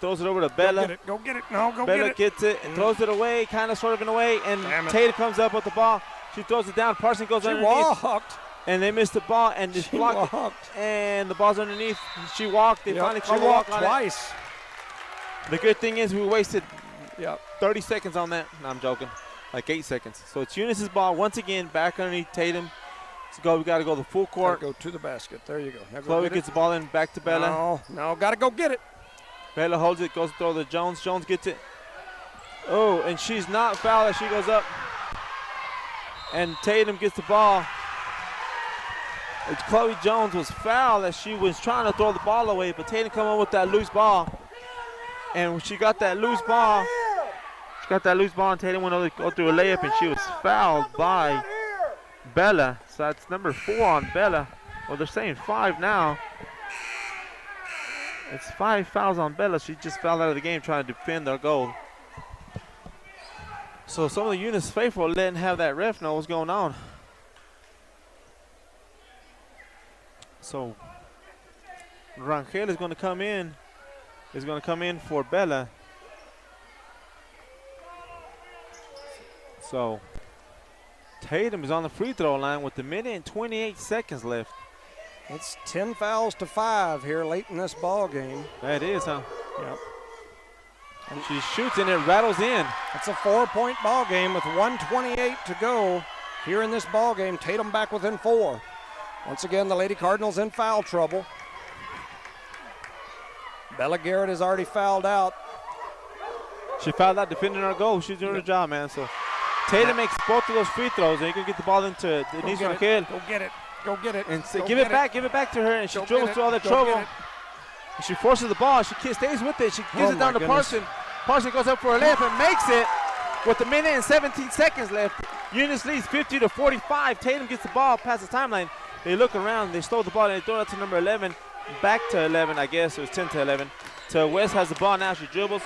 throws it over to Bella. Go get it. No, go Bella get it. Gets it and throws it away, kind of, sort of in a way. And Tatum comes up with the ball. She throws it down. Parsons goes underneath. She walked. And they missed the ball and just blocked it. And the ball's underneath. She walked. They finally called a walk on twice. it. The good thing is we wasted Yep. 30 seconds on that. No, I'm joking. Like 8 seconds. So it's Eunice's ball once again back underneath Tatum. Let's go. We got to go the full court. Gotta go to the basket. There you go. Now go Chloe get gets it. the ball in back to Bella. No, gotta go get it. Bella holds it, goes to throw to Jones. Jones gets it. Oh, and she's not fouled as she goes up. And Tatum gets the ball. It's Chloe Jones was fouled as she was trying to throw the ball away, but Tatum come up with that loose ball. And when she got that loose ball, and Tatum went over to go through a layup, and she was fouled by Bella. So that's number 4 on Bella. Well, they're saying 5 now. It's 5 fouls on Bella. She just fouled out of the game trying to defend their goal. So some of the Eunice faithful didn't have that ref know what's going on. So Rangel is going to come in. Is going to come in for Bella. So Tatum is on the free throw line with 1 minute and 28 seconds left. It's 10 fouls to 5 here late in this ball game. That is, huh? Yep. And she shoots and it rattles in. It's a 4-point ball game with 1:28 to go here in this ball game. Tatum back within 4. Once again, the Lady Cardinals in foul trouble. Bella Garrett is already fouled out. She fouled out defending our goal. She's doing her job, man. So Tatum makes both of those free throws, and you can get the ball into Denise Rangel. Go get it. Go get it. And Go give get it back to her, and she Go dribbles get it. through all the Go trouble. get it. And she forces the ball. She stays with it. She gives it down to goodness. Parson. Parson goes up for a layup and makes it with 1 minute and 17 seconds left. Eunice leads 50-45. Tatum gets the ball past the timeline. They look around. They stole the ball, and they throw it to number 11. Back to 11, I guess. It was 10-11. So West has the ball now. She dribbles.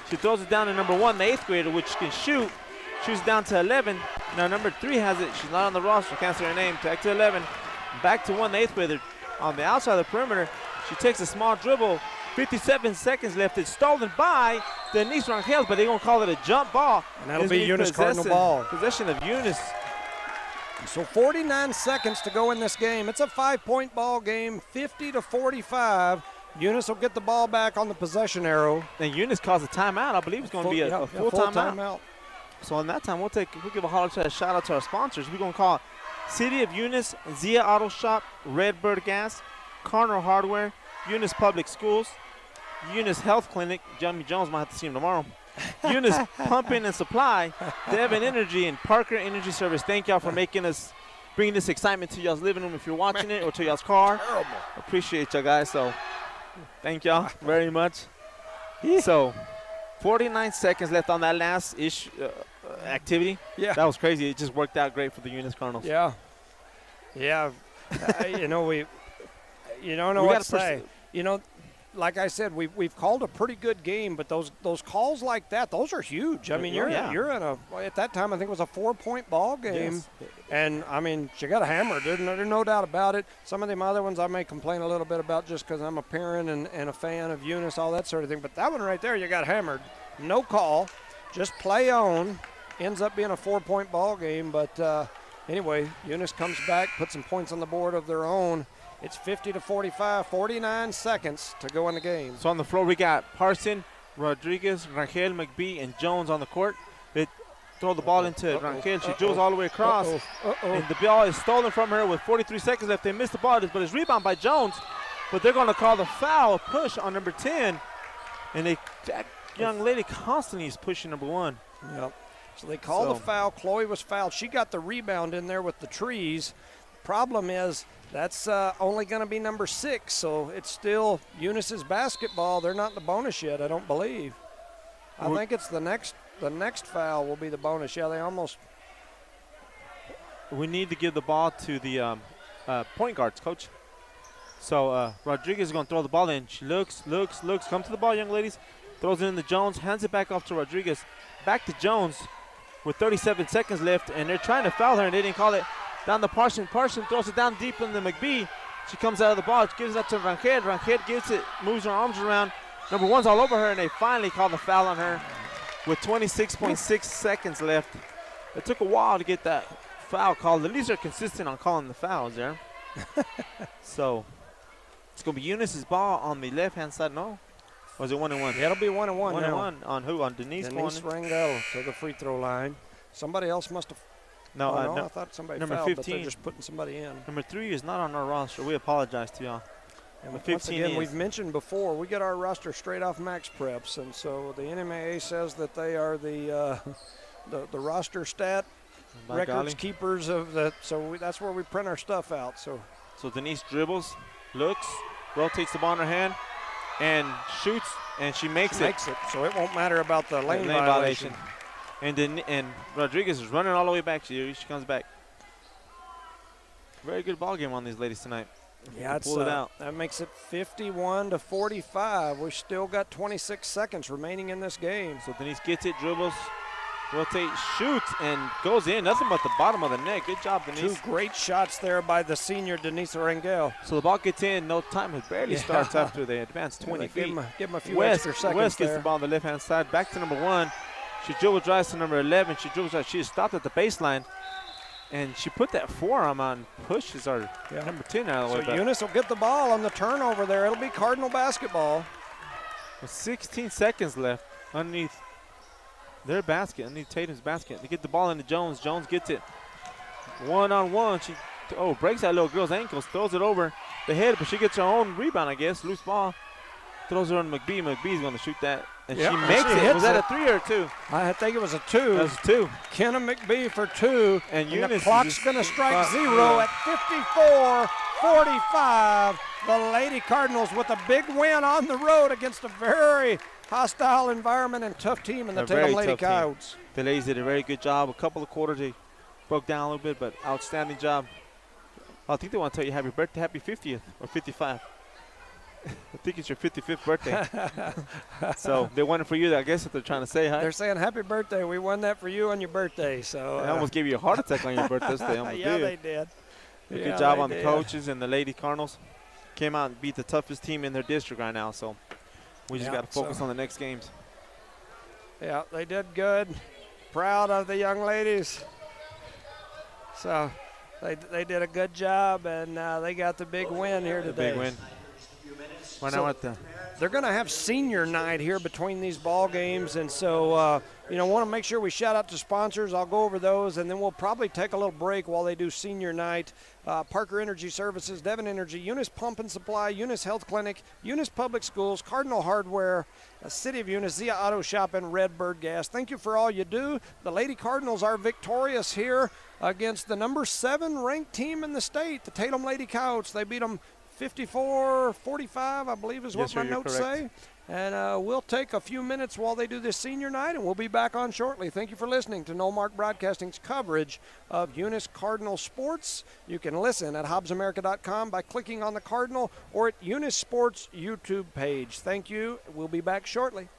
She throws it down to number 1, the 8th grader, which can shoot. Shoots down to 11. Now number 3 has it. She's not on the roster. Can't say her name. Back to 11. Back to 1, the 8th grader. On the outside of the perimeter, she takes a small dribble. 57 seconds left. It's stolen by Denise Rangel, but they're going to call it a jump ball. And that'll be Eunice Cardinal ball. Possession of Eunice. So 49 seconds to go in this game. It's a 5-point ball game, 50-45. Eunice will get the ball back on the possession arrow. And Eunice calls a timeout. I believe it's going to be a full timeout. So on that time, we'll give a holler to a shout out to our sponsors. We're going to call City of Eunice, Zia Auto Shop, Redbird Gas, Carner Hardware, Eunice Public Schools, Eunice Health Clinic. Jimmy Jones might have to see him tomorrow. Eunice Pumping and Supply, Devon Energy, and Parker Energy Service. Thank y'all for bringing this excitement to y'all's living room if you're watching it, or to y'all's car. Terrible. Appreciate y'all guys. So thank y'all very much. So 49 seconds left on that last activity. Yeah. That was crazy. It just worked out great for the Eunice Cardinals. Yeah. You know, you don't know what to say. You know, like I said, we've called a pretty good game, but those calls like that, those are huge. I mean, you're in at that time I think it was a 4-point ball game, Yes. and I mean she got hammered. There's no doubt about it. Some of them other ones I may complain a little bit about just because I'm a parent and a fan of Eunice, all that sort of thing. But that one right there, you got hammered. No call, just play on. Ends up being a 4-point ball game, but anyway, Eunice comes back, puts some points on the board of their own. It's 50-45, 49 seconds to go in the game. So on the floor we got Parson, Rodriguez, Rangel, McBee, and Jones on the court. They throw the ball into Rangel. She dribbles all the way across. And the ball is stolen from her with 43 seconds left. They missed the ball, but it's rebounded by Jones. But they're going to call the foul, push on number 10. And that young lady constantly is pushing number 1. Yep. So they call the foul. Chloe was fouled. She got the rebound in there with the trees. Problem is that's only going to be number 6, so it's still Eunice's basketball. They're not in the bonus yet, I don't believe. I think it's the next foul will be the bonus. Yeah, they almost. We need to give the ball to the point guards, coach. So Rodriguez is going to throw the ball in. She looks. Come to the ball, young ladies. Throws it in to Jones, hands it back off to Rodriguez. Back to Jones with 37 seconds left, and they're trying to foul her, and they didn't call it. Down to Parson. Parson throws it down deep in the McBee. She comes out of the ball. She gives it up to Rangel. Rangel gets it, moves her arms around. Number 1's all over her, and they finally call the foul on her with 26.6 seconds left. It took a while to get that foul called. At least they're consistent on calling the fouls there. So it's going to be Eunice's ball on the left-hand side. No, Was it 1-1? Yeah, it'll be 1-1 now. 1-1 on who? On Denise Denise going? Rangel to the free throw line. Somebody else must have. No, I thought somebody number fouled, 15. but they're just putting somebody in. Number 3 is not on our roster. We apologize to y'all. And But once 15 again, is. we've mentioned before, we get our roster straight off Max Preps, and so the NMAA says that they are the roster stat By records golly. keepers of the. So that's where we print our stuff out. So Denise dribbles, looks, rotates the ball in her hand, and shoots, and she makes it. makes it. So it won't matter about the lane Lane violation. And Rodriguez is running all the way back. She comes back. Very good ball game on these ladies tonight. Yeah, Pull it out. That makes it 51-45. We've still got 26 seconds remaining in this game. So Denise gets it, dribbles, rotates, shoots, and goes in. Nothing but the bottom of the net. Good job, Denise. 2 great shots there by the senior Denise Rangel. So the ball gets in. No time. It barely starts after they advance 20 feet. Give them a few extra seconds West gets there. the ball on the left-hand side. Back to number 1. She dribble drives to number 11. She dribbles drives. She is stopped at the baseline. And she put that forearm on, pushes our number 10 out of the way. So Eunice will get the ball on the turnover there. It'll be Cardinal basketball. With 16 seconds left underneath their basket, underneath Tatum's basket. They get the ball into Jones. Jones gets it one-on-one. She breaks that little girl's ankles, throws it over the head, but she gets her own rebound, I guess. Loose ball. Throws it on McBee. McBee's going to shoot that. And Yep, she and makes she it. hits Was that it. a 3 or a 2? I think it was a 2. That was a 2. Kenna McBee for 2. And the Eunice clock's just going to strike got- 0 at 54-45. The Lady Cardinals with a big win on the road against a very hostile environment and tough team in the A very Tatum Lady tough team. Coyotes. The ladies did a very good job. A couple of quarters, they broke down a little bit, but outstanding job. I think they want to tell you happy birthday, happy 50th or 55. I think it's your 55th birthday. So they won it for you, I guess, if they're trying to say hi. They're saying happy birthday. We won that for you on your birthday. So I almost gave you a heart attack on your birthday. They almost yeah, did. they did. Good job on the coaches and the Lady Cardinals. Came out and beat the toughest team in their district right now. So we just got to focus on the next games. Yeah, they did good. Proud of the young ladies. So they did a good job, and they got the big win here today. Big win. Right now at the They're going to have senior night here between these ball games, and so want to make sure we shout out to sponsors. I'll go over those, and then we'll probably take a little break while they do senior night. Parker Energy Services, Devon Energy, Eunice Pump and Supply, Eunice Health Clinic, Eunice Public Schools, Cardinal Hardware, City of Eunice, Zia Auto Shop, and Redbird Gas. Thank you for all you do. The Lady Cardinals are victorious here against the number 7 ranked team in the state, the Tatum Lady Coyotes. They beat them 54-45, I believe is what Yes, sir, my you're notes correct. say. And we'll take a few minutes while they do this senior night, and we'll be back on shortly. Thank you for listening to No Mark Broadcasting's coverage of Eunice Cardinal sports. You can listen at HobbsAmerica.com by clicking on the Cardinal or at Eunice Sports YouTube page. Thank you. We'll be back shortly.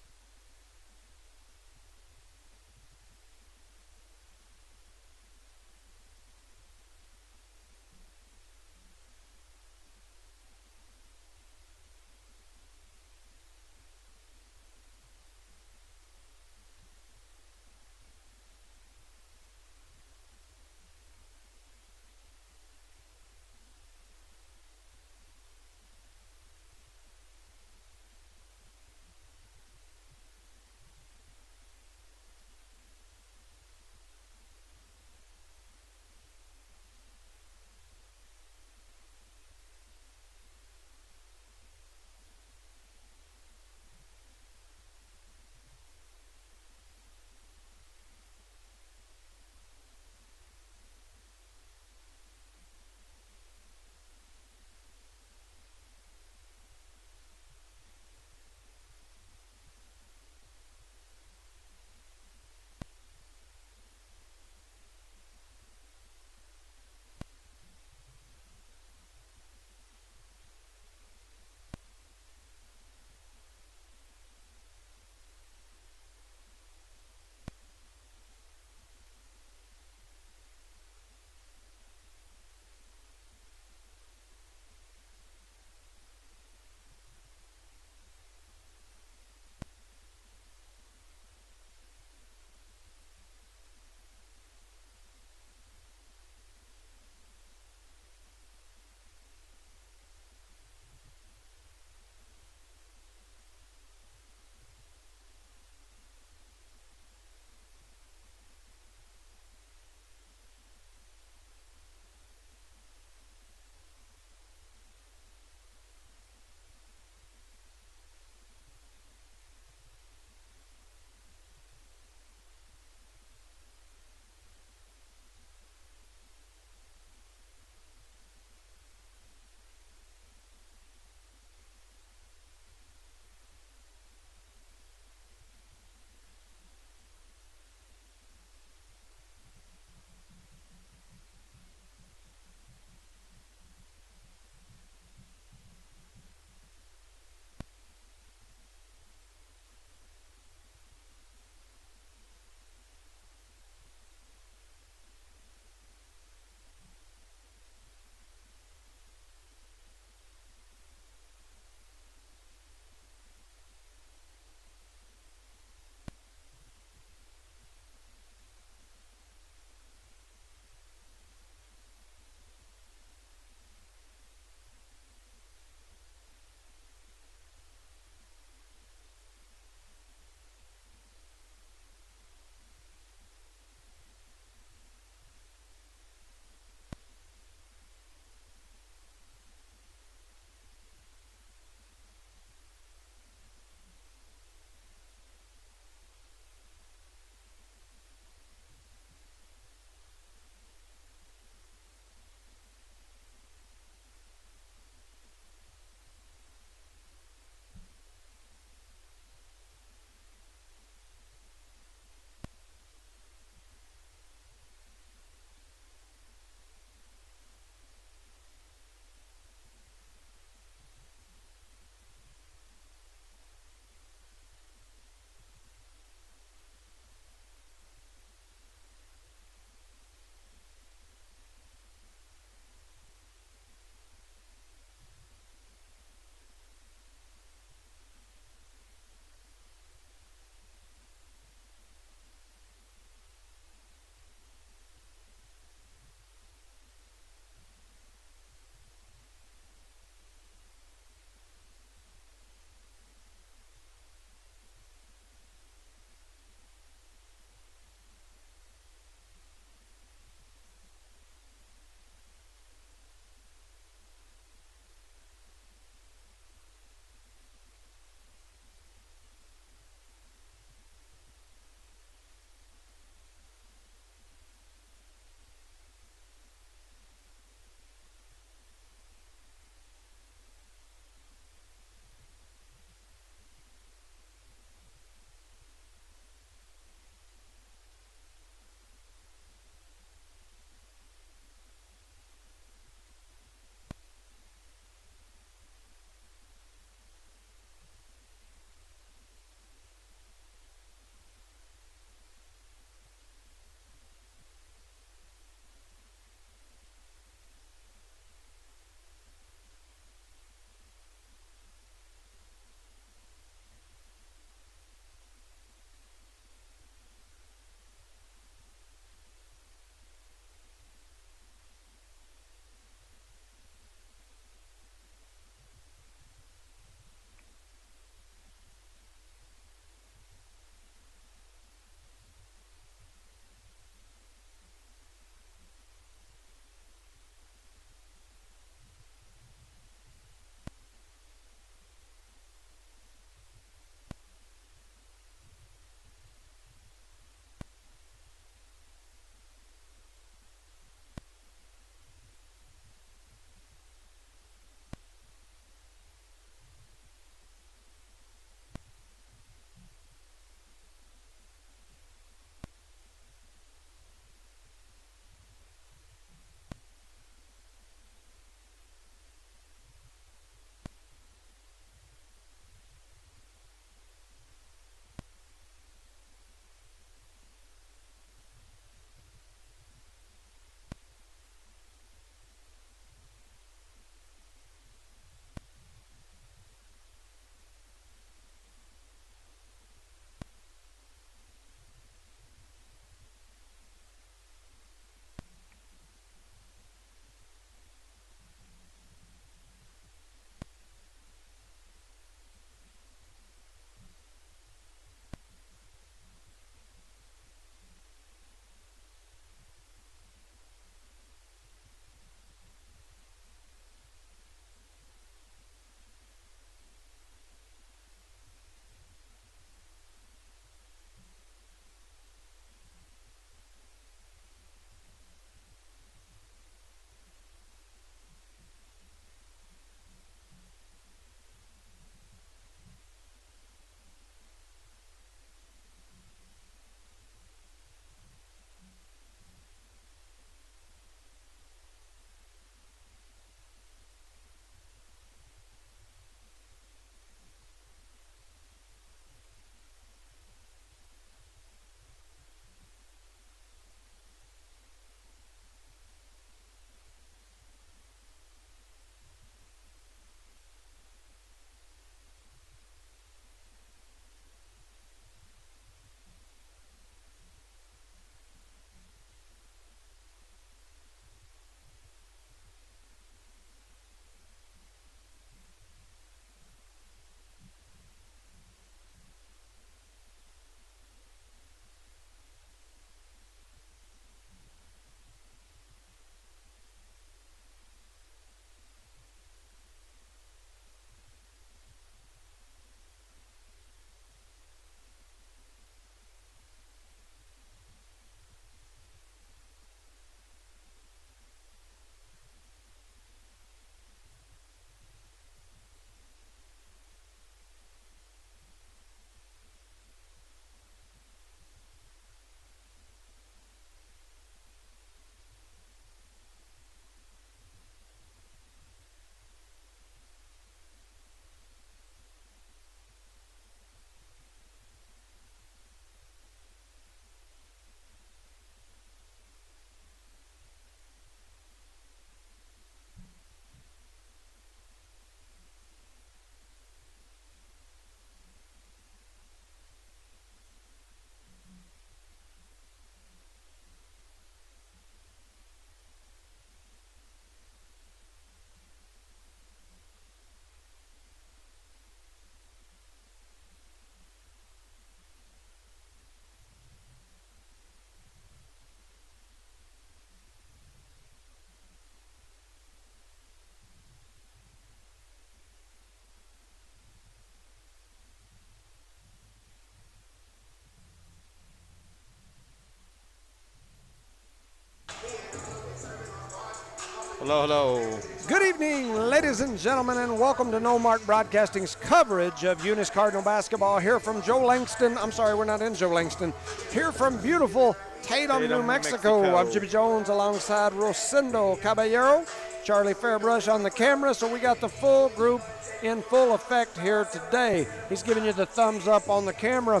Hello, hello. Good evening, ladies and gentlemen, and welcome to No Mark Broadcasting's coverage of Eunice Cardinal basketball here from Joe Langston. I'm sorry, we're not in Joe Langston. Here from beautiful Tatum, New Mexico. I'm Jimmy Jones alongside Rosendo Caballero, Charlie Fairbrush on the camera. So we got the full group in full effect here today. He's giving you the thumbs up on the camera.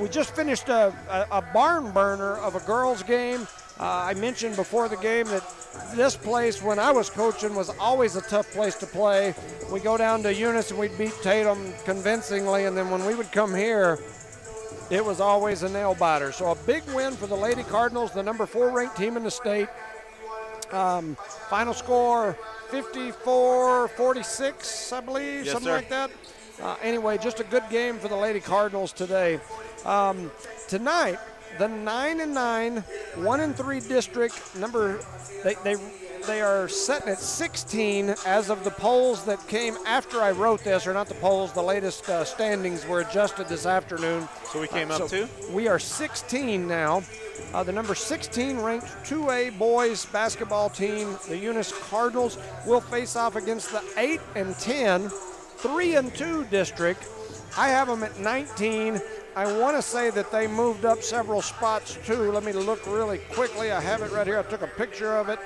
We just finished a barn burner of a girls' game. I mentioned before the game that this place, when I was coaching, was always a tough place to play. We go down to Eunice and we'd beat Tatum convincingly, and then when we would come here, it was always a nail biter. So a big win for the Lady Cardinals, the number 4 ranked team in the state. Final score 54-46, I believe, yes, something sir. like that. Anyway, just a good game for the Lady Cardinals today. Tonight, the 9-9, 1-3 district they are sitting at 16 as of the polls that came after I wrote this, or not the polls, the latest standings were adjusted this afternoon. So we came up too? We are 16 now. The number 16 ranked 2A boys basketball team, the Eunice Cardinals, will face off against the 8-10, 3-2 district. I have them at 19. I want to say that they moved up several spots too. Let me look really quickly. I have it right here. I took a picture of it.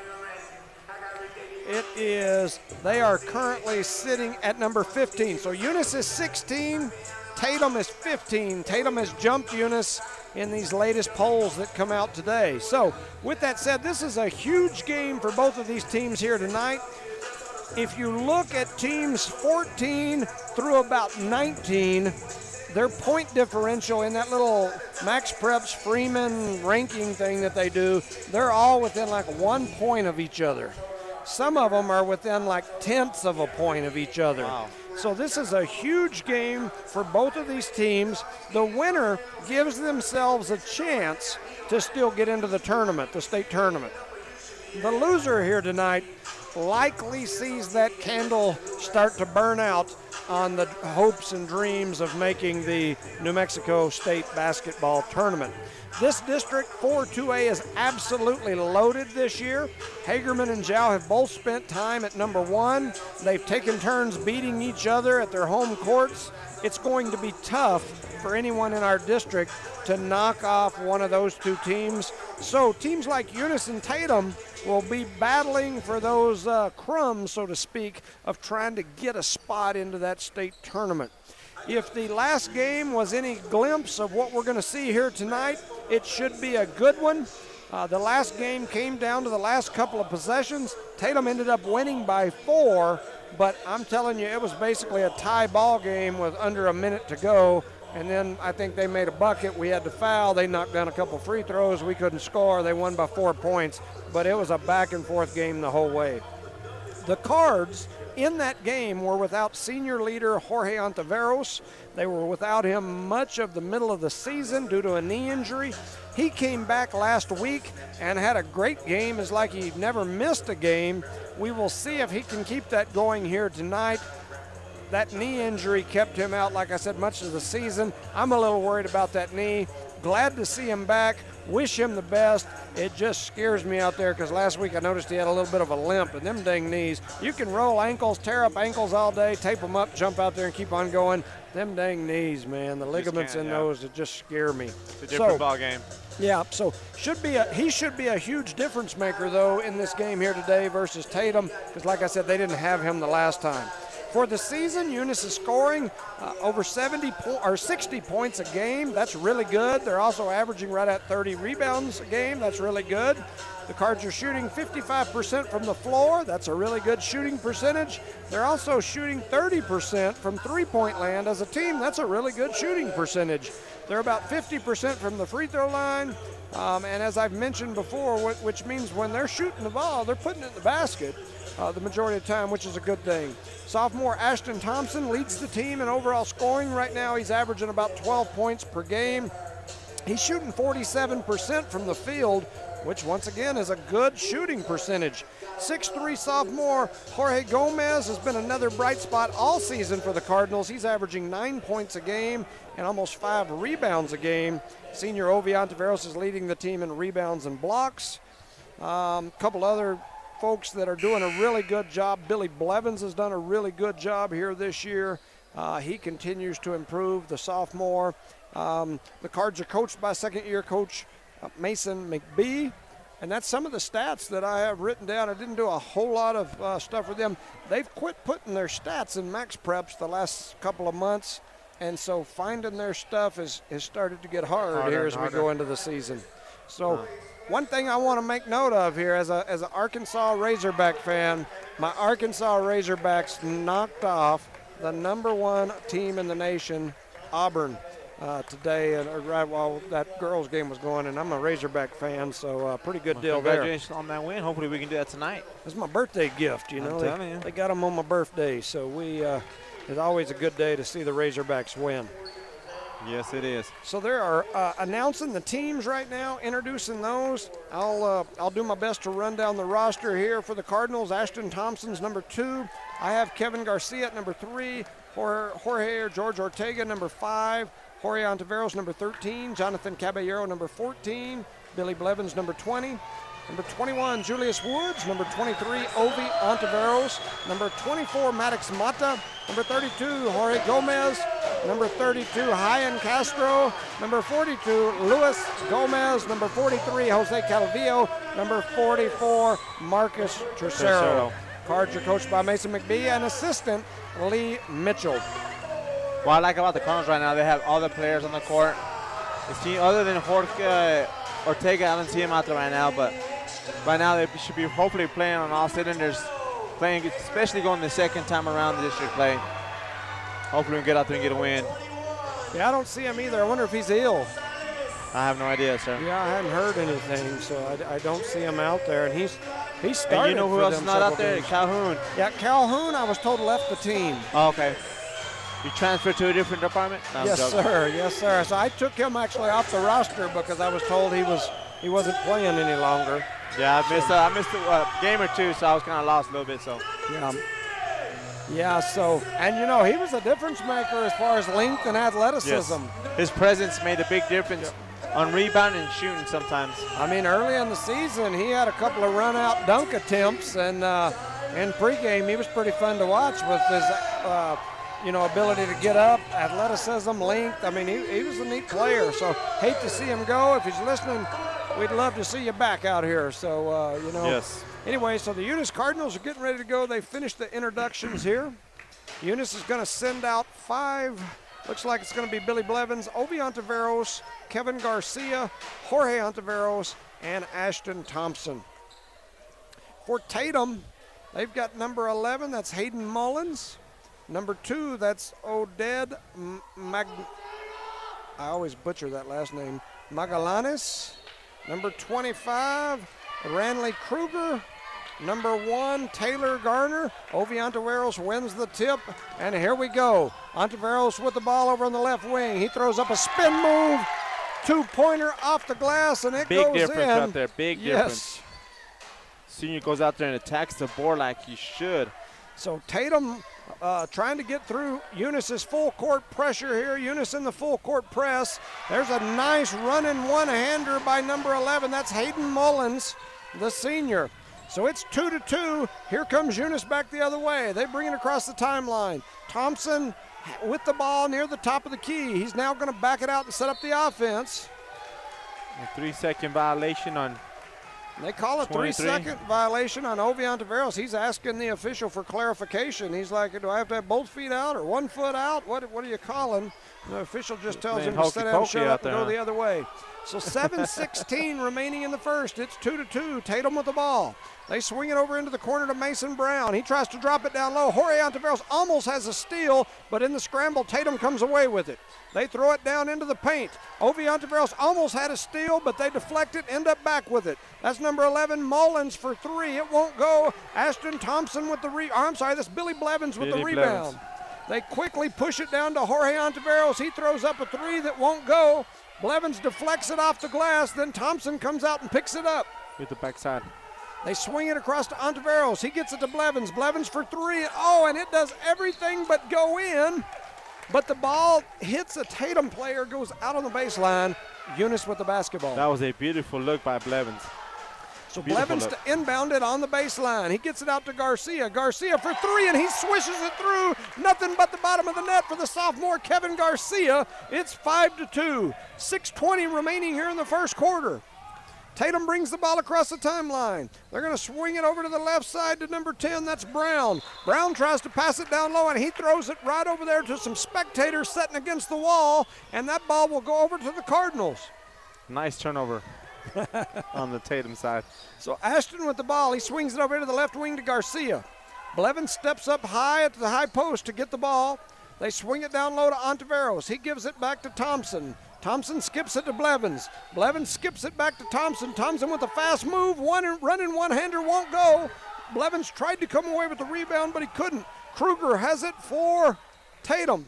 They are currently sitting at number 15. So Eunice is 16, Tatum is 15. Tatum has jumped Eunice in these latest polls that come out today. So with that said, this is a huge game for both of these teams here tonight. If you look at teams 14 through about 19, their point differential in that little Max Preps Freeman ranking thing that they do, they're all within like 1 point of each other. Some of them are within like tenths of a point of each other. Wow. So this is a huge game for both of these teams. The winner gives themselves a chance to still get into the tournament, the state tournament. The loser here tonight likely sees that candle start to burn out on the hopes and dreams of making the New Mexico State basketball tournament. This District 4-2A is absolutely loaded this year. Hagerman and Zhao have both spent time at number 1. They've taken turns beating each other at their home courts. It's going to be tough for anyone in our district to knock off one of those two teams. So teams like Eunice and Tatum will be battling for those crumbs, so to speak, of trying to get a spot into that state tournament. If the last game was any glimpse of what we're going to see here tonight, it should be a good one. The last game came down to the last couple of possessions. Tatum ended up winning by 4, but I'm telling you, it was basically a tie ball game with under a minute to go. And then I think they made a bucket. We had to foul. They knocked down a couple free throws. We couldn't score. They won by 4 points. But it was a back-and-forth game the whole way. The Cards in that game were without senior leader Jorge Ontiveros. They were without him much of the middle of the season due to a knee injury. He came back last week and had a great game. It's like he never missed a game. We will see if he can keep that going here tonight. That knee injury kept him out, like I said, much of the season. I'm a little worried about that knee. Glad to see him back. Wish him the best. It just scares me out there because last week I noticed he had a little bit of a limp, and them dang knees. You can roll ankles, tear up ankles all day, tape them up, jump out there and keep on going. Them dang knees, man. The ligaments in those, it just scare me. It's a different ball game. Yeah, so he should be a huge difference maker, though, in this game here today versus Tatum because, like I said, they didn't have him the last time. For the season, Eunice is scoring over 60 points a game. That's really good. They're also averaging right at 30 rebounds a game. That's really good. The Cards are shooting 55% from the floor. That's a really good shooting percentage. They're also shooting 30% from three-point land as a team. That's a really good shooting percentage. They're about 50% from the free throw line. And as I've mentioned before, which means when they're shooting the ball, they're putting it in the basket the majority of the time, which is a good thing. Sophomore Ashton Thompson leads the team in overall scoring right now. He's averaging about 12 points per game. He's shooting 47% from the field, which once again is a good shooting percentage. 6'3" sophomore Jorge Gomez has been another bright spot all season for the Cardinals. He's averaging 9 points a game and almost 5 rebounds a game. Senior Ovi Ontiveros is leading the team in rebounds and blocks. Couple other folks that are doing a really good job. Billy Blevins has done a really good job here this year. He continues to improve, the sophomore. The Cards are coached by second-year coach Mason McBee. And that's some of the stats that I have written down. I didn't do a whole lot of stuff with them. They've quit putting their stats in Max Preps the last couple of months. And so finding their stuff has started to get harder here as we go into the season. So one thing I want to make note of here as an Arkansas Razorback fan, my Arkansas Razorbacks knocked off the #1 team in the nation, Auburn, today, right while that girls' game was going, and I'm a Razorback fan, so pretty good deal there. Congratulations on that win. Hopefully we can do that tonight. It's my birthday gift, you know. I'm telling you. They got them on my birthday, so it's always a good day to see the Razorbacks win. Yes, it is. So they are announcing the teams right now, introducing those. I'll do my best to run down the roster here for the Cardinals. Ashton Thompson's number 2. I have Kevin Garcia at number 3. Jorge or George Ortega, number 5. Jorge Ontiveros, number 13. Jonathan Caballero, number 14. Billy Blevins, number 20. Number 21, Julius Woods. Number 23, Ovi Ontiveros. Number 24, Maddox Mata. Number 32, Jorge Gomez. Number 32, Hyan Castro. Number 42, Luis Gomez. Number 43, Jose Calvillo. Number 44, Marcus Tercero. Cards are coached by Mason McBee and assistant Lee Mitchell. What I like about the Cardinals right now, they have all the players on the court. Other than Jorge Ortega, I don't see him out there right now, but right now they should be hopefully playing on all cylinders, playing, especially going the second time around the district play. Hopefully we can get out there and get a win. Yeah, I don't see him either. I wonder if he's ill. I have no idea, sir. Yeah, I hadn't heard anything, so I don't see him out there. And he's started. And you know who else is not out there? Games. Calhoun. Yeah, Calhoun, I was told, left the team. Oh, okay. You transferred to a different department? No, yes, sir. Yes, sir. So I took him actually off the roster because I was told he wasn't playing any longer. Yeah, I missed a game or two, so I was kind of lost a little bit. So. Yeah. Yeah. So, and you know, he was a difference maker as far as length and athleticism. Yes. His presence made a big difference on rebounding and shooting sometimes. I mean, early in the season, he had a couple of run-out dunk attempts, and in pregame, he was pretty fun to watch with his. Ability to get up, athleticism, length. I mean, he was a neat player. So hate to see him go. If he's listening, we'd love to see you back out here. So, Yes. Anyway, so the Eunice Cardinals are getting ready to go. They finished the introductions here. Eunice is going to send out 5. Looks like it's going to be Billy Blevins, Ovi Ontiveros, Kevin Garcia, Jorge Ontiveros, and Ashton Thompson. For Tatum, they've got number 11. That's Hayden Mullins. Number 2, that's Oded I always butcher that last name. Magallanes. Number 25, Ranley Kruger. Number 1, Taylor Garner. Ovi Ontiveros wins the tip. And here we go. Ontiveros with the ball over on the left wing. He throws up a spin move. 2-pointer off the glass, and it goes in. Big difference out there. Big difference. Senior goes out there and attacks the board like he should. So Tatum trying to get through Eunice's full court pressure here. Eunice in the full court press. There's a nice running one-hander by number 11. That's Hayden Mullins, the senior. So it's 2-2. Here comes Eunice back the other way. They bring it across the timeline. Thompson with the ball near the top of the key. He's now going to back it out and set up the offense. A 3-second violation on. They call a 3-second violation on Ovi Ontiveros. He's asking the official for clarification. He's like, do I have to have both feet out or 1 foot out? What are you calling? The official just tells him to sit down, shut up, and go the other way. So 7:16 remaining in the first. It's 2-2. Tatum with the ball. They swing it over into the corner to Mason Brown. He tries to drop it down low. Jorge Ontiveros almost has a steal, but in the scramble, Tatum comes away with it. They throw it down into the paint. Ovi Ontiveros almost had a steal, but they deflect it, end up back with it. That's number 11, Mullins for 3. It won't go. Ashton Thompson with the that's Billy Blevins with the rebound. They quickly push it down to Jorge Ontiveros. He throws up a 3 that won't go. Blevins deflects it off the glass. Then Thompson comes out and picks it up. With the backside. They swing it across to Ontiveros. He gets it to Blevins. Blevins for 3. Oh, and it does everything but go in. But the ball hits a Tatum player, goes out on the baseline. Eunice with the basketball. That was a beautiful look by Blevins. So Beautiful Blevins look. to inbound it on the baseline. He gets it out to Garcia. Garcia for three, and he swishes it through. Nothing but the bottom of the net for the sophomore Kevin Garcia. It's 5-2. 6:20 remaining here in the first quarter. Tatum brings the ball across the timeline. They're going to swing it over to the left side to number 10. That's Brown. Brown tries to pass it down low, and he throws it right over there to some spectators sitting against the wall, and that ball will go over to the Cardinals. Nice turnover on the Tatum side. So Ashton with the ball. He swings it over to the left wing to Garcia. Blevins steps up high at the high post to get the ball. They swing it down low to Ontiveros. He gives it back to Thompson. Thompson skips it to Blevins. Blevins skips it back to Thompson. Thompson with a fast move. Running one-hander won't go. Blevins tried to come away with the rebound, but he couldn't. Kruger has it for Tatum.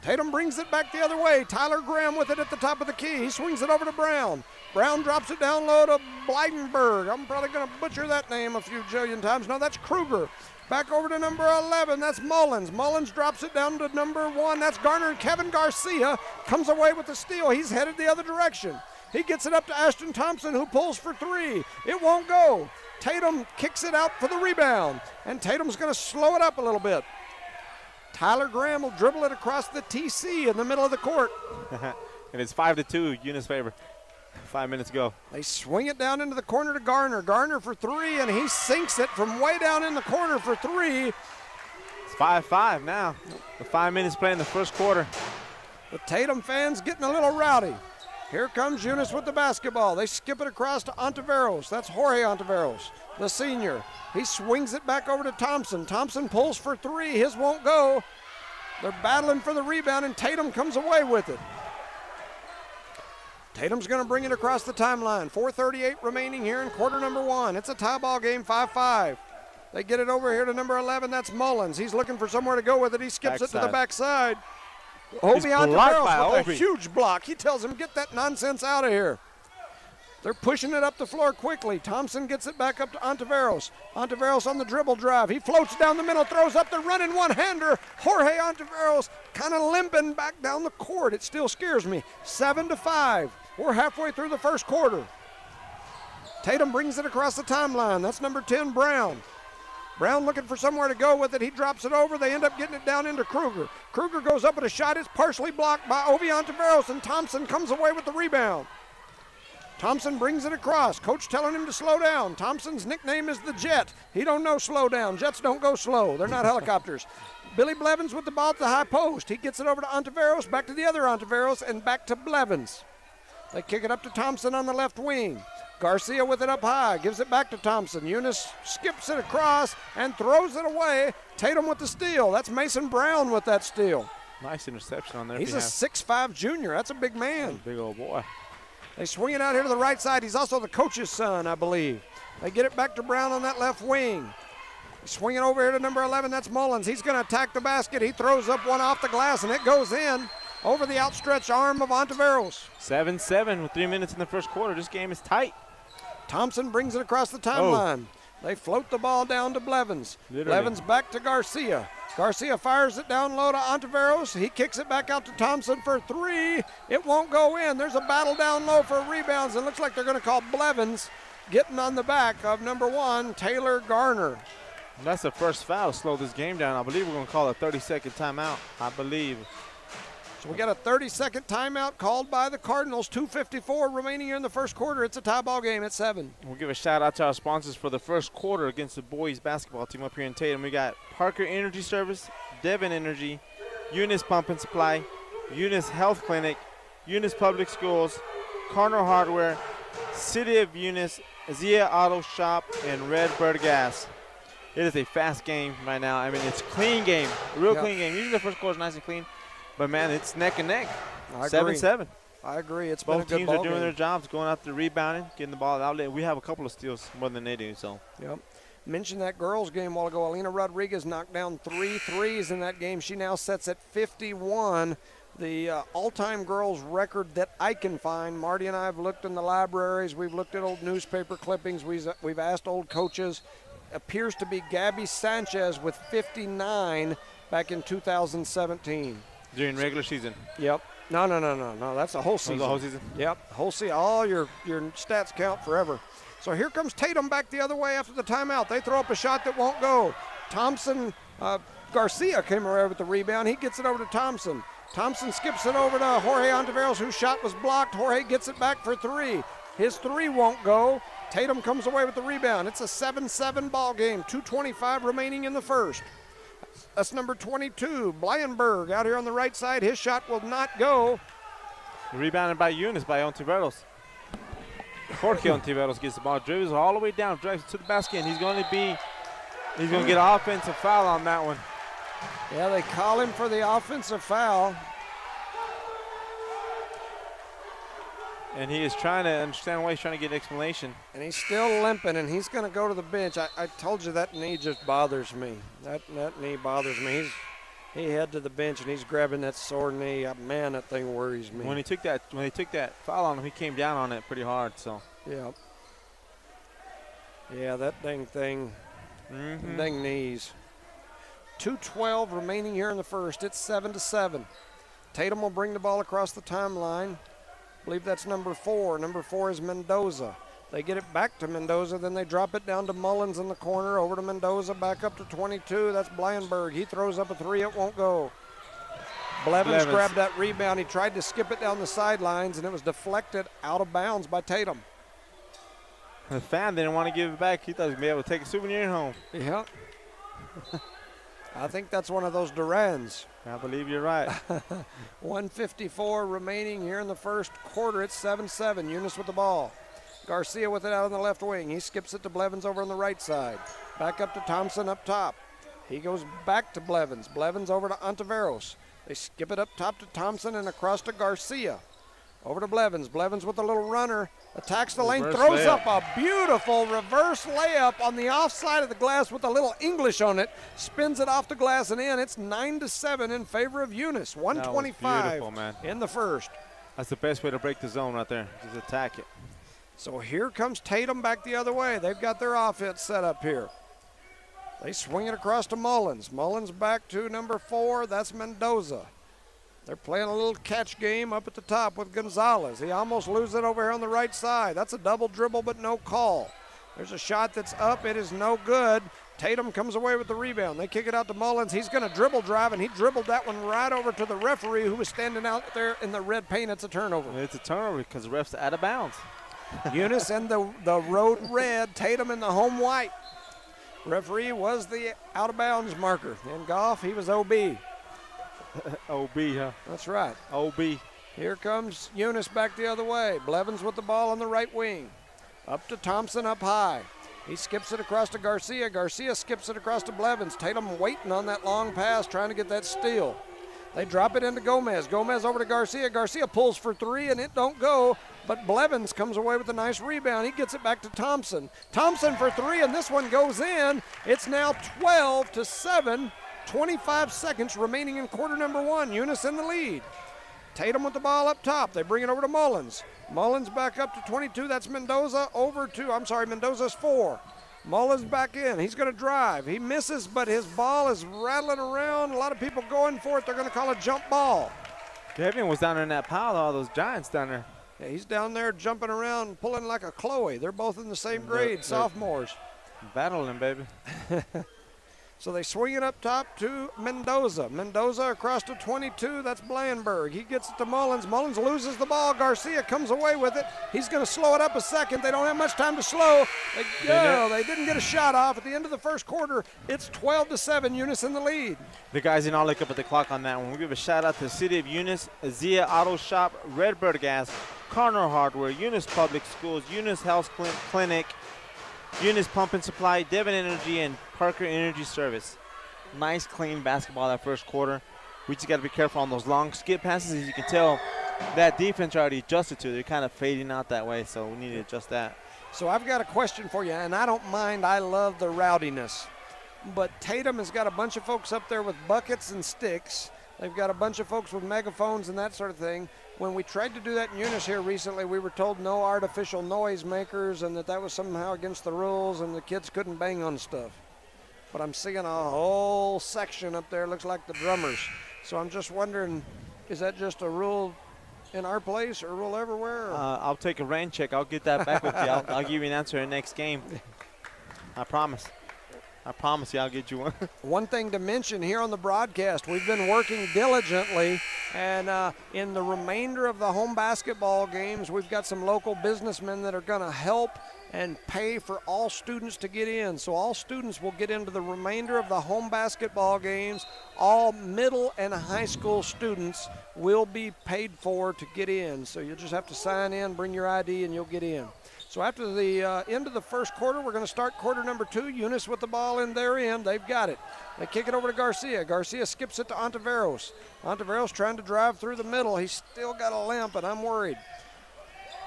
Tatum brings it back the other way. Tyler Graham with it at the top of the key. He swings it over to Brown. Brown drops it down low to Blydenberg. I'm probably going to butcher that name a few jillion times. No, that's Kruger. Back over to number 11, that's Mullins. Mullins drops it down to number 1, that's Garner. And Kevin Garcia comes away with the steal. He's headed the other direction. He gets it up to Ashton Thompson, who pulls for three. It won't go. Tatum kicks it out for the rebound, and Tatum's going to slow it up a little bit. Tyler Graham will dribble it across the TC in the middle of the court. And it's 5-2, Eunice favor. 5 minutes ago. They swing it down into the corner to Garner. Garner for three, and he sinks it from way down in the corner for three. It's 5-5 now. The 5 minutes playing the first quarter. The Tatum fans getting a little rowdy. Here comes Eunice with the basketball. They skip it across to Ontiveros. That's Jorge Ontiveros, the senior. He swings it back over to Thompson. Thompson pulls for three. His won't go. They're battling for the rebound, and Tatum comes away with it. Tatum's going to bring it across the timeline. 4:38 remaining here in quarter number 1. It's a tie ball game, 5-5. They get it over here to number 11. That's Mullins. He's looking for somewhere to go with it. He skips it to the backside. Obi Ontiveros with a huge block. He tells him, get that nonsense out of here. They're pushing it up the floor quickly. Thompson gets it back up to Ontiveros. Ontiveros on the dribble drive. He floats down the middle, throws up the running one-hander. Jorge Ontiveros kind of limping back down the court. It still scares me. 7-5. We're halfway through the first quarter. Tatum brings it across the timeline. That's number 10, Brown. Brown looking for somewhere to go with it. He drops it over. They end up getting it down into Kruger. Kruger goes up with a shot. It's partially blocked by Obi Ontiveros, and Thompson comes away with the rebound. Thompson brings it across. Coach telling him to slow down. Thompson's nickname is the Jet. He don't know slow down. Jets don't go slow. They're not helicopters. Billy Blevins with the ball at the high post. He gets it over to Ontiveros, back to the other Ontiveros, and back to Blevins. They kick it up to Thompson on the left wing. Garcia with it up high, gives it back to Thompson. Eunice skips it across and throws it away. Tatum with the steal. That's Mason Brown with that steal. Nice interception on there. He's a 6'5" junior. That's a big man. Big old boy. They swing it out here to the right side. He's also the coach's son, I believe. They get it back to Brown on that left wing. They swing it over here to number 11. That's Mullins. He's going to attack the basket. He throws up one off the glass, and it goes in over the outstretched arm of Ontiveros. 7-7 with 3 minutes in the first quarter. This game is tight. Thompson brings it across the timeline. They float the ball down to Blevins. Literally. Blevins back to Garcia. Garcia fires it down low to Ontiveros. He kicks it back out to Thompson for three. It won't go in. There's a battle down low for rebounds. It looks like they're going to call Blevins getting on the back of number 1, Taylor Garner. And that's the first foul to slow this game down. I believe we're going to call a 30-second timeout. I believe. So we got a 30-second timeout called by the Cardinals. 2:54 remaining here in the first quarter. It's a tie ball game at 7. We'll give a shout out to our sponsors for the first quarter against the boys basketball team up here in Tatum. We got Parker Energy Service, Devon Energy, Eunice Pump and Supply, Eunice Health Clinic, Eunice Public Schools, Carner Hardware, City of Eunice, Azia Auto Shop, and Red Bird Gas. It is a fast game right now. I mean, it's a clean game, a real clean game. Usually the first quarter is nice and clean. But, man, it's neck and neck. 7-7. I agree. It's both been a good ball teams are doing game. their jobs, going out there rebounding, getting the ball outlet. We have a couple of steals more than they do. So. Yep. Mentioned that girls game a while ago. Alina Rodriguez knocked down 3 threes in that game. She now sets at 51, the all-time girls record that I can find. Marty and I have looked in the libraries. We've looked at old newspaper clippings. We've asked old coaches. Appears to be Gabby Sanchez with 59 back in 2017. During regular season. Yep. No. That's the whole season. The whole season? Yep. Whole season. All your stats count forever. So here comes Tatum back the other way after the timeout. They throw up a shot that won't go. Garcia came around with the rebound. He gets it over to Thompson. Thompson skips it over to Jorge Ontiveros, whose shot was blocked. Jorge gets it back for three. His three won't go. Tatum comes away with the rebound. It's a 7-7 ball game. 2:25 remaining in the first. That's number 22, Blyenberg, out here on the right side. His shot will not go. Rebounded by Eunice, by Ontiveros. Jorge Ontiveros gets the ball, dribbles all the way down, drives to the basket, and he's going to get an offensive foul on that one. Yeah, they call him for the offensive foul. And he is trying to understand why he's trying to get an explanation. And he's still limping, and he's going to go to the bench. I told you that knee just bothers me. That knee bothers me. He head to the bench, and he's grabbing that sore knee. Man, that thing worries me. When he took that foul on him, he came down on it pretty hard. So yeah, that dang thing, dang knees. 2:12 remaining here in the first. It's 7-7. Tatum will bring the ball across the timeline. I believe that's number 4. Number 4 is Mendoza. They get it back to Mendoza, then they drop it down to Mullins in the corner, over to Mendoza, back up to 22. That's Blyenberg. He throws up a three. It won't go. Blevins grabbed that rebound. He tried to skip it down the sidelines, and it was deflected out of bounds by Tatum. The fan didn't want to give it back. He thought he was going to be able to take a souvenir home. Yeah. I think that's one of those Durans. I believe you're right. 1:54 remaining here in the first quarter. It's 7-7. Eunice with the ball. Garcia with it out on the left wing. He skips it to Blevins over on the right side. Back up to Thompson up top. He goes back to Blevins. Blevins over to Ontiveros. They skip it up top to Thompson and across to Garcia. Over to Blevins. Blevins with a little runner. Attacks the lane. Throws up a beautiful reverse layup on the offside of the glass with a little English on it. Spins it off the glass and in. It's 9-7 in favor of Eunice. 1:25 in the first. That's the best way to break the zone right there. Just attack it. So here comes Tatum back the other way. They've got their offense set up here. They swing it across to Mullins. Mullins back to number 4. That's Mendoza. They're playing a little catch game up at the top with Gonzalez. He almost loses it over here on the right side. That's a double dribble, but no call. There's a shot that's up. It is no good. Tatum comes away with the rebound. They kick it out to Mullins. He's going to dribble drive, and he dribbled that one right over to the referee who was standing out there in the red paint. It's a turnover. It's a turnover because the ref's out of bounds. Eunice in the road red, Tatum in the home white. Referee was the out of bounds marker. In golf, he was OB. OB, huh? That's right. OB. Here comes Eunice back the other way. Blevins with the ball on the right wing. Up to Thompson up high. He skips it across to Garcia. Garcia skips it across to Blevins. Tatum waiting on that long pass, trying to get that steal. They drop it into Gomez. Gomez over to Garcia. Garcia pulls for three, and it don't go. But Blevins comes away with a nice rebound. He gets it back to Thompson. Thompson for three, and this one goes in. It's now 12-7. 25 seconds remaining in quarter number 1. Eunice in the lead. Tatum with the ball up top. They bring it over to Mullins. Mullins back up to 22. That's Mendoza Mendoza's 4. Mullins back in. He's going to drive. He misses, but his ball is rattling around. A lot of people going for it. They're going to call a jump ball. Kevin was down there in that pile, all those Giants down there. Yeah, he's down there jumping around, pulling like a Chloe. They're both in the same grade, sophomores. Battling, baby. So they swing it up top to Mendoza. Mendoza across to 22. That's Blyenberg. He gets it to Mullins. Mullins loses the ball. Garcia comes away with it. He's going to slow it up a second. They don't have much time to slow. They didn't get a shot off at the end of the first quarter. It's 12-7. Eunice in the lead. The guys didn't all look up at the clock on that one. We give a shout out to the City of Eunice, Azia Auto Shop, Redbird Gas, Cardinal Hardware, Eunice Public Schools, Eunice Health Clinic, Eunice Pump and Supply, Devon Energy, and Parker Energy Service. Nice, clean basketball that first quarter. We just got to be careful on those long skip passes. As you can tell, that defense already adjusted to. They're kind of fading out that way, so we need to adjust that. So I've got a question for you, and I don't mind. I love the rowdiness. But Tatum has got a bunch of folks up there with buckets and sticks. They've got a bunch of folks with megaphones and that sort of thing. When we tried to do that in Eunice here recently, we were told no artificial noise makers and that was somehow against the rules and the kids couldn't bang on stuff. But I'm seeing a whole section up there, looks like the drummers. So I'm just wondering, is that just a rule in our place or roll everywhere? I'll take a rain check. I'll get that back with you. I'll give you an answer in the next game. I promise. I promise you I'll get you one. One thing to mention here on the broadcast, we've been working diligently, and in the remainder of the home basketball games, we've got some local businessmen that are going to help and pay for all students to get in. So all students will get into the remainder of the home basketball games. All middle and high school students will be paid for to get in. So you'll just have to sign in, bring your ID, and you'll get in. So after the end of the first quarter, we're going to start quarter number 2. Eunice with the ball in their end. They've got it. They kick it over to Garcia. Garcia skips it to Ontiveros. Ontiveros trying to drive through the middle. He's still got a limp, and I'm worried.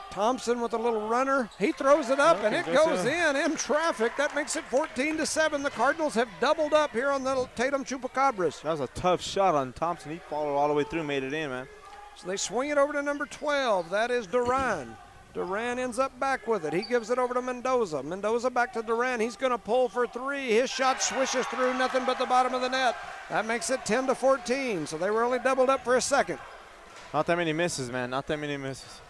Thompson with a little runner. He throws it up, and it goes in traffic. That makes it 14-7. The Cardinals have doubled up here on the Tatum Chupacabras. That was a tough shot on Thompson. He followed all the way through, made it in, man. So they swing it over to number 12. That is Duran. Duran ends up back with it. He gives it over to Mendoza. Mendoza back to Duran. He's going to pull for 3. His shot swishes through, nothing but the bottom of the net. That makes it 10-14. So they were only doubled up for a second. Not that many misses, man. Not that many misses.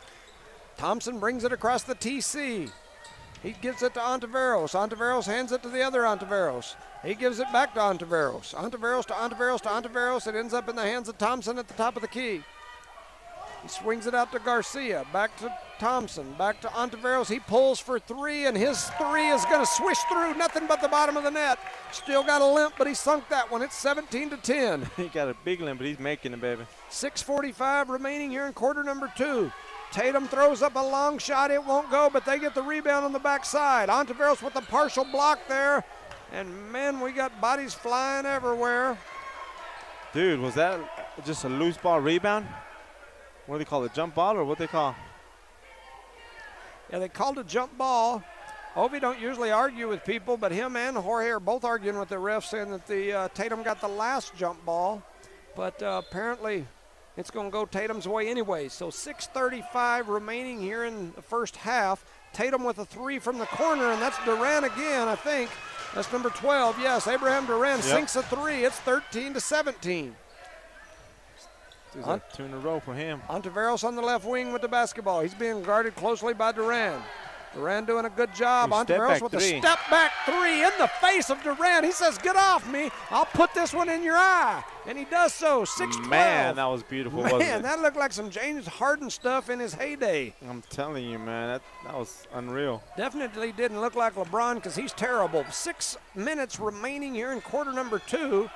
Thompson brings it across the TC. He gives it to Ontiveros. Ontiveros hands it to the other Ontiveros. He gives it back to Ontiveros. Ontiveros to Ontiveros to Ontiveros. It ends up in the hands of Thompson at the top of the key. He swings it out to Garcia, back to Thompson, back to Ontiveros. He pulls for 3, and his 3 is going to swish through, nothing but the bottom of the net. Still got a limp, but he sunk that one. It's 17-10. He got a big limp, but he's making it, baby. 6:45 remaining here in quarter number 2. Tatum throws up a long shot. It won't go, but they get the rebound on the backside. Ontiveros with the partial block there. And, man, we got bodies flying everywhere. Dude, was that just a loose ball rebound? What do they call it, jump ball or what they call? Yeah, they called a jump ball. Ovi don't usually argue with people, but him and Jorge are both arguing with the ref, saying that the Tatum got the last jump ball. But apparently it's going to go Tatum's way anyway. So 6:35 remaining here in the first half. Tatum with a 3 from the corner, and that's Duran again, I think. That's number 12. Yes, Abraham Duran sinks a 3. It's 13-17. 2 in a row for him. Ontiveros on the left wing with the basketball. He's being guarded closely by Duran. Duran doing a good job. Ontiveros with a step-back 3 in the face of Duran. He says, get off me. I'll put this one in your eye. And he does so. 6-12. Man, that was beautiful, wasn't it? Man, that looked like some James Harden stuff in his heyday. I'm telling you, man, that was unreal. Definitely didn't look like LeBron because he's terrible. 6 minutes remaining here in quarter number 2.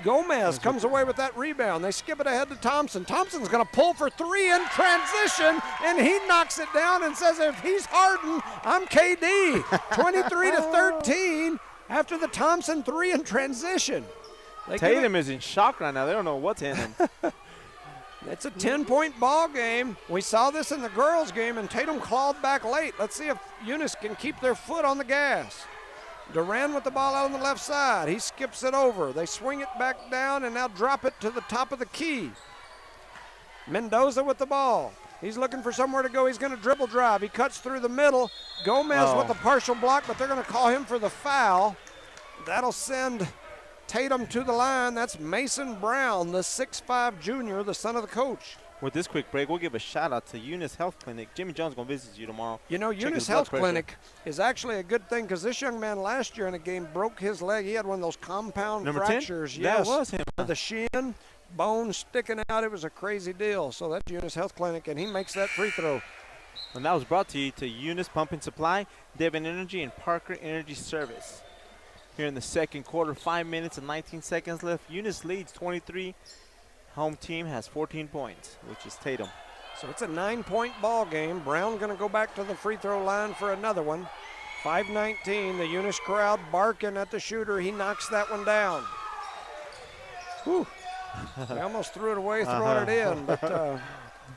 Gomez comes away with that rebound. They skip it ahead to Thompson. Thompson's going to pull for 3 in transition, and he knocks it down and says, if he's Harden, I'm KD. 23-13 after the Thompson 3 in transition. Tatum is in shock right now. They don't know what's in him. It's a 10-point ball game. We saw this in the girls' game, and Tatum clawed back late. Let's see if Eunice can keep their foot on the gas. Duran with the ball out on the left side. He skips it over. They swing it back down and now drop it to the top of the key. Mendoza with the ball. He's looking for somewhere to go. He's going to dribble drive. He cuts through the middle. Gomez with the partial block, but they're going to call him for the foul. That'll send Tatum to the line. That's Mason Brown, the 6'5 junior, the son of the coach. With this quick break, we'll give a shout-out to Eunice Health Clinic. Jimmy John's going to visit you tomorrow. You know, Eunice Health Clinic is actually a good thing because this young man last year in a game broke his leg. He had one of those compound fractures. 10? Yes. That was him. The shin, bone sticking out. It was a crazy deal. So that's Eunice Health Clinic, and he makes that free throw. And that was brought to you to Eunice Pump and Supply, Devon Energy, and Parker Energy Service. Here in the second quarter, 5 minutes and 19 seconds left. Eunice leads 23. Home team has 14 points, which is Tatum. So it's a 9-point ball game. Brown going to go back to the free throw line for another one. 5:19, the Eunice crowd barking at the shooter. He knocks that one down. Whew. They almost threw it away, throwing it in, but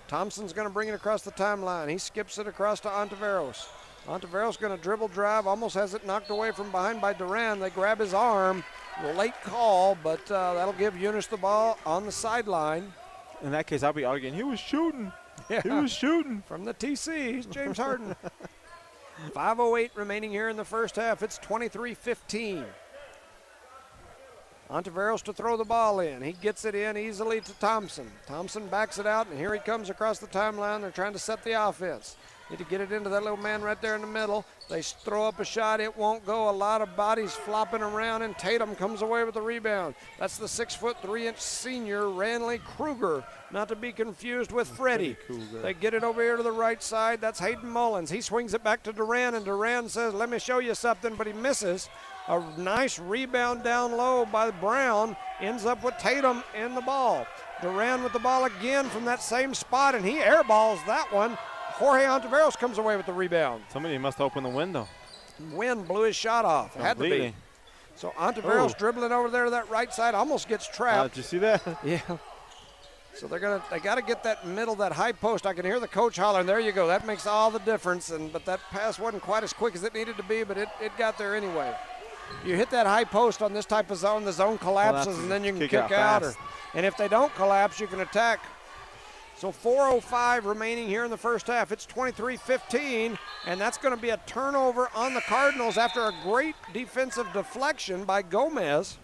Thompson's going to bring it across the timeline. He skips it across to Ontiveros. Ontiveros going to dribble drive, almost has it knocked away from behind by Duran. They grab his arm. Late call, but that'll give Eunice the ball on the sideline. In that case, I'll be arguing, he was shooting. Yeah. He was shooting. From the TC, he's James Harden. 5:08 remaining here in the first half. It's 23-15. Ontiveros to throw the ball in. He gets it in easily to Thompson. Thompson backs it out, and here he comes across the timeline. They're trying to set the offense. Need to get it into that little man right there in the middle. They throw up a shot. It won't go. A lot of bodies flopping around, and Tatum comes away with the rebound. That's the 6'3" senior, Ranley Kruger, not to be confused with Freddie. They get it over here to the right side. That's Hayden Mullins. He swings it back to Duran, and Duran says, let me show you something, but he misses. A nice rebound down low by Brown. Ends up with Tatum in the ball. Duran with the ball again from that same spot, and he airballs that one. Jorge Ontiveros comes away with the rebound. Somebody must open the window. Wind blew his shot off. Had to be. So Ontiveros dribbling over there to that right side, almost gets trapped. Did you see that? Yeah. So they got to get that middle, that high post. I can hear the coach hollering. There you go. That makes all the difference. But that pass wasn't quite as quick as it needed to be, but it got there anyway. You hit that high post on this type of zone, the zone collapses, and then you can kick out. And if they don't collapse, you can attack. So 4:05 remaining here in the first half. It's 23-15, and that's going to be a turnover on the Cardinals after a great defensive deflection by Gomez.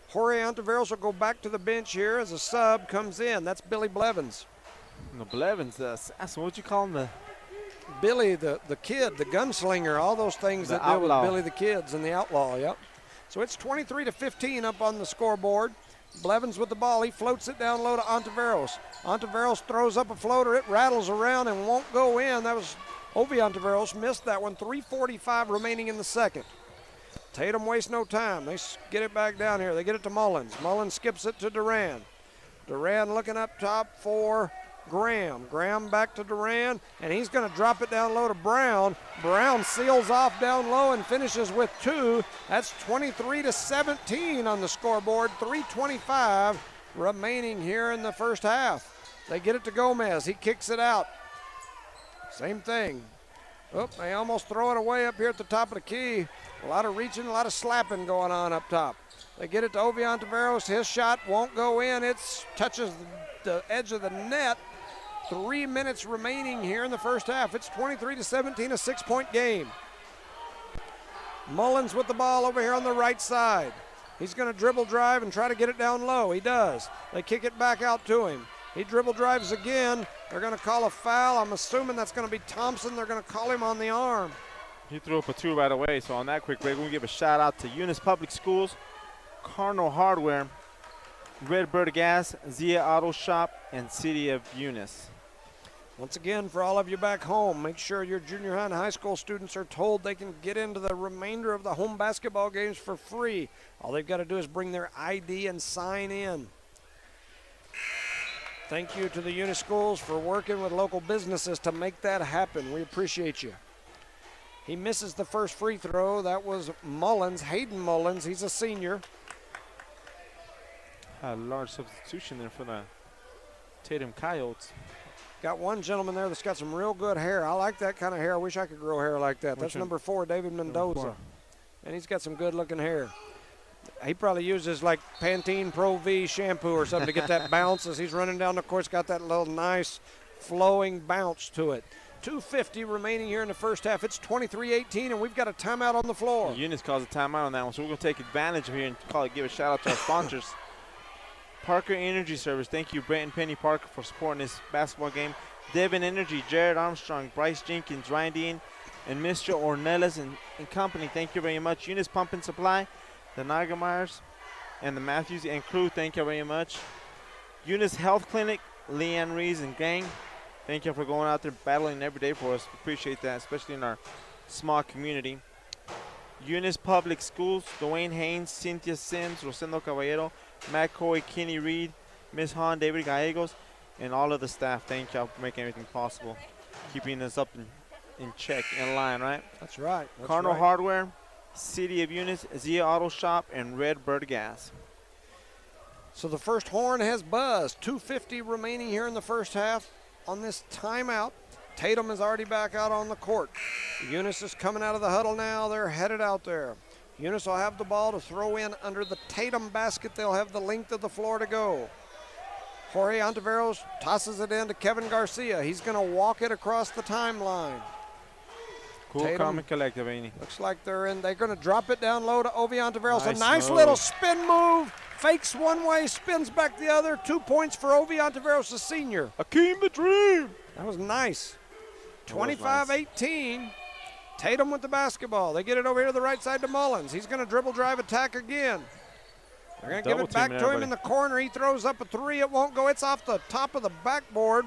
Jorge Ontiveros will go back to the bench here as a sub comes in. That's Billy Blevins. No, Blevins, that's what you call him? Billy, the kid, the gunslinger, all those things that deal with Billy the Kids and the outlaw, yep. So it's 23-15 up on the scoreboard. Blevins with the ball. He floats it down low to Ontiveros. Ontiveros throws up a floater. It rattles around and won't go in. That was Ovi Ontiveros. Missed that one. 3:45 remaining in the second. Tatum wastes no time. They get it back down here. They get it to Mullins. Mullins skips it to Duran. Duran looking up top for Graham. Graham back to Duran, and he's going to drop it down low to Brown. Brown seals off down low and finishes with two. That's 23-17 on the scoreboard. 3:25 remaining here in the first half. They get it to Gomez. He kicks it out. Same thing. Oh, they almost throw it away up here at the top of the key. A lot of reaching, a lot of slapping going on up top. They get it to Ovi Ontiveros. His shot won't go in. It touches the edge of the net. 3 minutes remaining here in the first half. It's 23-17, a 6-point game. Mullins with the ball over here on the right side. He's going to dribble drive and try to get it down low. He does. They kick it back out to him. He dribble drives again. They're going to call a foul. I'm assuming that's going to be Thompson. They're going to call him on the arm. He threw up a two right away. So on that quick break, we're going to give a shout out to Eunice Public Schools, Cardinal Hardware, Redbird Gas, Zia Auto Shop, and City of Eunice. Once again, for all of you back home, make sure your junior high and high school students are told they can get into the remainder of the home basketball games for free. All they've got to do is bring their ID and sign in. Thank you to the Eunice schools for working with local businesses to make that happen. We appreciate you. He misses the first free throw. That was Mullins, Hayden Mullins. He's a senior. A large substitution there for the Tatum Coyotes. Got one gentleman there that's got some real good hair. I like that kind of hair. I wish I could grow hair like that. That's number 4, David Mendoza. And he's got some good-looking hair. He probably uses like Pantene Pro V shampoo or something to get that bounce as he's running down the court. Got that little nice flowing bounce to it. 2:50 remaining here in the first half. It's 23-18, and we've got a timeout on the floor. Eunice calls a timeout on that one, so we're going to take advantage of here and give a shout-out to our sponsors. Parker Energy Service. Thank you, Brent and Penny Parker, for supporting this basketball game. Devon Energy, Jared Armstrong, Bryce Jenkins, Ryan Dean, and Mr. Ornelas and company. Thank you very much. Eunice Pump and Supply, the Nagameyers, and the Matthews and crew. Thank you very much. Eunice Health Clinic, Leanne Rees and gang. Thank you for going out there battling every day for us. Appreciate that, especially in our small community. Eunice Public Schools, Dwayne Haynes, Cynthia Sims, Rosendo Caballero, Matt Coy, Kenny Reed, Ms. Hahn, David Gallegos, and all of the staff. Thank y'all for making everything possible, keeping us up in check, in line, right? That's right. Cardinal Hardware, City of Eunice, Zia Auto Shop, and Redbird Gas. So the first horn has buzzed. 2:50 remaining here in the first half on this timeout. Tatum is already back out on the court. Eunice is coming out of the huddle now. They're headed out there. Eunice will have the ball to throw in under the Tatum basket. They'll have the length of the floor to go. Jorge Ontiveros tosses it in to Kevin Garcia. He's going to walk it across the timeline. Cool, Tatum. calm, and collected, Amy. Looks like they're going to drop it down low to Ovi Ontiveros. A nice move. little spin move. Fakes one way, spins back the other. 2 points for Ovi Ontiveros, the senior. Akeem the Dream. That was nice. That was 25-18. Tatum with the basketball. They get it over here to the right side to Mullins. He's going to dribble drive attack again. They're going to give it back to him in the corner. He throws up a three. It won't go. It's off the top of the backboard.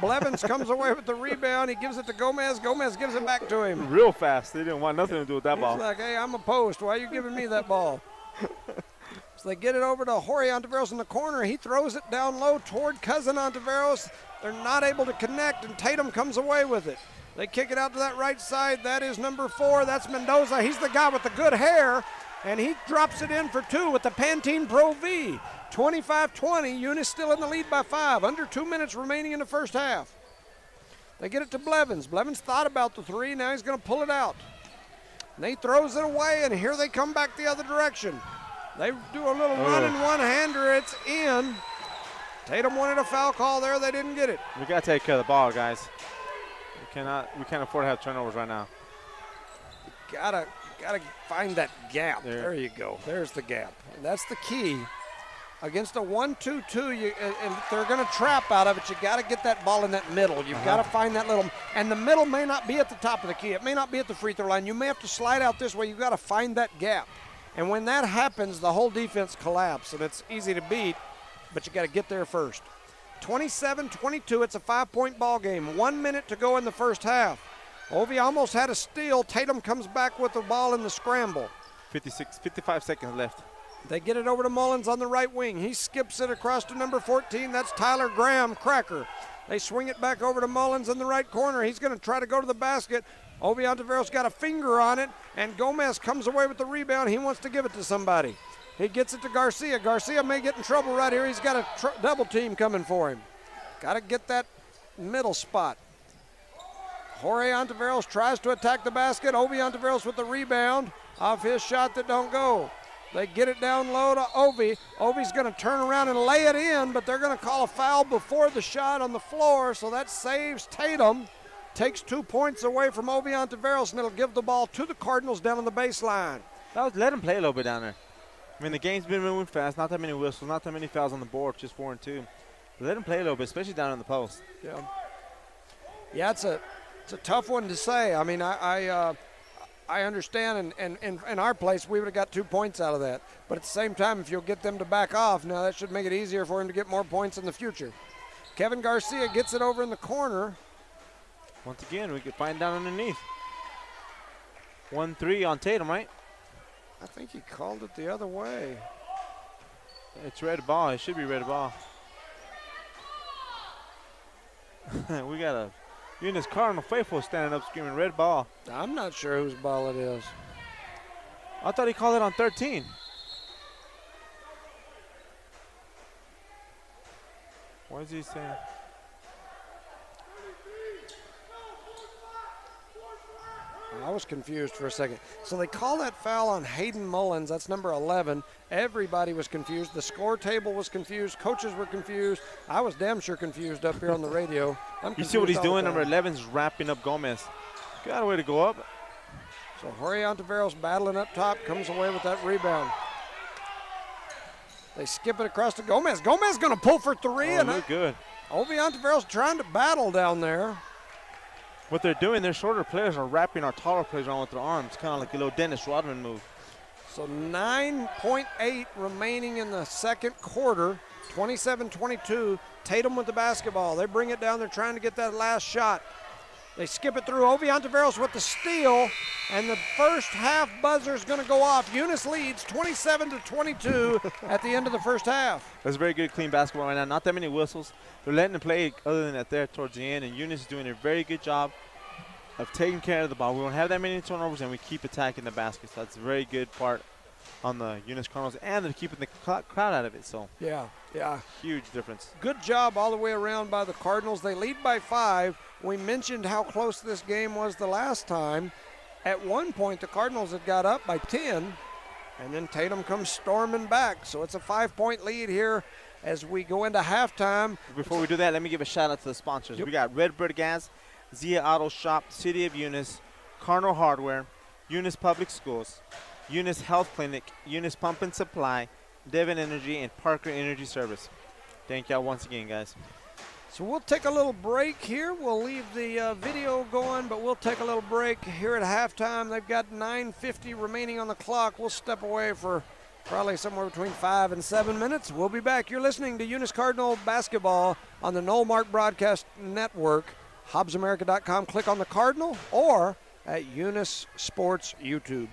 Blevins comes away with the rebound. He gives it to Gomez. Gomez gives it back to him. Real fast. They didn't want nothing to do with that ball. He's like, hey, I'm a post. Why are you giving me that ball? So they get it over to Jorge Ontiveros in the corner. He throws it down low toward Cousin Ontiveros. They're not able to connect, and Tatum comes away with it. They kick it out to that right side. That is number 4. That's Mendoza. He's the guy with the good hair, and he drops it in for 2 with the Pantene Pro V. 25-20. Eunice still in the lead by 5. Under 2 minutes remaining in the first half. They get it to Blevins. Blevins thought about the 3. Now he's going to pull it out. And he throws it away, and here they come back the other direction. They do a little running one-hander. It's in. Tatum wanted a foul call there. They didn't get it. We got to take care of the ball, guys. We can't afford to have turnovers right now. Gotta find that gap. There you go. There's the gap. And that's the key. Against a 1-2-2, and they're going to trap out of it. You got to get that ball in that middle. You've got to find that little, and the middle may not be at the top of the key. It may not be at the free throw line. You may have to slide out this way. You've got to find that gap. And when that happens, the whole defense collapses, and it's easy to beat, but you got to get there first. 27-22, it's a 5-point ball game. 1 minute to go in the first half. Ovi almost had a steal. Tatum comes back with the ball in the scramble. 55 seconds left. They get it over to Mullins on the right wing. He skips it across to number 14. That's Tyler Graham, Cracker. They swing it back over to Mullins in the right corner. He's going to try to go to the basket. Ovi Ontiveros got a finger on it, and Gomez comes away with the rebound. He wants to give it to somebody. He gets it to Garcia. Garcia may get in trouble right here. He's got a double team coming for him. Got to get that middle spot. Jorge Ontiveros tries to attack the basket. Ovi Ontiveros with the rebound off his shot that don't go. They get it down low to Ovi. Ovi's going to turn around and lay it in, but they're going to call a foul before the shot on the floor, so that saves Tatum. Takes 2 points away from Ovi Ontiveros, and it'll give the ball to the Cardinals down on the baseline. Let him play a little bit down there. I mean, the game's been moving fast. Not that many whistles, not that many fouls on the board, just 4 and 2. But let him play a little bit, especially down in the post. Yeah, it's a tough one to say. I mean, I understand, and in our place, we would have got 2 points out of that. But at the same time, if you'll get them to back off, now that should make it easier for him to get more points in the future. Kevin Garcia gets it over in the corner. Once again, we could find down underneath. 1-3 on Tatum, right? I think he called it the other way. It's red ball. It should be red ball. We got a Eunice Cardinal faithful standing up screaming red ball. I'm not sure whose ball it is. I thought he called it on 13. What is he saying? I was confused for a second. So they call that foul on Hayden Mullins. That's number 11. Everybody was confused. The score table was confused. Coaches were confused. I was damn sure confused up here on the radio. You see what he's doing? Number 11's wrapping up Gomez. Got a way to go up. So Jorge Ontiveros battling up top, comes away with that rebound. They skip it across to Gomez. Gomez going to pull for 3. Oh, look good. Ovi Ontiveros trying to battle down there. What they're doing, their shorter players are wrapping our taller players around with their arms, kind of like a little Dennis Rodman move. So 9.8 remaining in the second quarter, 27-22. Tatum with the basketball. They bring it down. They're trying to get that last shot. They skip it through. Ovi Ontiveros with the steal, and the first half buzzer is going to go off. Eunice leads 27-22 at the end of the first half. That's very good, clean basketball right now. Not that many whistles. They're letting them play other than that there towards the end, and Eunice is doing a very good job of taking care of the ball. We don't have that many turnovers, and we keep attacking the basket. So that's a very good part on the Eunice Cardinals, and they're keeping the crowd out of it. So yeah, huge difference. Good job all the way around by the Cardinals. They lead by 5. We mentioned how close this game was the last time. At one point, the Cardinals had got up by 10, and then Tatum comes storming back. So it's a 5-point lead here as we go into halftime. Before we do that, let me give a shout out to the sponsors. Yep. We got Redbird Gas, Zia Auto Shop, City of Eunice, Cardinal Hardware, Eunice Public Schools, Eunice Health Clinic, Eunice Pump and Supply, Devon Energy, and Parker Energy Service. Thank y'all once again, guys. So we'll take a little break here. We'll leave the video going, but we'll take a little break here at halftime. They've got 9:50 remaining on the clock. We'll step away for probably somewhere between 5 and 7 minutes. We'll be back. You're listening to Eunice Cardinal Basketball on the Noel Mark Broadcast Network, HobbsAmerica.com. Click on the Cardinal or at Eunice Sports YouTube.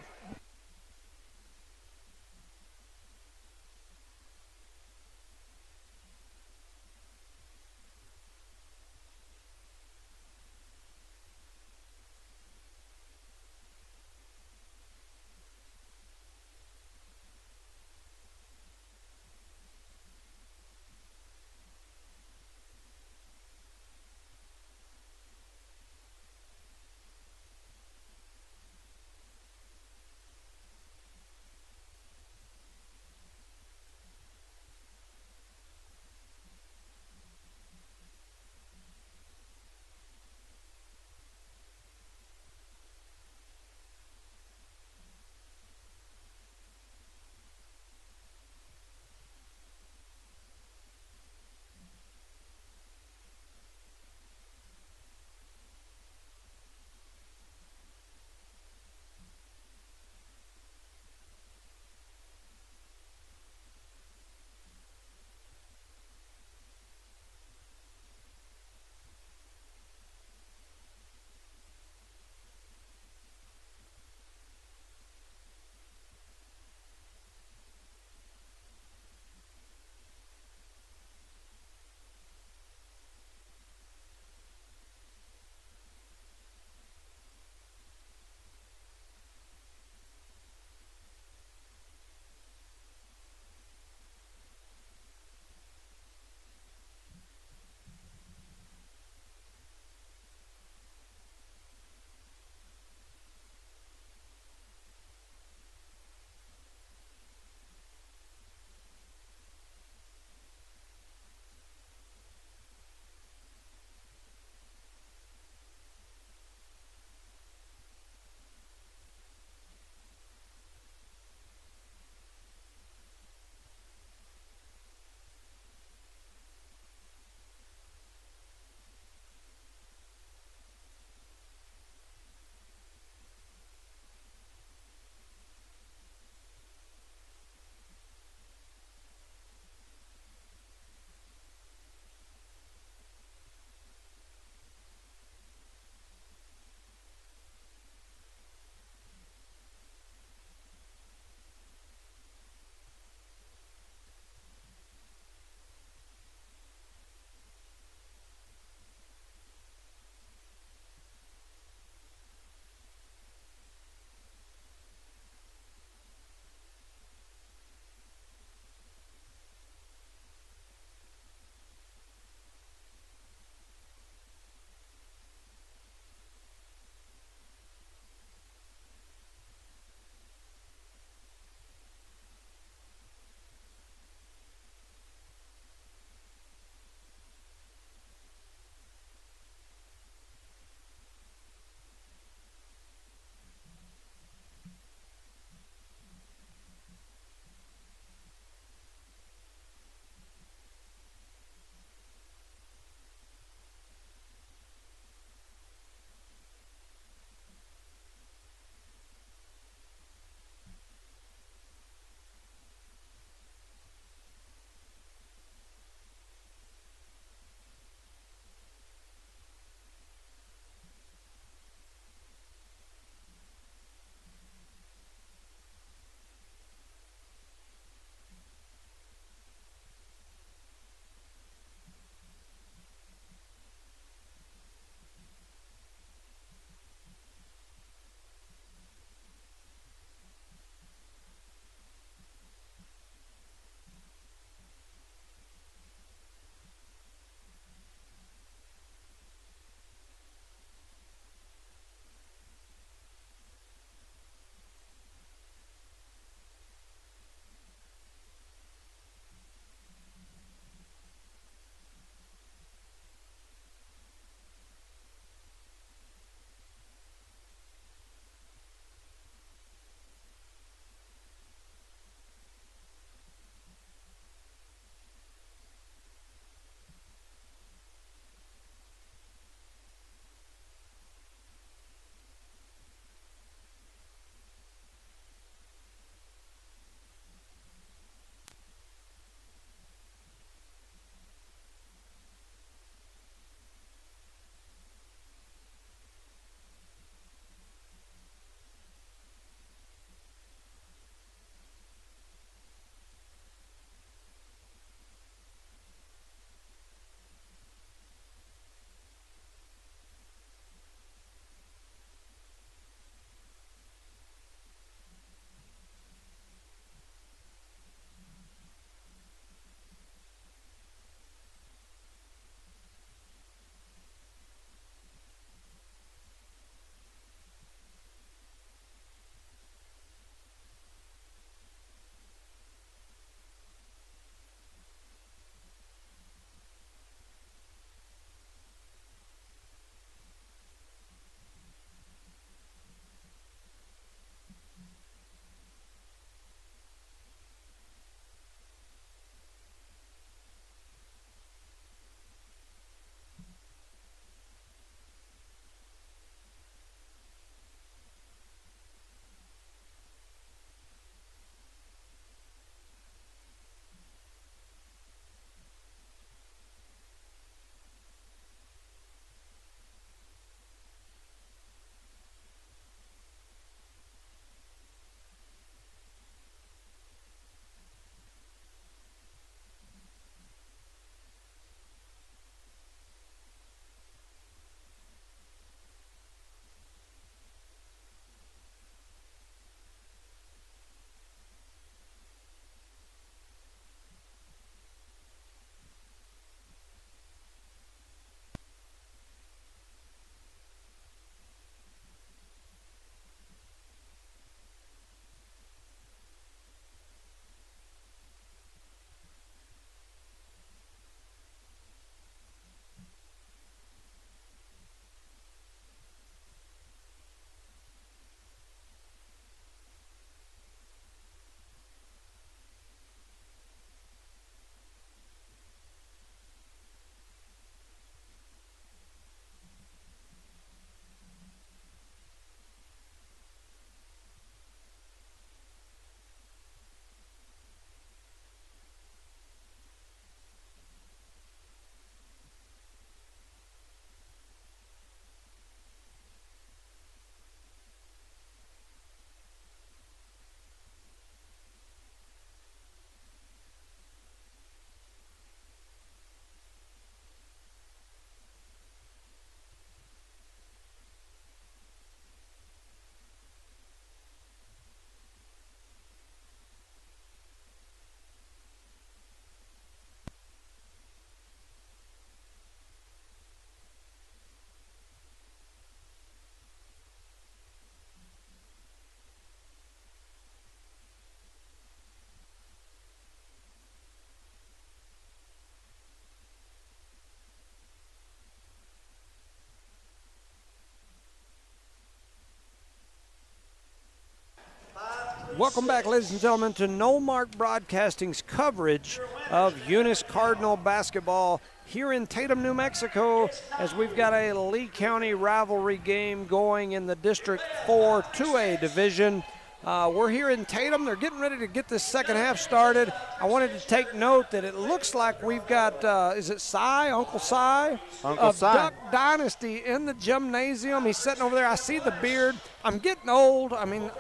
Welcome back, ladies and gentlemen, to No Mark Broadcasting's coverage of Eunice Cardinal basketball here in Tatum, New Mexico, as we've got a Lee County rivalry game going in the District 4 2A division. We're here in Tatum. They're getting ready to get this second half started. I wanted to take note that it looks like we've got, is it Cy, Uncle Cy? Uncle Cy. Duck Dynasty in the gymnasium. He's sitting over there. I see the beard. I'm getting old. I mean,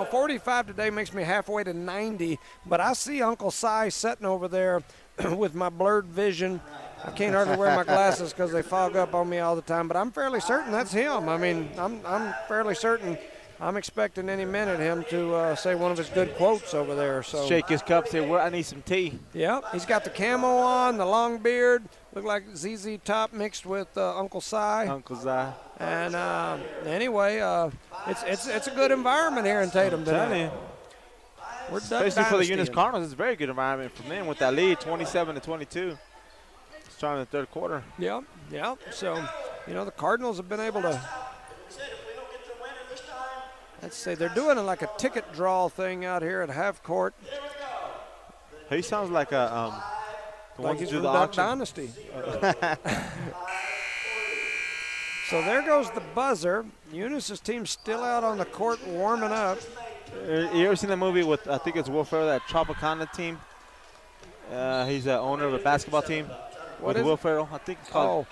45 today makes me halfway to 90, but I see Uncle Cy sitting over there with my blurred vision. I can't hardly wear my glasses because they fog up on me all the time, but I'm fairly certain that's him. I mean, I'm fairly certain. I'm expecting any minute him to say one of his good quotes over there. So shake his cup, say, well, I need some tea. Yep, he's got the camo on, the long beard. Look like ZZ Top mixed with Uncle Cy. Uncle Cy. And anyway, it's a good environment here in Tatum today. We're especially for the Eunice Cardinals, it's a very good environment for them with that lead, 27-22. Starting the third quarter. Yep. So, the Cardinals have been able to. Let's say they're doing like a ticket draw thing out here at half court. He sounds like a the like ones he's who do from the Duck auction. Dynasty. So there goes the buzzer. Eunice's team's still out on the court warming up. You ever seen that movie with, I think it's Will Ferrell, that Tropicana team? He's the owner of a basketball team What with is Will it? Ferrell. I think it's called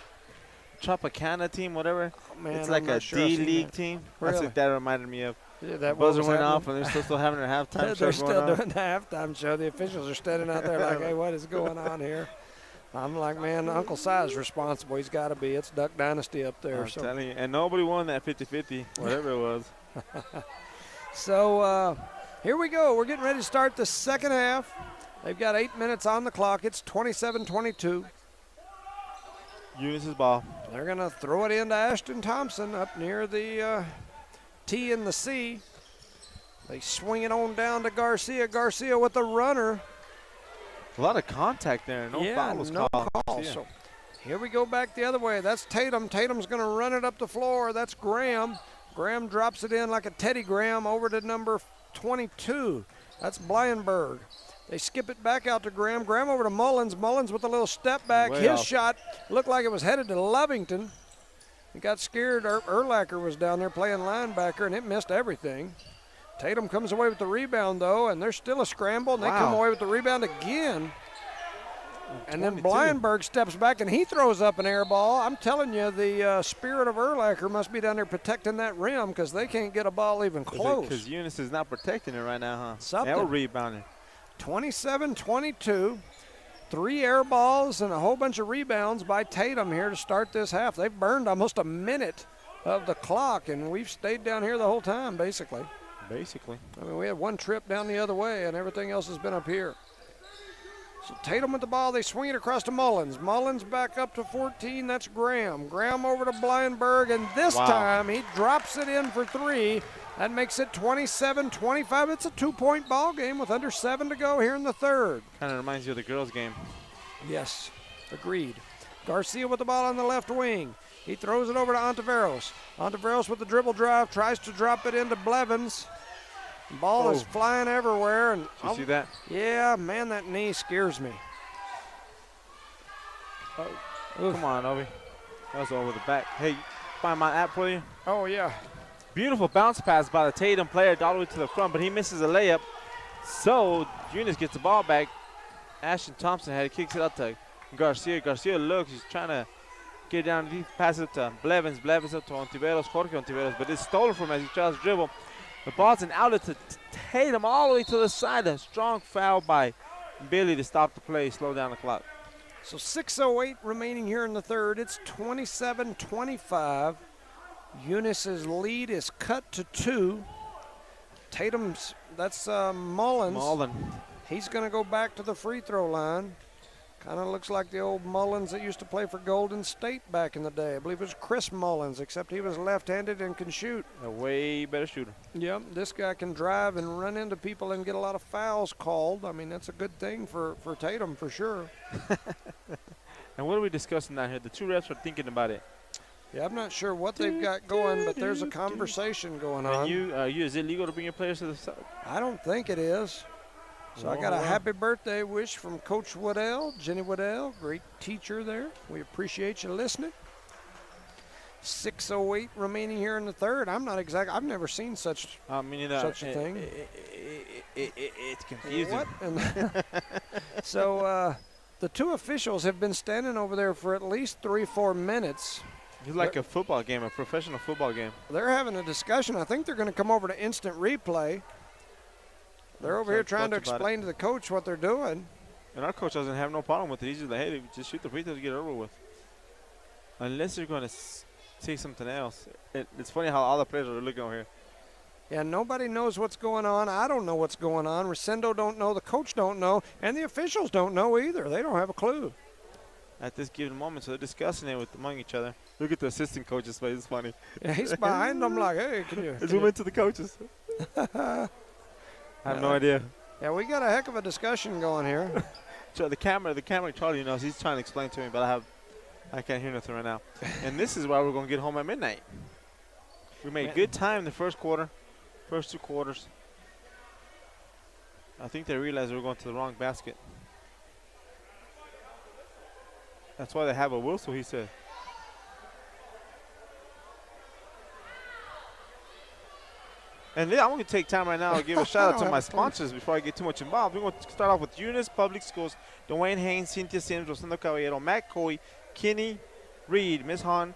Tropicana team, whatever. Man, it's I'm like not a sure I've seen D-League that. team. Really? That's what that reminded me of. Yeah, that Buzzer was went happening. off, and they're still having their halftime show They're going still on. doing the halftime show. The officials are standing out there like, hey, what is going on here? I'm like, man, Uncle Cy's responsible. He's got to be. It's Duck Dynasty up there. I'm telling you. And nobody won that 50-50, whatever it was. So here we go. We're getting ready to start the second half. They've got 8 minutes on the clock. It's 27-22. Eunice's ball. They're going to throw it into Ashton Thompson up near the T and the C. They swing it on down to Garcia. Garcia with the runner. A lot of contact there. No foul was no called. call. Yeah. So here we go back the other way. That's Tatum. Tatum's going to run it up the floor. That's Graham. Graham drops it in like a Teddy Graham over to number 22. That's Blyenberg. They skip it back out to Graham. Graham over to Mullins. Mullins with a little step back. Way His off. shot looked like it was headed to Lovington. He got scared. Urlacher was down there playing linebacker, and it missed everything. Tatum comes away with the rebound, though, and there's still a scramble, and they come away with the rebound again. And then 22. Blyenberg steps back, and he throws up an air ball. I'm telling you, the spirit of Urlacher must be down there protecting that rim because they can't get a ball even close. Because Eunice is not protecting it right now, huh? Something. They were rebounding. 27-22. 3 air balls and a whole bunch of rebounds by Tatum here to start this half. They've burned almost a minute of the clock, and we've stayed down here the whole time, basically. Basically. I mean, we had one trip down the other way, and everything else has been up here. So Tatum with the ball. They swing it across to Mullins. Mullins back up to 14. That's Graham. Graham over to Blyenberg, and this time he drops it in for 3. That makes it 27-25. It's a 2-point ball game with under 7 to go here in the third. Kind of reminds you of the girls' game. Yes, agreed. Garcia with the ball on the left wing. He throws it over to Ontiveros. Ontiveros with the dribble drive, tries to drop it into Blevins. Ball is flying everywhere. And Did you see that? Yeah, man, that knee scares me. Come on, Obi. That was over the back. Hey, find my app for you. Oh, yeah. Beautiful bounce pass by the Tatum player all the way to the front, but he misses a layup. So Eunice gets the ball back. Ashton Thompson kicks it out to Garcia. Garcia looks. He's trying to get down deep, pass it to Blevins. Blevins up to Ontiveros, Jorge Ontiveros, but it's stolen from him as he tries to dribble. The ball's an outlet to Tatum all the way to the side. A strong foul by Billy to stop the play, slow down the clock. So 6:08 remaining here in the third. It's 27-25. Eunice's lead is cut to 2. Tatum's, that's Mullins. Mullen. He's going to go back to the free throw line. Kind of looks like the old Mullins that used to play for Golden State back in the day. I believe it was Chris Mullins, except he was left-handed and can shoot. A way better shooter. Yep, this guy can drive and run into people and get a lot of fouls called. I mean, that's a good thing for Tatum for sure. And what are we discussing down here? The two refs are thinking about it. Yeah, I'm not sure what they've got going, but there's a conversation going on. Is it legal to bring your players to the side? I don't think it is. So I got a happy birthday wish from Coach Waddell, Jenny Waddell, great teacher there. We appreciate you listening. 6:08 remaining here in the third. I've never seen such a thing. It's confusing. What? So the two officials have been standing over there for at least 3-4 minutes. It's like a football game, a professional football game. They're having a discussion. I think they're going to come over to instant replay. They're over here trying to explain to the coach what they're doing. And our coach doesn't have no problem with it. He's just like, hey, just shoot the free throw to get it over with. Unless they're going to say something else. It's funny how all the players are looking over here. Yeah, nobody knows what's going on. I don't know what's going on. Resendo don't know. The coach don't know. And the officials don't know either. They don't have a clue. At this given moment, so they're discussing it among each other. Look at the assistant coach's face. It's funny. Yeah, he's behind them like, hey, can you? Zoom into the coaches. I have no idea. Yeah, we got a heck of a discussion going here. So the camera, Charlie knows. He's trying to explain to me, but I can't hear nothing right now. And this is why we're going to get home at midnight. We made good time in the first quarter, first 2 quarters. I think they realized we were going to the wrong basket. That's why they have a whistle, he said. And then I'm going to take time right now to give a shout out to my sponsors before I get too much involved. We're going to start off with Eunice Public Schools, Dwayne Haynes, Cynthia Sims, Rosendo Caballero, Matt Coy, Kenny Reed, Ms. Hahn,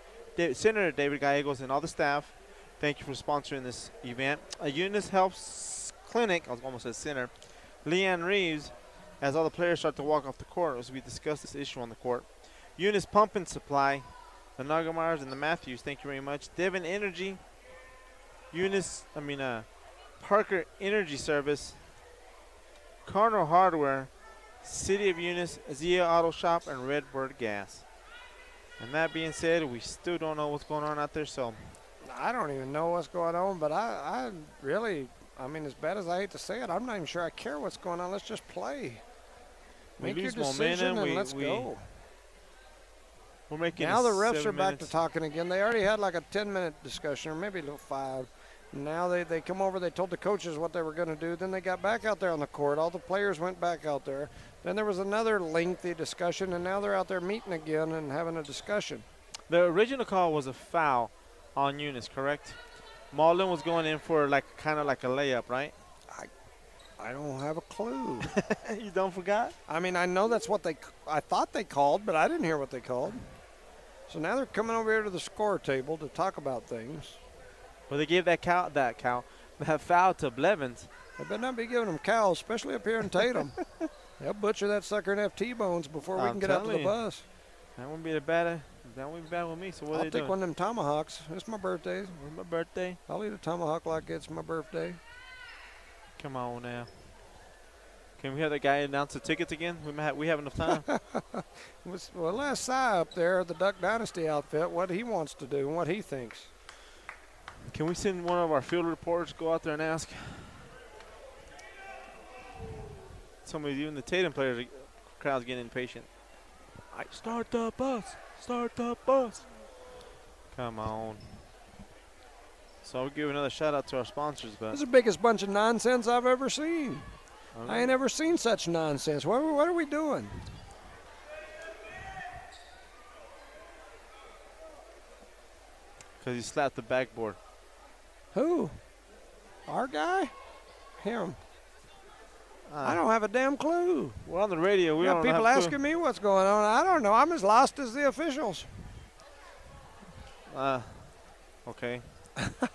Senator David Gallegos, and all the staff. Thank you for sponsoring this event. Eunice Health Clinic, I was almost at center, Leanne Reeves, as all the players start to walk off the court as we discuss this issue on the court. Eunice Pump and Supply, the Nagamars and the Matthews, thank you very much. Devon Energy, Parker Energy Service, Cardinal Hardware, City of Eunice, Zia Auto Shop, and Redbird Gas. And that being said, we still don't know what's going on out there, so. I don't even know what's going on, but I really, as bad as I hate to say it, I'm not even sure I care what's going on. Let's just play. Make your decision and let's go. We're making now the refs are back to talking again. They already had like a 10-minute discussion, or maybe a little 5. Now they come over, they told the coaches what they were going to do. Then they got back out there on the court. All the players went back out there. Then there was another lengthy discussion, and now they're out there meeting again and having a discussion. The original call was a foul on Eunice, correct? Marlon was going in for kind of like a layup, right? I don't have a clue. You don't forgot? I know that's what I thought they called, but I didn't hear what they called. So now they're coming over here to the score table to talk about things. Well, they gave that foul to Blevins. They better not be giving them cows, especially up here in Tatum. They'll butcher that sucker and have T-bones before we can get out to the bus. That wouldn't be bad with me. So what I'll are they doing? take one of them tomahawks. It's my birthday. It's my birthday. I'll eat a tomahawk like it's my birthday. Come on now. Can we have that guy announce the tickets again? We have enough time. Well, last Cy up there, the Duck Dynasty outfit, what he wants to do and what he thinks. Can we send one of our field reporters go out there and ask? Even the Tatum players, crowd's getting impatient. Start the bus. Start the bus. Come on. So I'll give another shout out to our sponsors. But this is the biggest bunch of nonsense I've ever seen. I ain't ever seen such nonsense. What are we doing? Because he slapped the backboard. Who? Our guy? Him. I don't have a damn clue. We're on the radio. We got people asking me what's going on. I don't know. I'm as lost as the officials. Okay.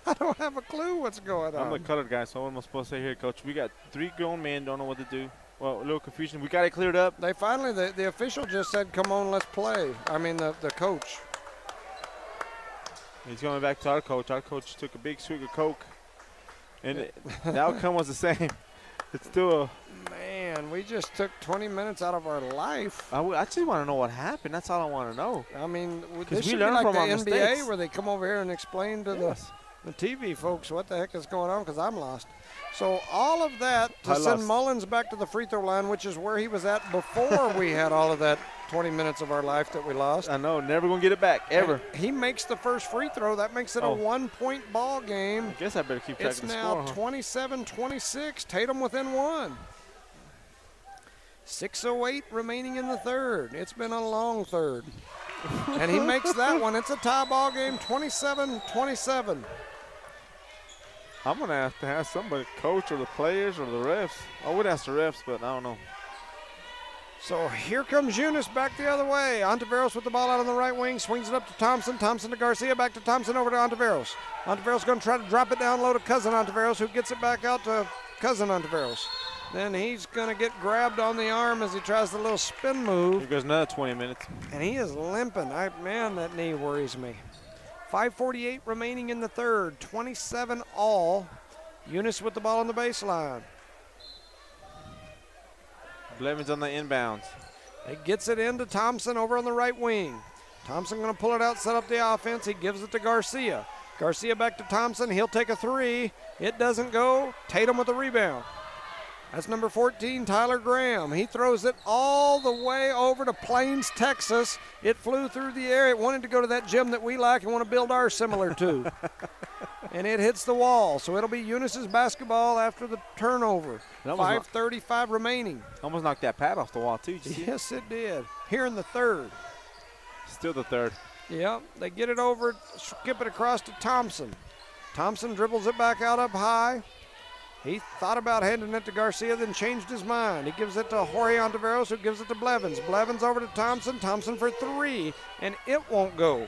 I don't have a clue what's going on. I'm the colored guy, so what am I supposed to say here, Coach? We got 3 grown men, don't know what to do. Well, a little confusion. We got it cleared up. They finally, the official just said, come on, let's play. The coach. He's going back to our coach. Our coach took a big swig of Coke, and the outcome was the same. It's still a... Man, we just took 20 minutes out of our life. I actually want to know what happened. That's all I want to know. This should be like the NBA mistakes. where they come over here and explain to The TV folks, what the heck is going on? Because I'm lost. So all of that to I send lost. Mullins back to the free throw line, which is where he was at before we had all of that 20 minutes of our life that we lost. I know, never going to get it back, ever. And he makes the first free throw. That makes it a 1-point ball game. I guess I better keep track It's of the now score. 27-26. Tatum within one. 6:08 remaining in the third. It's been a long third. And he makes that one. It's a tie ball game, 27-27. I'm going to have somebody, coach or the players or the refs. I would ask the refs, but I don't know. So here comes Eunice back the other way. Ontiveros with the ball out on the right wing, swings it up to Thompson. Thompson to Garcia, back to Thompson, over to Ontiveros. Ontiveros going to try to drop it down low to Cousin Ontiveros, who gets it back out to Cousin Ontiveros. Then he's going to get grabbed on the arm as he tries the little spin move. Here goes another 20 minutes. And he is limping. Man, that knee worries me. 5:48 remaining in the third. 27 all. Eunice with the ball on the baseline. Blevins on the inbounds. He gets it into Thompson over on the right wing. Thompson going to pull it out, set up the offense. He gives it to Garcia. Garcia back to Thompson. He'll take a three. It doesn't go. Tatum with the rebound. That's number 14, Tyler Graham. He throws it all the way over to Plains, Texas. It flew through the air. It wanted to go to that gym that we like and want to build ours similar to. And it hits the wall. So it'll be Eunice's basketball after the turnover. 5:35 remaining. Almost knocked that pad off the wall, too. Did you see? Yes, it did. Here in the third. Still the third. Yep, they get it over, skip it across to Thompson. Thompson dribbles it back out up high. He thought about handing it to Garcia, then changed his mind. He gives it to Jorge Ontiveros, who gives it to Blevins. Blevins over to Thompson. Thompson for three, and it won't go.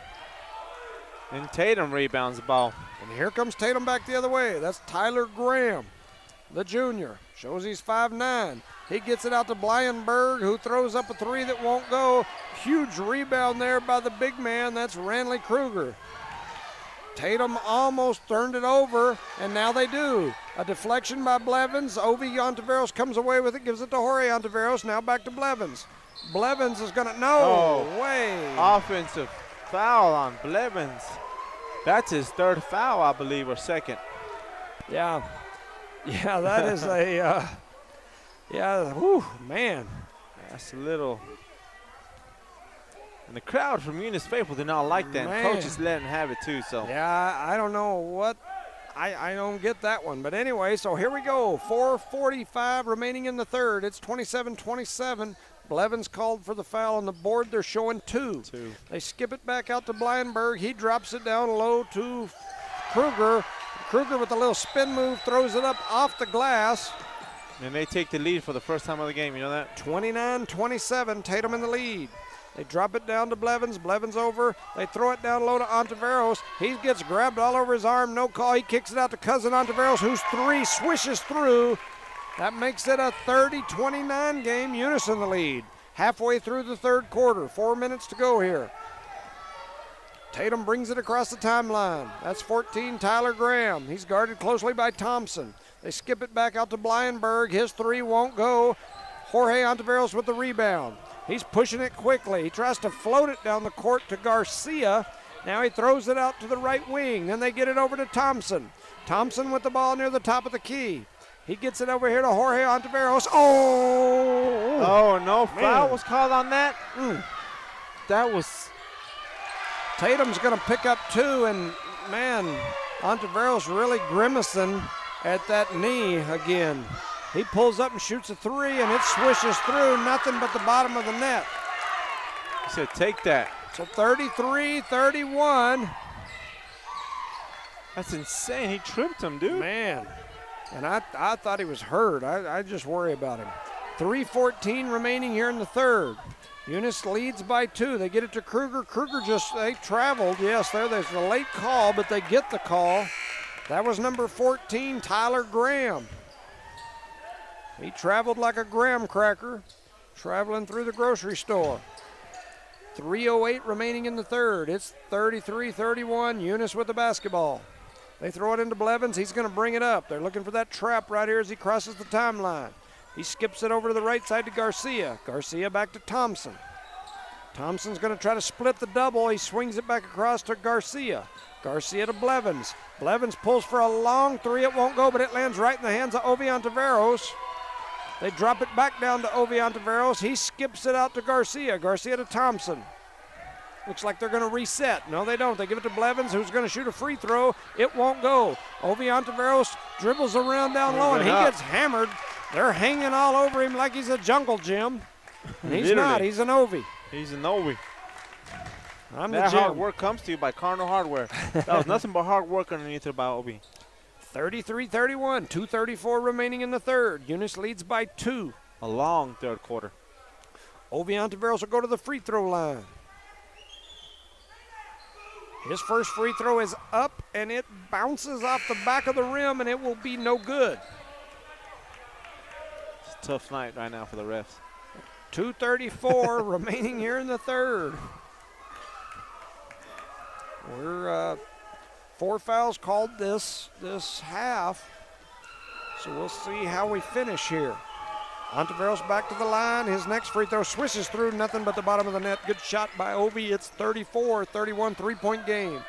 And Tatum rebounds the ball. And here comes Tatum back the other way. That's Tyler Graham, the junior. Shows he's 5'9". He gets it out to Blyenberg, who throws up a three that won't go. Huge rebound there by the big man. That's Ranley Kruger. Tatum almost turned it over, and now they do. A deflection by Blevins. Ovi Ontiveros comes away with it, gives it to Jorge Ontiveros. Now back to Blevins. Blevins is going to, no way. Offensive foul on Blevins. That's his third foul, I believe, or second. Yeah, that is a, man. That's a little. And the crowd from Eunice Faithful did not like that. And coaches let him have it too. So yeah, I don't know what. I don't get that one. But anyway, so here we go. 4:45 remaining in the third. It's 27-27. Blevins called for the foul on the board. They're showing two. They skip it back out to Blyenberg. He drops it down low to Kruger. Kruger with a little spin move throws it up off the glass. And they take the lead for the first time of the game. You know that? 29-27. Tatum in the lead. They drop it down to Blevins. Blevins over. They throw it down low to Ontiveros. He gets grabbed all over his arm. No call. He kicks it out to Cousin Ontiveros, whose three swishes through. That makes it a 30-29 game. Eunice in the lead. Halfway through the third quarter. 4 minutes to go here. Tatum brings it across the timeline. That's 14, Tyler Graham. He's guarded closely by Thompson. They skip it back out to Blyenberg. His three won't go. Jorge Ontiveros with the rebound. He's pushing it quickly. He tries to float it down the court to Garcia. Now he throws it out to the right wing. Then they get it over to Thompson. Thompson with the ball near the top of the key. He gets it over here to Jorge Ontiveros. Oh, no foul was called on that? That was... Tatum's going to pick up two, and, man, Ontiveros really grimacing at that knee again. He pulls up and shoots a three, and it swishes through, nothing but the bottom of the net. He said, take that. So 33-31. That's insane. He tripped him, dude. Man, and I thought he was hurt. I just worry about him. 3:14 remaining here in the third. Eunice leads by two. They get it to Kruger. Kruger they traveled. Yes, there's a late call, but they get the call. That was number 14, Tyler Graham. He traveled like a graham cracker, traveling through the grocery store. 3:08 remaining in the third. It's 33-31, Eunice with the basketball. They throw it into Blevins. He's going to bring it up. They're looking for that trap right here as he crosses the timeline. He skips it over to the right side to Garcia. Garcia back to Thompson. Thompson's going to try to split the double. He swings it back across to Garcia. Garcia to Blevins. Blevins pulls for a long three. It won't go, but it lands right in the hands of Ovi Ontiveros. They drop it back down to Ovi Ontiveros. He skips it out to Garcia. Garcia to Thompson. Looks like they're going to reset. No, they don't. They give it to Blevins, who's going to shoot a free throw. It won't go. Ovi Ontiveros dribbles around down low, and he gets hammered. They're hanging all over him like he's a jungle gym. And he's not. He's an Ovi. He's an Ovi. I'm that the gym. hard work comes to you by Cardinal Hardware. That was nothing but hard work underneath it by Obi. 33-31, 2:34 remaining in the third. Eunice leads by 2. A long third quarter. Ovi Ontiveros will go to the free throw line. His first free throw is up, and it bounces off the back of the rim, and it will be no good. It's a tough night right now for the refs. 2:34 remaining here in the third. We're 4 fouls called this half, so we'll see how we finish here. Ontiveros back to the line. His next free throw swishes through, nothing but the bottom of the net. Good shot by Ovi. It's 34-31, 3-point game.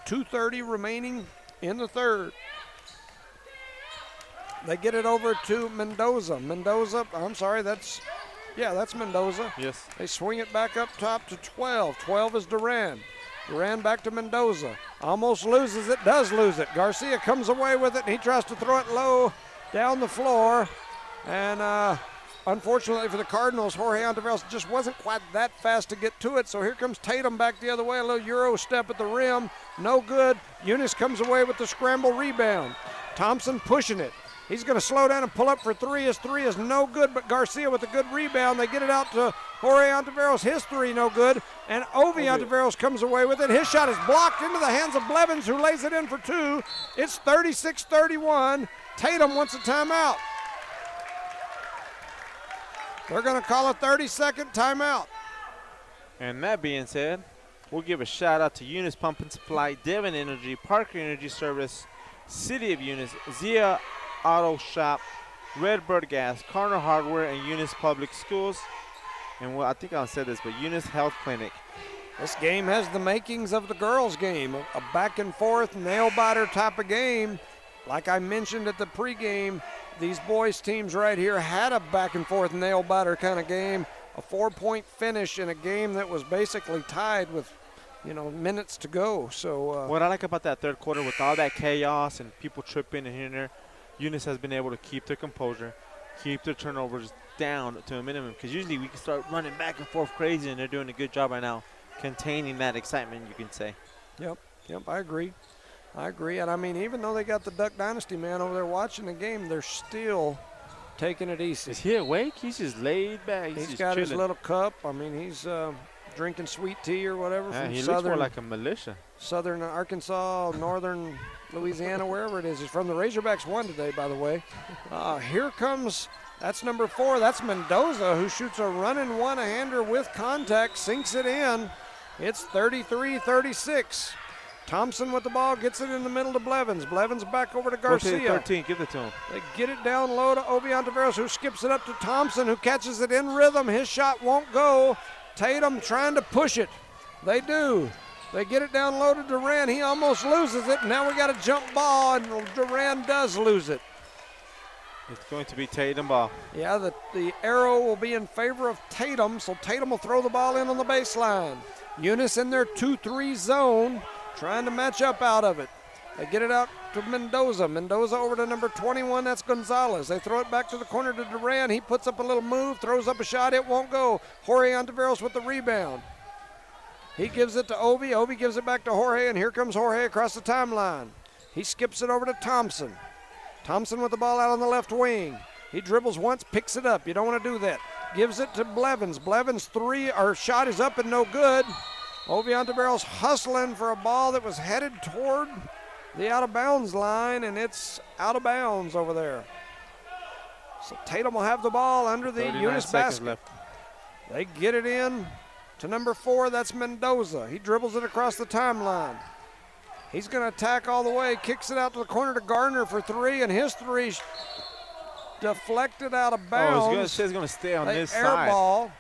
2:30 remaining in the third. They get it over to Mendoza. That's Mendoza. Yes. They swing it back up top to 12. 12 is Duran. Duran back to Mendoza. Almost loses it, does lose it. Garcia comes away with it, and he tries to throw it low down the floor. And unfortunately for the Cardinals, Jorge Ontiveros just wasn't quite that fast to get to it. So here comes Tatum back the other way, a little Euro step at the rim. No good. Eunice comes away with the scramble rebound. Thompson pushing it. He's going to slow down and pull up for three. His three is no good, but Garcia with a good rebound. They get it out to Jorge Ontiveros. His three no good, and Ovi Ontiveros comes away with it. His shot is blocked into the hands of Blevins, who lays it in for 2. It's 36-31. Tatum wants a timeout. They're going to call a 30-second timeout. And that being said, we'll give a shout out to Eunice Pump and Supply, Devon Energy, Parker Energy Service, City of Eunice, Zia Auto Shop, Redbird Gas, Cardinal Hardware, and Eunice Public Schools. And I think I said this, but Eunice Health Clinic. This game has the makings of the girls' game, a back and forth, nail-biter type of game. Like I mentioned at the pregame, these boys' teams right here had a back and forth, nail-biter kind of game, a 4-point finish in a game that was basically tied with, minutes to go. So what I like about that third quarter, with all that chaos and people tripping and here and there, Eunice has been able to keep their composure, keep their turnovers down to a minimum, because usually we can start running back and forth crazy, and they're doing a good job right now containing that excitement, you can say. Yep, I agree. And I mean, even though they got the Duck Dynasty man over there watching the game, they're still taking it easy. Is he awake? He's just laid back. He's just got chilling. his little cup. I mean, he's drinking sweet tea or whatever from he southern. looks more like a militia. Southern Arkansas, northern Louisiana, wherever it is. He's from the Razorbacks won today, by the way. Here comes, that's number 4. That's Mendoza, who shoots a running one-hander with contact, sinks it in. It's 33-36. Thompson with the ball, gets it in the middle to Blevins. Blevins back over to Garcia. 13, give it to him. They get it down low to Ovi Ontiveros, who skips it up to Thompson, who catches it in rhythm. His shot won't go. Tatum trying to push it. They do. They get it down low to Duran. He almost loses it. Now we got a jump ball, and Duran does lose it. It's going to be Tatum ball. Yeah, the arrow will be in favor of Tatum, so Tatum will throw the ball in on the baseline. Eunice in their 2-3 zone, trying to match up out of it. They get it out to Mendoza. Mendoza over to number 21, that's Gonzalez. They throw it back to the corner to Duran. He puts up a little move, throws up a shot. It won't go. Jorge Ontiveros with the rebound. He gives it to Ovi. Ovi gives it back to Jorge, and here comes Jorge across the timeline. He skips it over to Thompson. Thompson with the ball out on the left wing. He dribbles once, picks it up. You don't want to do that. Gives it to Blevins. Blevins' shot is up and no good. Ovi Ontiveros hustling for a ball that was headed toward the out-of-bounds line, and it's out of bounds over there. So Tatum will have the ball under the Eunice basket. Left. They get it in to number 4, that's Mendoza. He dribbles it across the timeline. He's going to attack all the way, kicks it out to the corner to Gardner for 3, and his 3 deflected out of bounds. It's going to stay on this air side. ball.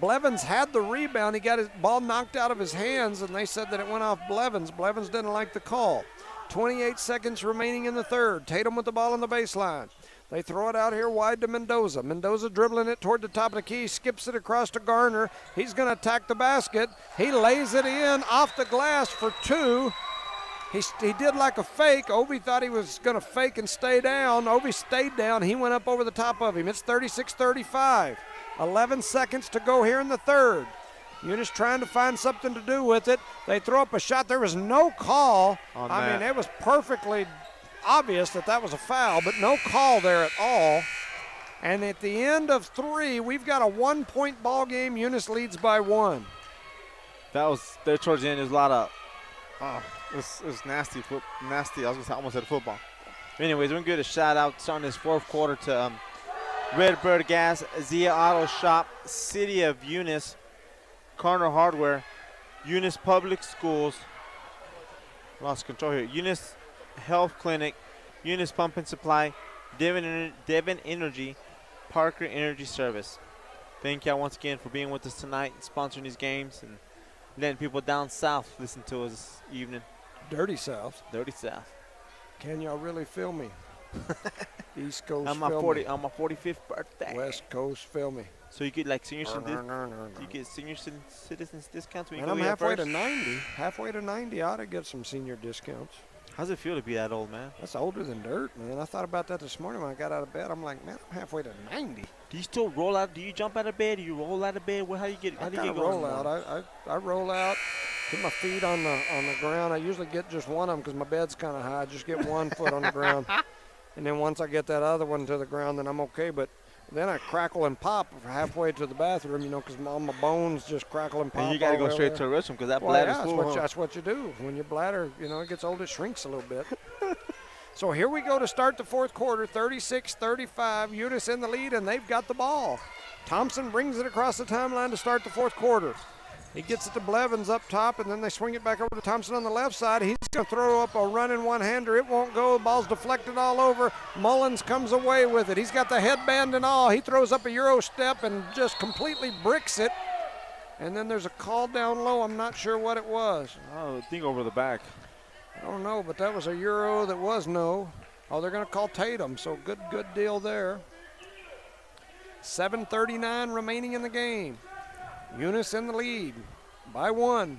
Blevins had the rebound. He got his ball knocked out of his hands, and they said that it went off Blevins. Blevins didn't like the call. 28 seconds remaining in the third. Tatum with the ball on the baseline. They throw it out here wide to Mendoza. Mendoza dribbling it toward the top of the key, skips it across to Garner. He's going to attack the basket. He lays it in off the glass for two. He did like a fake. Obi thought he was going to fake and stay down. Obi stayed down. He went up over the top of him. It's 36-35. 11 seconds to go here in the third. Eunice trying to find something to do with it. They throw up a shot. There was no call. I mean, it was perfectly obvious that was a foul, but no call there at all. And at the end of three, we've got a 1-point ball game. Eunice leads by 1. That was there towards the end. There's a lot of, it was nasty. Nasty. I was gonna say, almost said football. Anyways, we're gonna give a shout out starting this fourth quarter to Redbird Gas, Zia Auto Shop, City of Eunice, Corner Hardware, Eunice Public Schools. Lost control here. Eunice Health Clinic, Eunice Pump and Supply, Devon Energy, Parker Energy Service. Thank y'all once again for being with us tonight and sponsoring these games and letting people down south listen to us this evening. Dirty South. Dirty South. Can y'all really feel me? East Coast on my feel 45th birthday. West Coast feel me. So you get like senior citizens discounts when you and go I'm here halfway first? to 90. Halfway to 90, I ought to get some senior discounts. How's it feel to be that old, man? That's older than dirt, man. I thought about that this morning when I got out of bed. I'm like, man, I'm halfway to 90. Do you still roll out? Do you jump out of bed? Do you roll out of bed? How do you get? How do you get going? Roll out. I roll out, get my feet on the ground. I usually get just one of them because my bed's kind of high. I just get one foot on the ground, and then once I get that other one to the ground, then I'm okay. But then I crackle and pop halfway to the bathroom, because all my bones just crackle and pop. And you got to go straight to the restroom because that bladder's full. That's what you do. When your bladder, it gets old, it shrinks a little bit. So here we go to start the fourth quarter, 36-35. Eunice in the lead, and they've got the ball. Thompson brings it across the timeline to start the fourth quarter. He gets it to Blevins up top, and then they swing it back over to Thompson on the left side. He's going to throw up a running one-hander. It won't go. The ball's deflected all over. Mullins comes away with it. He's got the headband and all. He throws up a Euro step and just completely bricks it. And then there's a call down low. I'm not sure what it was. Oh, I think over the back. I don't know, but that was a Euro that was no. Oh, they're going to call Tatum, so good deal there. 7:39 remaining in the game. Eunice in the lead by 1.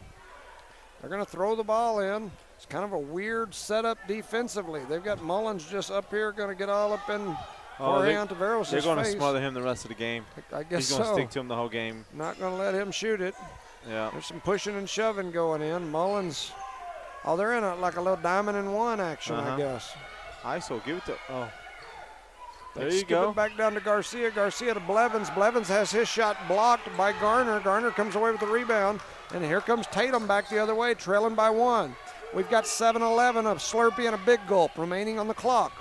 They're going to throw the ball in. It's kind of a weird setup defensively. They've got Mullins just up here, going to get all up in Jorge Ontiveros' face. They're going to smother him the rest of the game. I guess He's going to stick to him the whole game. Not going to let him shoot it. Yeah. There's some pushing and shoving going in. Mullins, they're in like a little diamond in one action, I guess. ISO, give it to, There you go. It back down to Garcia. Garcia to Blevins. Blevins has his shot blocked by Garner. Garner comes away with the rebound. And here comes Tatum back the other way, trailing by 1. We've got 7:11 of Slurpee and a big gulp remaining on the clock.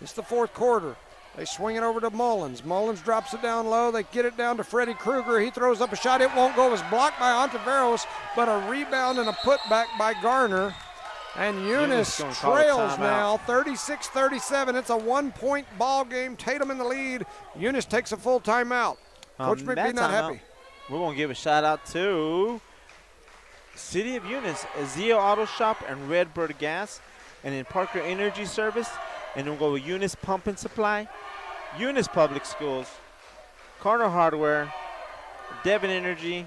It's the fourth quarter. They swing it over to Mullins. Mullins drops it down low. They get it down to Freddie Krueger. He throws up a shot. It won't go. It was blocked by Ontiveros, but a rebound and a putback by Garner. And Eunice trails now, 36-37. It's a 1-point ball game. Tatum in the lead. Eunice takes a full timeout. Coach McBee not happy. We're going to give a shout out to City of Eunice, Zia Auto Shop, and Redbird Gas, and then Parker Energy Service. And then we'll go with Eunice Pump and Supply, Eunice Public Schools, Corner Hardware, Devon Energy,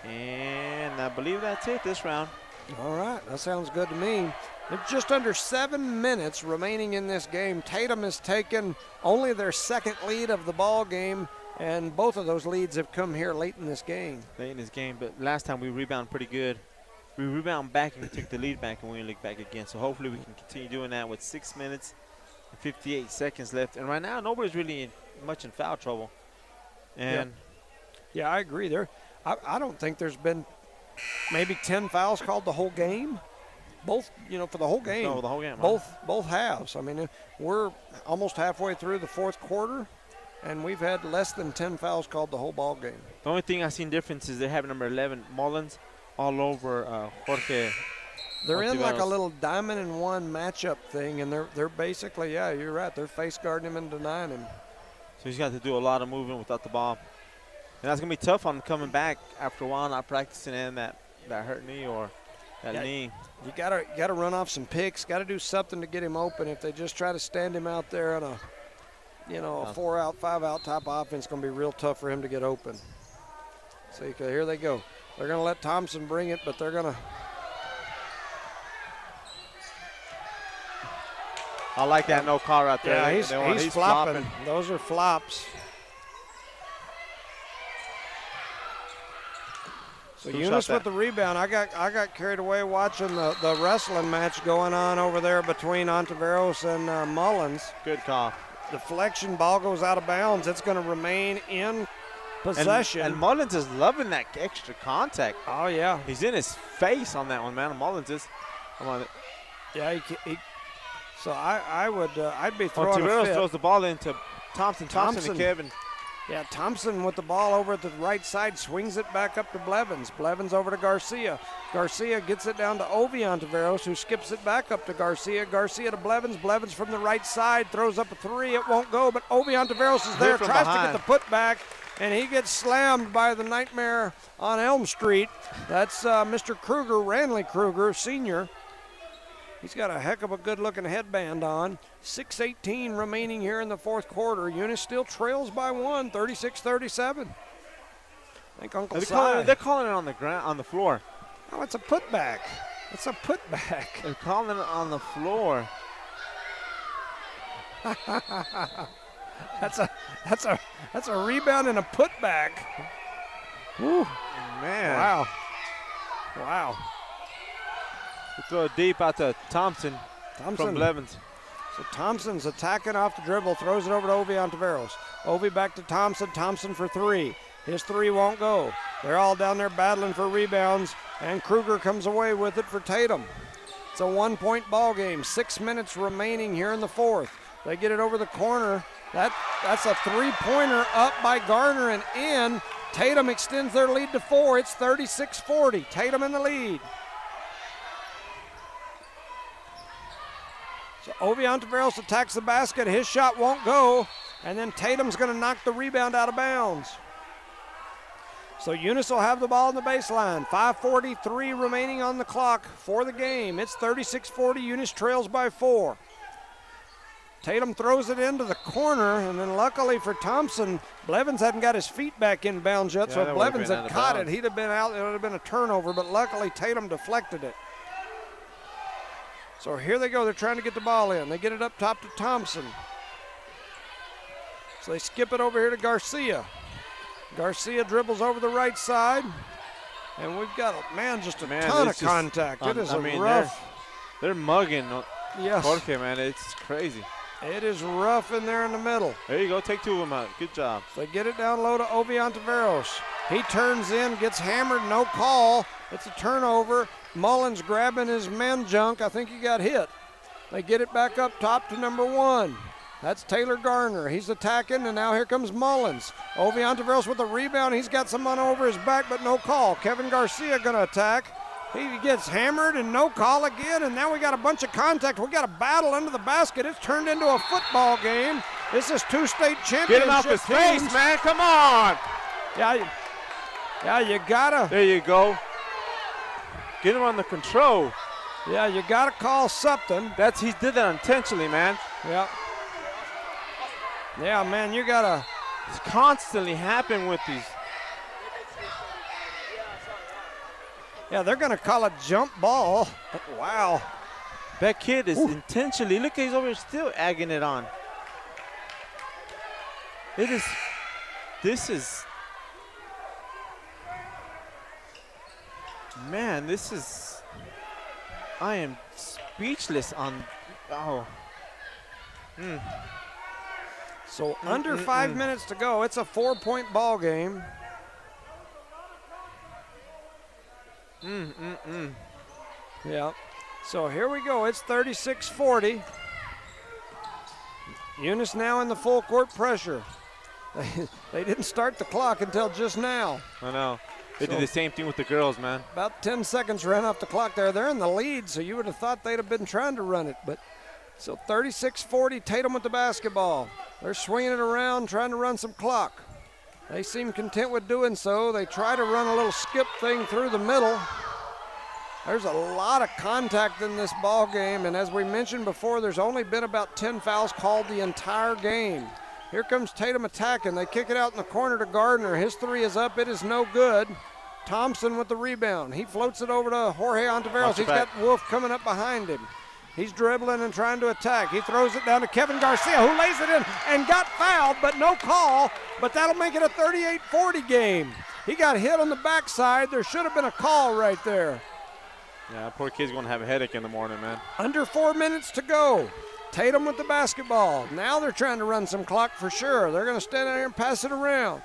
and I believe that's it this round. All right, that sounds good to me. There's just under 7 minutes remaining in this game. Tatum has taken only their second lead of the ball game, and both of those leads have come here late in this game. Late in this game, but last time we rebounded pretty good. We rebound back and we took the lead back and we look back again. So hopefully we can continue doing that with 6 minutes and 58 seconds left. And right now, nobody's really much in foul trouble. And yeah, I agree. I don't think there's been maybe 10 fouls called the whole game. Both, for the whole game. No, the whole game. Both halves. I mean, we're almost halfway through the fourth quarter, and we've had less than 10 fouls called the whole ball game. The only thing I've seen difference is they have number 11, Mullins, all over Jorge. They're in like a little diamond in one matchup thing, and they're basically, yeah, you're right. They're face guarding him and denying him. So he's got to do a lot of moving without the ball. And that's going to be tough on coming back after a while, not practicing in that hurt knee or that knee. You gotta run off some picks. Got to do something to get him open. If they just try to stand him out there on a, a 4-out, 5-out type of offense, it's going to be real tough for him to get open. So here they go. They're going to let Thompson bring it, but they're going to. I like that no call right there. Yeah, he's flopping. Those are flops. So Eunice with the rebound. I got carried away watching the wrestling match going on over there between Ontiveros and Mullins. Good call. Deflection, ball goes out of bounds. It's going to remain in possession. And Mullins is loving that extra contact. Oh, yeah. He's in his face on that one, man. Mullins is. Come on. Yeah, so I'd be throwing a fit. Throws the ball into Thompson to Kevin. Yeah, Thompson with the ball over at the right side, swings it back up to Blevins. Blevins over to Garcia. Garcia gets it down to Ovi Ontiveros, who skips it back up to Garcia. Garcia to Blevins. Blevins from the right side throws up a three. It won't go, but Ovi Ontiveros is there, tries to get the putback, and he gets slammed by the nightmare on Elm Street. That's Mr. Kruger, Ranley Kruger, senior. He's got a heck of a good-looking headband on. 6:18 remaining here in the fourth quarter. Eunice still trails by one, 36-37. I think Uncle Si. They're calling it on the ground, on the floor. Oh, it's a putback. It's a putback. They're calling it on the floor. That's a rebound and a putback. Woo. Man. Wow. We throw it deep out to Thompson from Blevins. So Thompson's attacking off the dribble, throws it over to Ovi Ontiveros. Ovi back to Thompson. Thompson for three. His three won't go. They're all down there battling for rebounds, and Kruger comes away with it for Tatum. It's a one-point ball game. 6 minutes remaining here in the fourth. They get it over the corner. That's a three-pointer up by Garner and in. Tatum extends their lead to 4. It's 36-40. Tatum in the lead. So Ovi Ontiveros attacks the basket. His shot won't go. And then Tatum's going to knock the rebound out of bounds. So Eunice will have the ball on the baseline. 5:43 remaining on the clock for the game. It's 36-40. Eunice trails by 4. Tatum throws it into the corner, and then luckily for Thompson, Blevins hadn't got his feet back in bounds yet. So if Blevins had caught it, he'd have been out. It would have been a turnover, but luckily Tatum deflected it. So here they go. They're trying to get the ball in. They get it up top to Thompson. So they skip it over here to Garcia. Garcia dribbles over the right side. And we've got, just a ton of contact. It is rough. They're mugging yes. Jorge, man. It's crazy. It is rough in there in the middle. There you go. Take two of them out. Good job. So they get it down low to Ovi Ontiveros. He turns in, gets hammered, no call. It's a turnover. Mullins grabbing his men junk. I think he got hit. They get it back up top to number 1. That's Taylor Garner. He's attacking, and now here comes Mullins. Ovi Ontiveros with a rebound. He's got someone over his back, but no call. Kevin Garcia going to attack. He gets hammered and no call again, and now we got a bunch of contact. We got a battle under the basket. It's turned into a football game. This is 2 state championship Get him off his face, man. Come on. Yeah, you gotta. There you go. Get him under control. Yeah, you gotta call something. He did that intentionally, man. Yeah. Yeah, man, you gotta. It's constantly happening with these. Yeah, they're gonna call a jump ball. Wow. That kid is intentionally. Look, he's over here still egging it on. This is. Man, I am speechless on. So under 5 minutes to go. It's a 4-point ball game. Yeah. So here we go. It's 36-40. Eunice now in the full court pressure. They didn't start the clock until just now. I know. They did the same thing with the girls, man. About 10 seconds ran off the clock there. They're in the lead, so you would have thought they'd have been trying to run it. But so 36-40, Tatum with the basketball. They're swinging it around, trying to run some clock. They seem content with doing so. They try to run a little skip thing through the middle. There's a lot of contact in this ball game, and as we mentioned before, there's only been about 10 fouls called the entire game. Here comes Tatum attacking. They kick it out in the corner to Gardner. His three is up. It is no good. Thompson with the rebound. He floats it over to Jorge Ontiveros. He's got Wolf coming up behind him. He's dribbling and trying to attack. He throws it down to Kevin Garcia, who lays it in and got fouled, but no call. But that'll make it a 38-40 game. He got hit on the backside. There should have been a call right there. Yeah, poor kid's going to have a headache in the morning, man. Under 4 minutes to go. Tatum with the basketball. Now they're trying to run some clock for sure. They're going to stand out here and pass it around.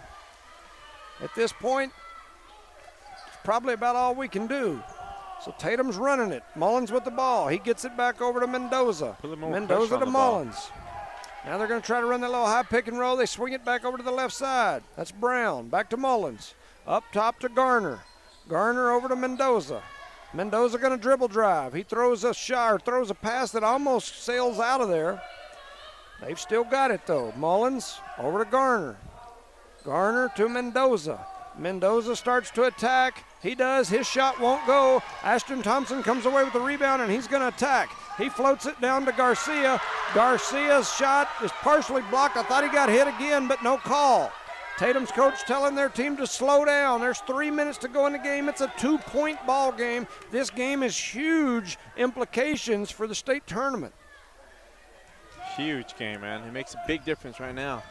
At this point, it's probably about all we can do. So Tatum's running it. Mullins with the ball. He gets it back over to Mendoza. Mendoza to Mullins. Now they're going to try to run that little high pick and roll. They swing it back over to the left side. That's Brown. Back to Mullins. Up top to Garner. Garner over to Mendoza. Mendoza going to dribble drive. He throws a shot, or throws a pass that almost sails out of there. They've still got it though. Mullins over to Garner. Garner to Mendoza. Mendoza starts to attack. He does. His shot won't go. Ashton Thompson comes away with the rebound, and he's going to attack. He floats it down to Garcia. Garcia's shot is partially blocked. I thought he got hit again, but no call. Tatum's coach telling their team to slow down. There's 3 minutes to go in the game. It's a 2-point ball game. This game has huge implications for the state tournament. Huge game, man. It makes a big difference right now.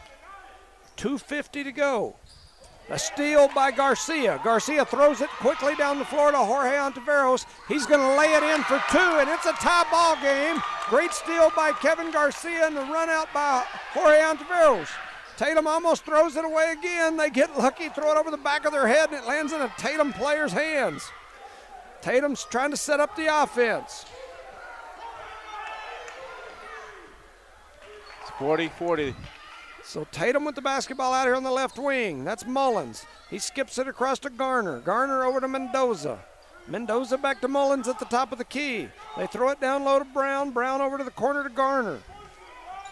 2:50 to go. A steal by Garcia. Garcia throws it quickly down the floor to Jorge Ontiveros. He's going to lay it in for two, and it's a tie ball game. Great steal by Kevin Garcia and the run out by Jorge Ontiveros. Tatum almost throws it away again. They get lucky, throw it over the back of their head, and it lands in a Tatum player's hands. Tatum's trying to set up the offense. It's 40-40. So Tatum with the basketball out here on the left wing. That's Mullins. He skips it across to Garner. Garner over to Mendoza. Mendoza back to Mullins at the top of the key. They throw it down low to Brown. Brown over to the corner to Garner.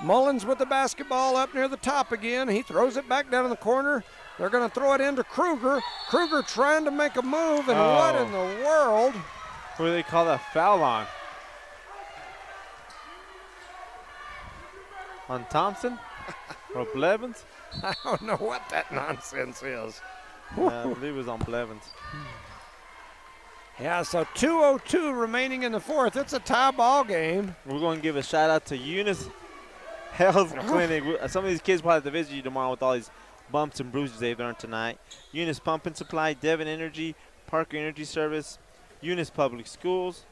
Mullins with the basketball up near the top again. He throws it back down in the corner. They're going to throw it into Kruger. Kruger trying to make a move, and what in the world? Who do they call that foul on? On Thompson? Or Blevins? I don't know what that nonsense is. I believe it was on Blevins. Yeah, so 2:02 remaining in the fourth. It's a tie ball game. We're going to give a shout out to Eunice Health Clinic. Some of these kids probably have to visit you tomorrow with all these bumps and bruises they've learned tonight. Eunice Pump and Supply, Devon Energy, Parker Energy Service, Eunice Public Schools,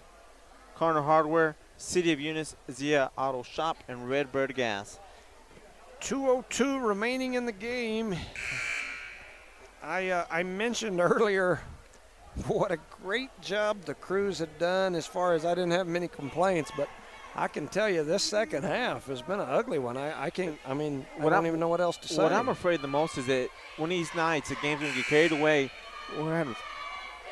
Carner Hardware, City of Eunice, Zia Auto Shop, and Redbird Gas. 2:02 remaining in the game. I mentioned earlier what a great job the crews had done as far as I didn't have many complaints, but I can tell you this second half has been an ugly one. I don't even know what else to say. What I'm afraid the most is that one of these nights, the game's going to get carried away. We're going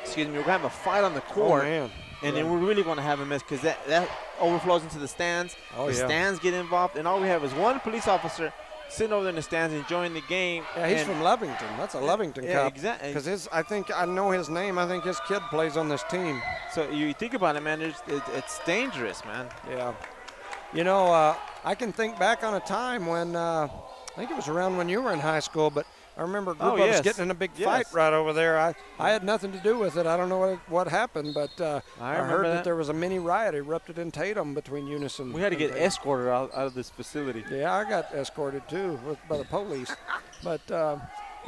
to have a fight on the court. Oh, man. And then we're really going to have a mess because that overflows into the stands. The stands get involved, and all we have is one police officer sitting over there in the stands enjoying the game. Yeah, he's from Lovington. That's a Lovington Cup. Exactly. Because I think I know his name. I think his kid plays on this team. So you think about it, man. It's dangerous, man. Yeah. You know, I can think back on a time when I think it was around when you were in high school, but I remember a group of us getting in a big fight right over there. I had nothing to do with it. I don't know what happened, but I heard that there was a mini riot erupted in Tatum between Eunice and we had to get Tatum. escorted out of this facility. Yeah, I got escorted too by the police. But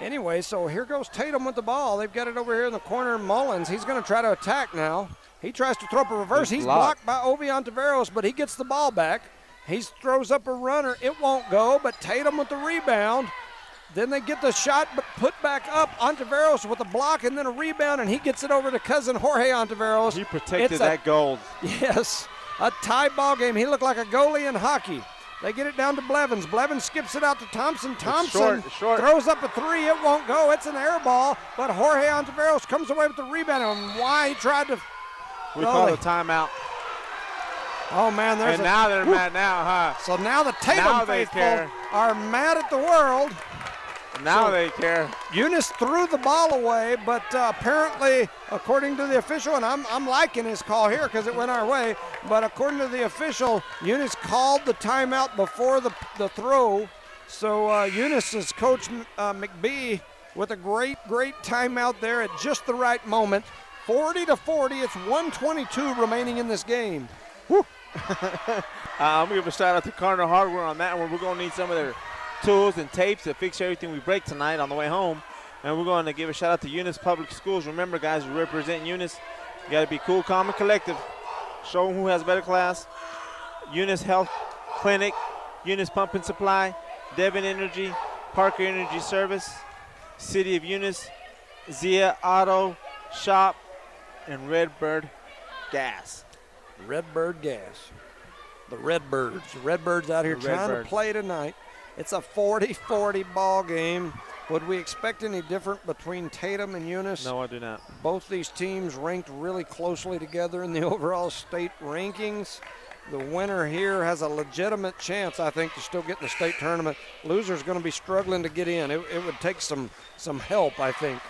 anyway, so here goes Tatum with the ball. They've got it over here in the corner. Mullins, he's going to try to attack now. He tries to throw up a reverse. He's blocked by Ovi Ontiveros, but he gets the ball back. He throws up a runner. It won't go, but Tatum with the rebound. Then they get the shot but put back up. Ontiveros with a block and then a rebound, and he gets it over to cousin Jorge Ontiveros. He protected that goal. Yes, a tie ball game. He looked like a goalie in hockey. They get it down to Blevins. Blevins skips it out to Thompson. Thompson throws up a three. It won't go. It's an air ball, but Jorge Ontiveros comes away with the rebound. And why he tried to. We call a timeout. Oh, man, there's now they're mad now, huh? So now the Tatum faithful are mad at the world. Now So they care. Eunice threw the ball away, but apparently, according to the official, and I'm liking his call here because it went our way, but according to the official, Eunice called the timeout before the throw. So Eunice's coach McBee with a great timeout there at just the right moment. 40-40, it's 1:22 remaining in this game. Woo. I'm going to give a shout out to Cardinal Hardware on that one. We're going to need some of their tools and tapes to fix everything we break tonight on the way home. And we're going to give a shout out to Eunice Public Schools. Remember, guys, we represent Eunice. You got to be cool, calm, and collective. Show them who has better class. Eunice Health Clinic, Eunice Pump and Supply, Devon Energy, Parker Energy Service, City of Eunice, Zia Auto Shop, and Redbird Gas. Redbird Gas. The Redbirds. The Redbirds out here trying to play tonight. It's a 40-40 ball game. Would we expect any different between Tatum and Eunice? No, I do not. Both these teams ranked really closely together in the overall state rankings. The winner here has a legitimate chance, I think, to still get in the state tournament. Loser's going to be struggling to get in. It would take some help, I think.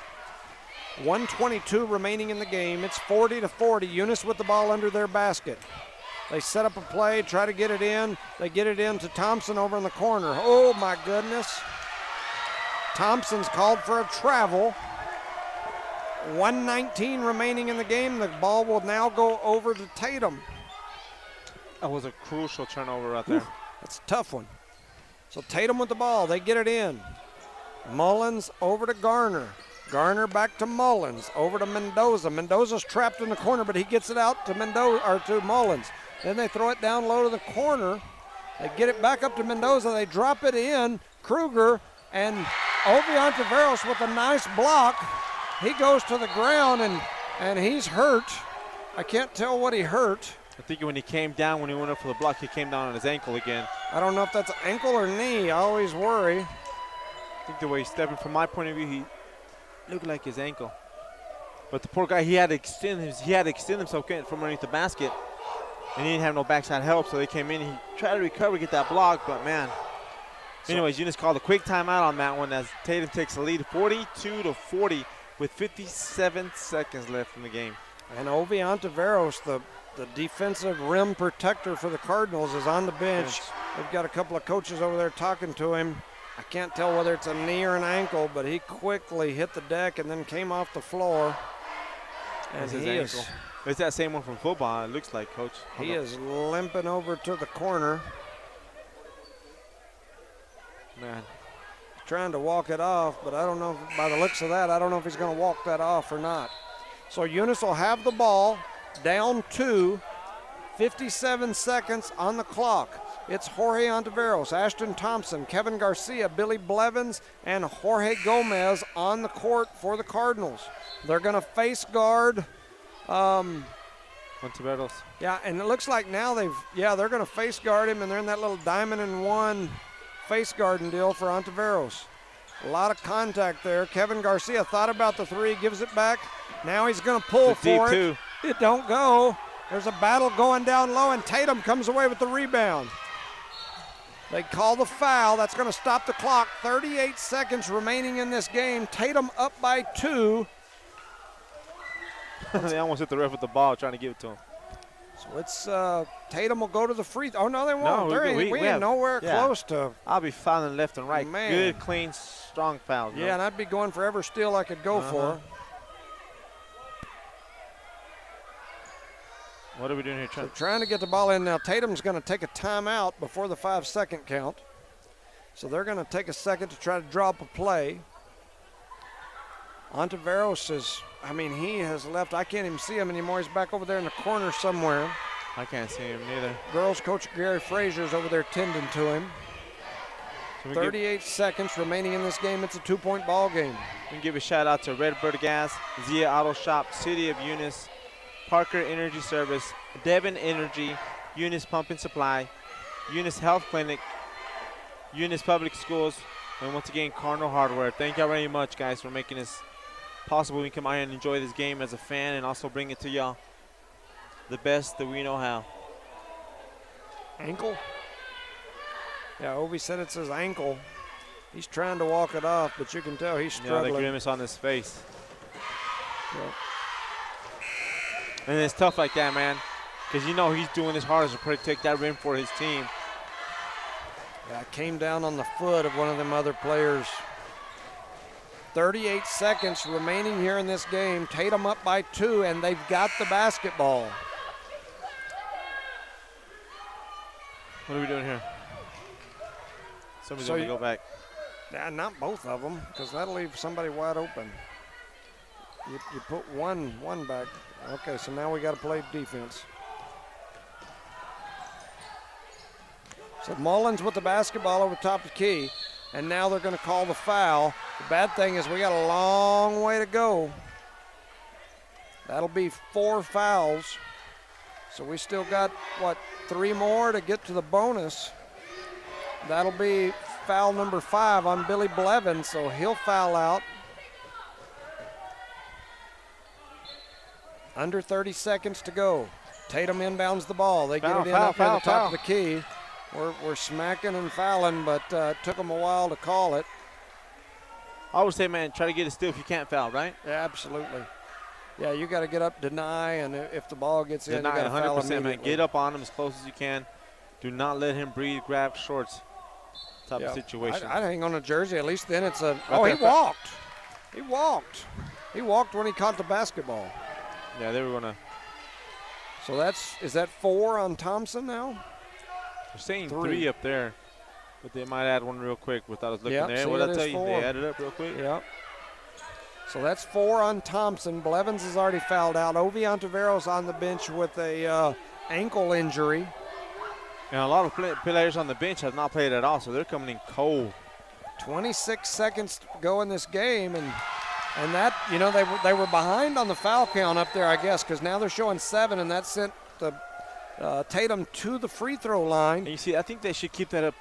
1:22 remaining in the game. It's 40-40. Eunice with the ball under their basket. They set up a play, try to get it in. They get it in to Thompson over in the corner. Oh, my goodness. Thompson's called for a travel. 1:19 remaining in the game. The ball will now go over to Tatum. That was a crucial turnover right there. That's a tough one. So Tatum with the ball. They get it in. Mullins over to Garner. Garner back to Mullins. Over to Mendoza. Mendoza's trapped in the corner, but he gets it out to to Mullins. Then they throw it down low to the corner. They get it back up to Mendoza. They drop it in. Kruger and Oviantiveros with a nice block. He goes to the ground and he's hurt. I can't tell what he hurt. I think when he came down, when he went up for the block, he came down on his ankle again. I don't know if that's ankle or knee. I always worry. I think the way he's stepping, from my point of view, he looked like his ankle. But the poor guy, he had to extend himself getting from underneath the basket, and he didn't have no backside help, so they came in. He tried to recover, get that block, but man. Anyways, Eunice called a quick timeout on that one as Tatum takes the lead 42-40 with 57 seconds left in the game. And Oviantiveros, the defensive rim protector for the Cardinals, is on the bench. They've got a couple of coaches over there talking to him. I can't tell whether it's a knee or an ankle, but he quickly hit the deck and then came off the floor. And his ankle. It's that same one from football, it looks like, Coach. He is limping over to the corner. Man. Trying to walk it off, but I don't know, by the looks of that, I don't know if he's going to walk that off or not. So Eunice will have the ball, down 2, 57 seconds on the clock. It's Jorge Ontiveros, Ashton Thompson, Kevin Garcia, Billy Blevins, and Jorge Gomez on the court for the Cardinals. They're going to face guard. Ontiveros. Yeah, and it looks like now they're going to face guard him, and they're in that little diamond and one face guarding deal for Ontiveros. A lot of contact there. Kevin Garcia thought about the three, gives it back. Now he's going to pull for it. It don't go. There's a battle going down low, and Tatum comes away with the rebound. They call the foul. That's going to stop the clock. 38 seconds remaining in this game. Tatum up by 2. They almost hit the ref with the ball trying to give it to him. So it's Tatum will go to the free throw. Oh, no, they won't. No, we ain't nowhere close to. I'll be fouling left and right. Man. Good, clean, strong fouls. Yeah, and I'd be going for every steal I could go for. What are we doing here, Trent? So trying to get the ball in now. Tatum's going to take a timeout before the 5-second count. So they're going to take a second to try to draw up a play. Ontiveros he has left. I can't even see him anymore. He's back over there in the corner somewhere. I can't see him neither. Girls coach Gary Frazier's over there tending to him. 38 seconds remaining in this game. It's a 2-point ball game. We can give a shout out to Redbird Gas, Zia Auto Shop, City of Eunice, Parker Energy Service, Devon Energy, Eunice Pump and Supply, Eunice Health Clinic, Eunice Public Schools, and once again, Cardinal Hardware. Thank y'all very much, guys, for making this possible. We can come out and enjoy this game as a fan and also bring it to y'all the best that we know how. Ankle? Yeah, Obi said it's his ankle. He's trying to walk it off, but you can tell he's struggling. The grimace on his face. Yep. And it's tough like that, man, because you know he's doing his hardest to protect that rim for his team. Yeah, it came down on the foot of one of them other players. 38 seconds remaining here in this game. Tatum up by 2, and they've got the basketball. What are we doing here? Somebody's going to go back. Yeah, not both of them, because that'll leave somebody wide open. You put one back. Okay, so now we got to play defense. So Mullins with the basketball over top of the key, and now they're going to call the foul. The bad thing is we got a long way to go. That'll be 4 fouls. So we still got, 3 more to get to the bonus. That'll be foul number 5 on Billy Blevins, so he'll foul out. Under 30 seconds to go. Tatum inbounds the ball. They get it in up near the top of the key. We're smacking and fouling, but it took them a while to call it. I would say, man, try to get a steal if you can't foul, right? Yeah, absolutely. Yeah, you got to get up, deny, and if the ball gets in, you got to foul 100%, man. Get up on him as close as you can. Do not let him breathe, grab shorts type of situation. I'd hang on a jersey. At least then it's a – he walked. He walked. He walked when he caught the basketball. Yeah, they were going to – So is that 4 on Thompson now? They're saying 3 up there, but they might add one real quick without us looking there. What did I tell you? 4. They added up real quick. Yep. So that's 4 on Thompson. Blevins has already fouled out. Ovi Ontiveros on the bench with a ankle injury. And a lot of players on the bench have not played at all, so they're coming in cold. 26 seconds to go in this game, and that, they were behind on the foul count up there, I guess, because now they're showing 7, and that sent the Tatum to the free throw line. And you see, I think they should keep that up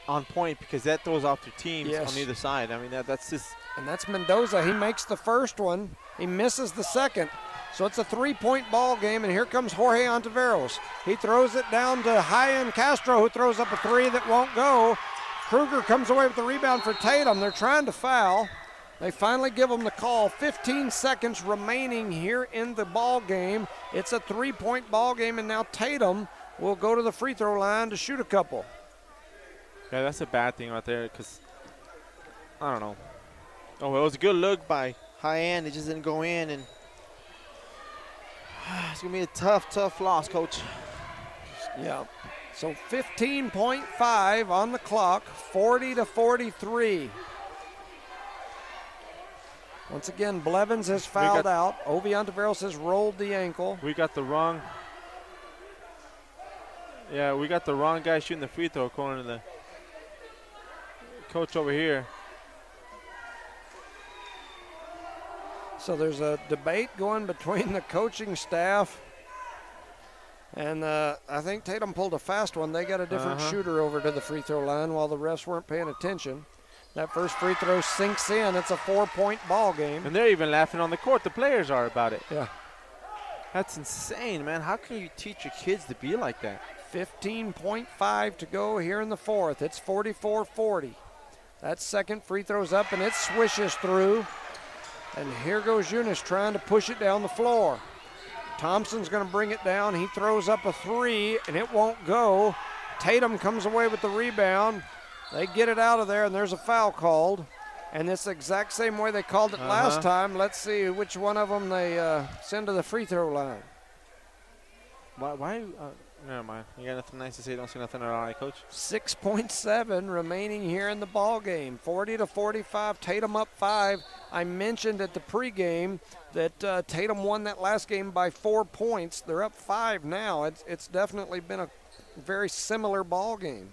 on point because that throws off their teams Yes. on either side. I mean, that's just. And that's Mendoza. He makes the first one. He misses the second. So it's a 3-point ball game, and here comes Jorge Ontiveros. He throws it down to High-End Castro, who throws up a 3 that won't go. Kruger comes away with the rebound for Tatum. They're trying to foul. They finally give him the call. 15 seconds remaining here in the ball game. It's a 3-point ball game, and now Tatum will go to the free throw line to shoot a couple. Yeah, that's a bad thing right there because, I don't know. Oh, it was a good look by High-End. It just didn't go in, and it's going to be a tough loss, Coach. Yeah. So 15.5 on the clock, 40-43. Once again, Blevins has fouled out. Ovi Ontiveros has rolled the ankle. We got the wrong. Yeah, we got the wrong guy shooting the free throw according to the coach over here. So there's a debate going between the coaching staff, and I think Tatum pulled a fast one. They got a different shooter over to the free throw line while the refs weren't paying attention. That first free throw sinks in. It's a 4-point ball game. And they're even laughing on the court. The players are about it. Yeah. That's insane, man. How can you teach your kids to be like that? 15.5 to go here in the fourth. It's 44-40. That second free throw's up, and it swishes through. And here goes Eunice trying to push it down the floor. Thompson's going to bring it down. He throws up a 3, and it won't go. Tatum comes away with the rebound. They get it out of there, and there's a foul called. And it's the exact same way they called it last time. Let's see which one of them they send to the free throw line. Why never mind. You got nothing nice to say. Don't say nothing at all, Coach. 6.7 remaining here in the ball game. 40-45. Tatum up 5. I mentioned at the pregame that Tatum won that last game by 4 points. They're up 5 now. It's definitely been a very similar ball game.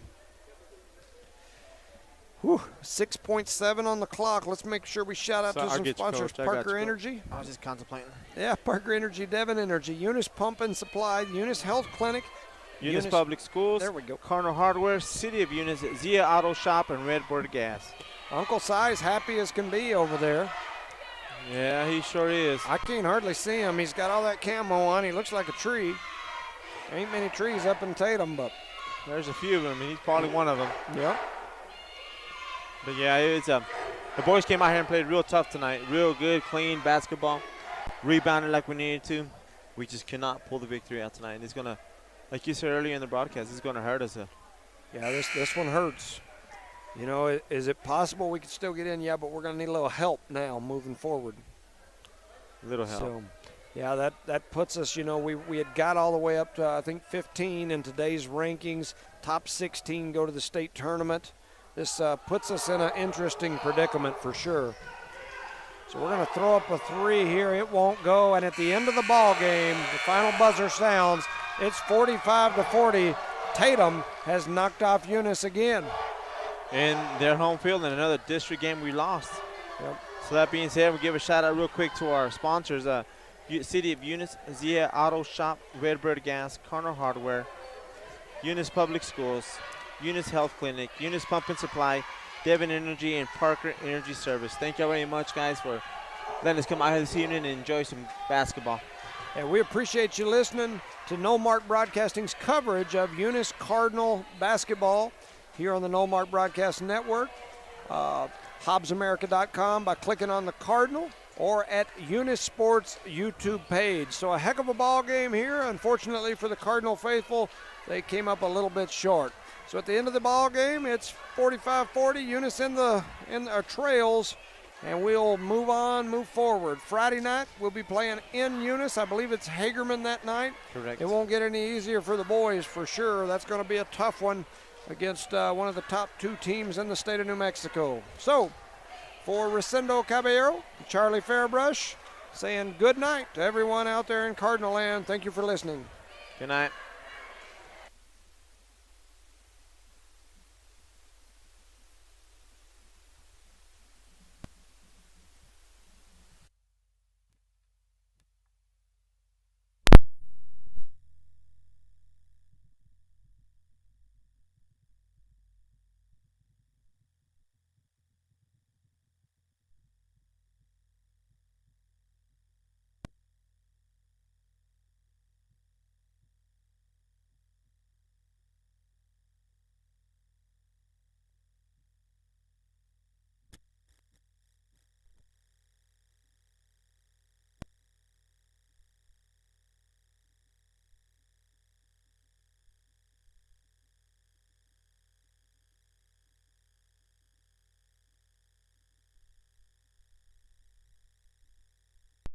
6.7 on the clock. Let's make sure we shout out to some sponsors. Parker Energy. I was just contemplating. Yeah, Parker Energy, Devon Energy, Eunice Pump and Supply, Eunice Health Clinic, Eunice Public Schools. There we go. Cardinal Hardware, City of Eunice, Zia Auto Shop, and Redbird Gas. Uncle Si's happy as can be over there. Yeah, he sure is. I can't hardly see him. He's got all that camo on. He looks like a tree. Ain't many trees up in Tatum, but there's a few of them, and he's probably one of them. Yep. But yeah, it's the boys came out here and played real tough tonight. Real good, clean basketball. Rebounded like we needed to. We just cannot pull the victory out tonight. And it's gonna, like you said earlier in the broadcast, it's gonna hurt us. Yeah, this one hurts. You know, is it possible we could still get in? Yeah, but we're gonna need a little help now moving forward. A little help. So, yeah, that puts us, you know, we had got all the way up to, I think, 15 in today's rankings. Top 16 go to the state tournament. This puts us in an interesting predicament for sure. So we're going to throw up a three here. It won't go. And at the end of the ball game, the final buzzer sounds. It's 45-40. Tatum has knocked off Eunice again. In their home field in another district game we lost. Yep. So that being said, we'll give a shout out real quick to our sponsors. City of Eunice, Zia Auto Shop, Redbird Gas, Cardinal Hardware, Eunice Public Schools, Eunice Health Clinic, Eunice Pump and Supply, Devon Energy, and Parker Energy Service. Thank you very much, guys, for letting us come out here this evening and enjoy some basketball. And we appreciate you listening to No Mark Broadcasting's coverage of Eunice Cardinal basketball here on the No Mark Broadcast Network. HobbsAmerica.com by clicking on the Cardinal, or at Eunice Sports YouTube page. So a heck of a ball game here. Unfortunately for the Cardinal faithful, they came up a little bit short. So at the end of the ball game, it's 45-40. Eunice in our trails, and we'll move forward. Friday night, we'll be playing in Eunice. I believe it's Hagerman that night. Correct. It won't get any easier for the boys for sure. That's going to be a tough one against one of the top two teams in the state of New Mexico. So for Rosendo Caballero, Charlie Fairbrush, saying good night to everyone out there in Cardinal Land. Thank you for listening. Good night.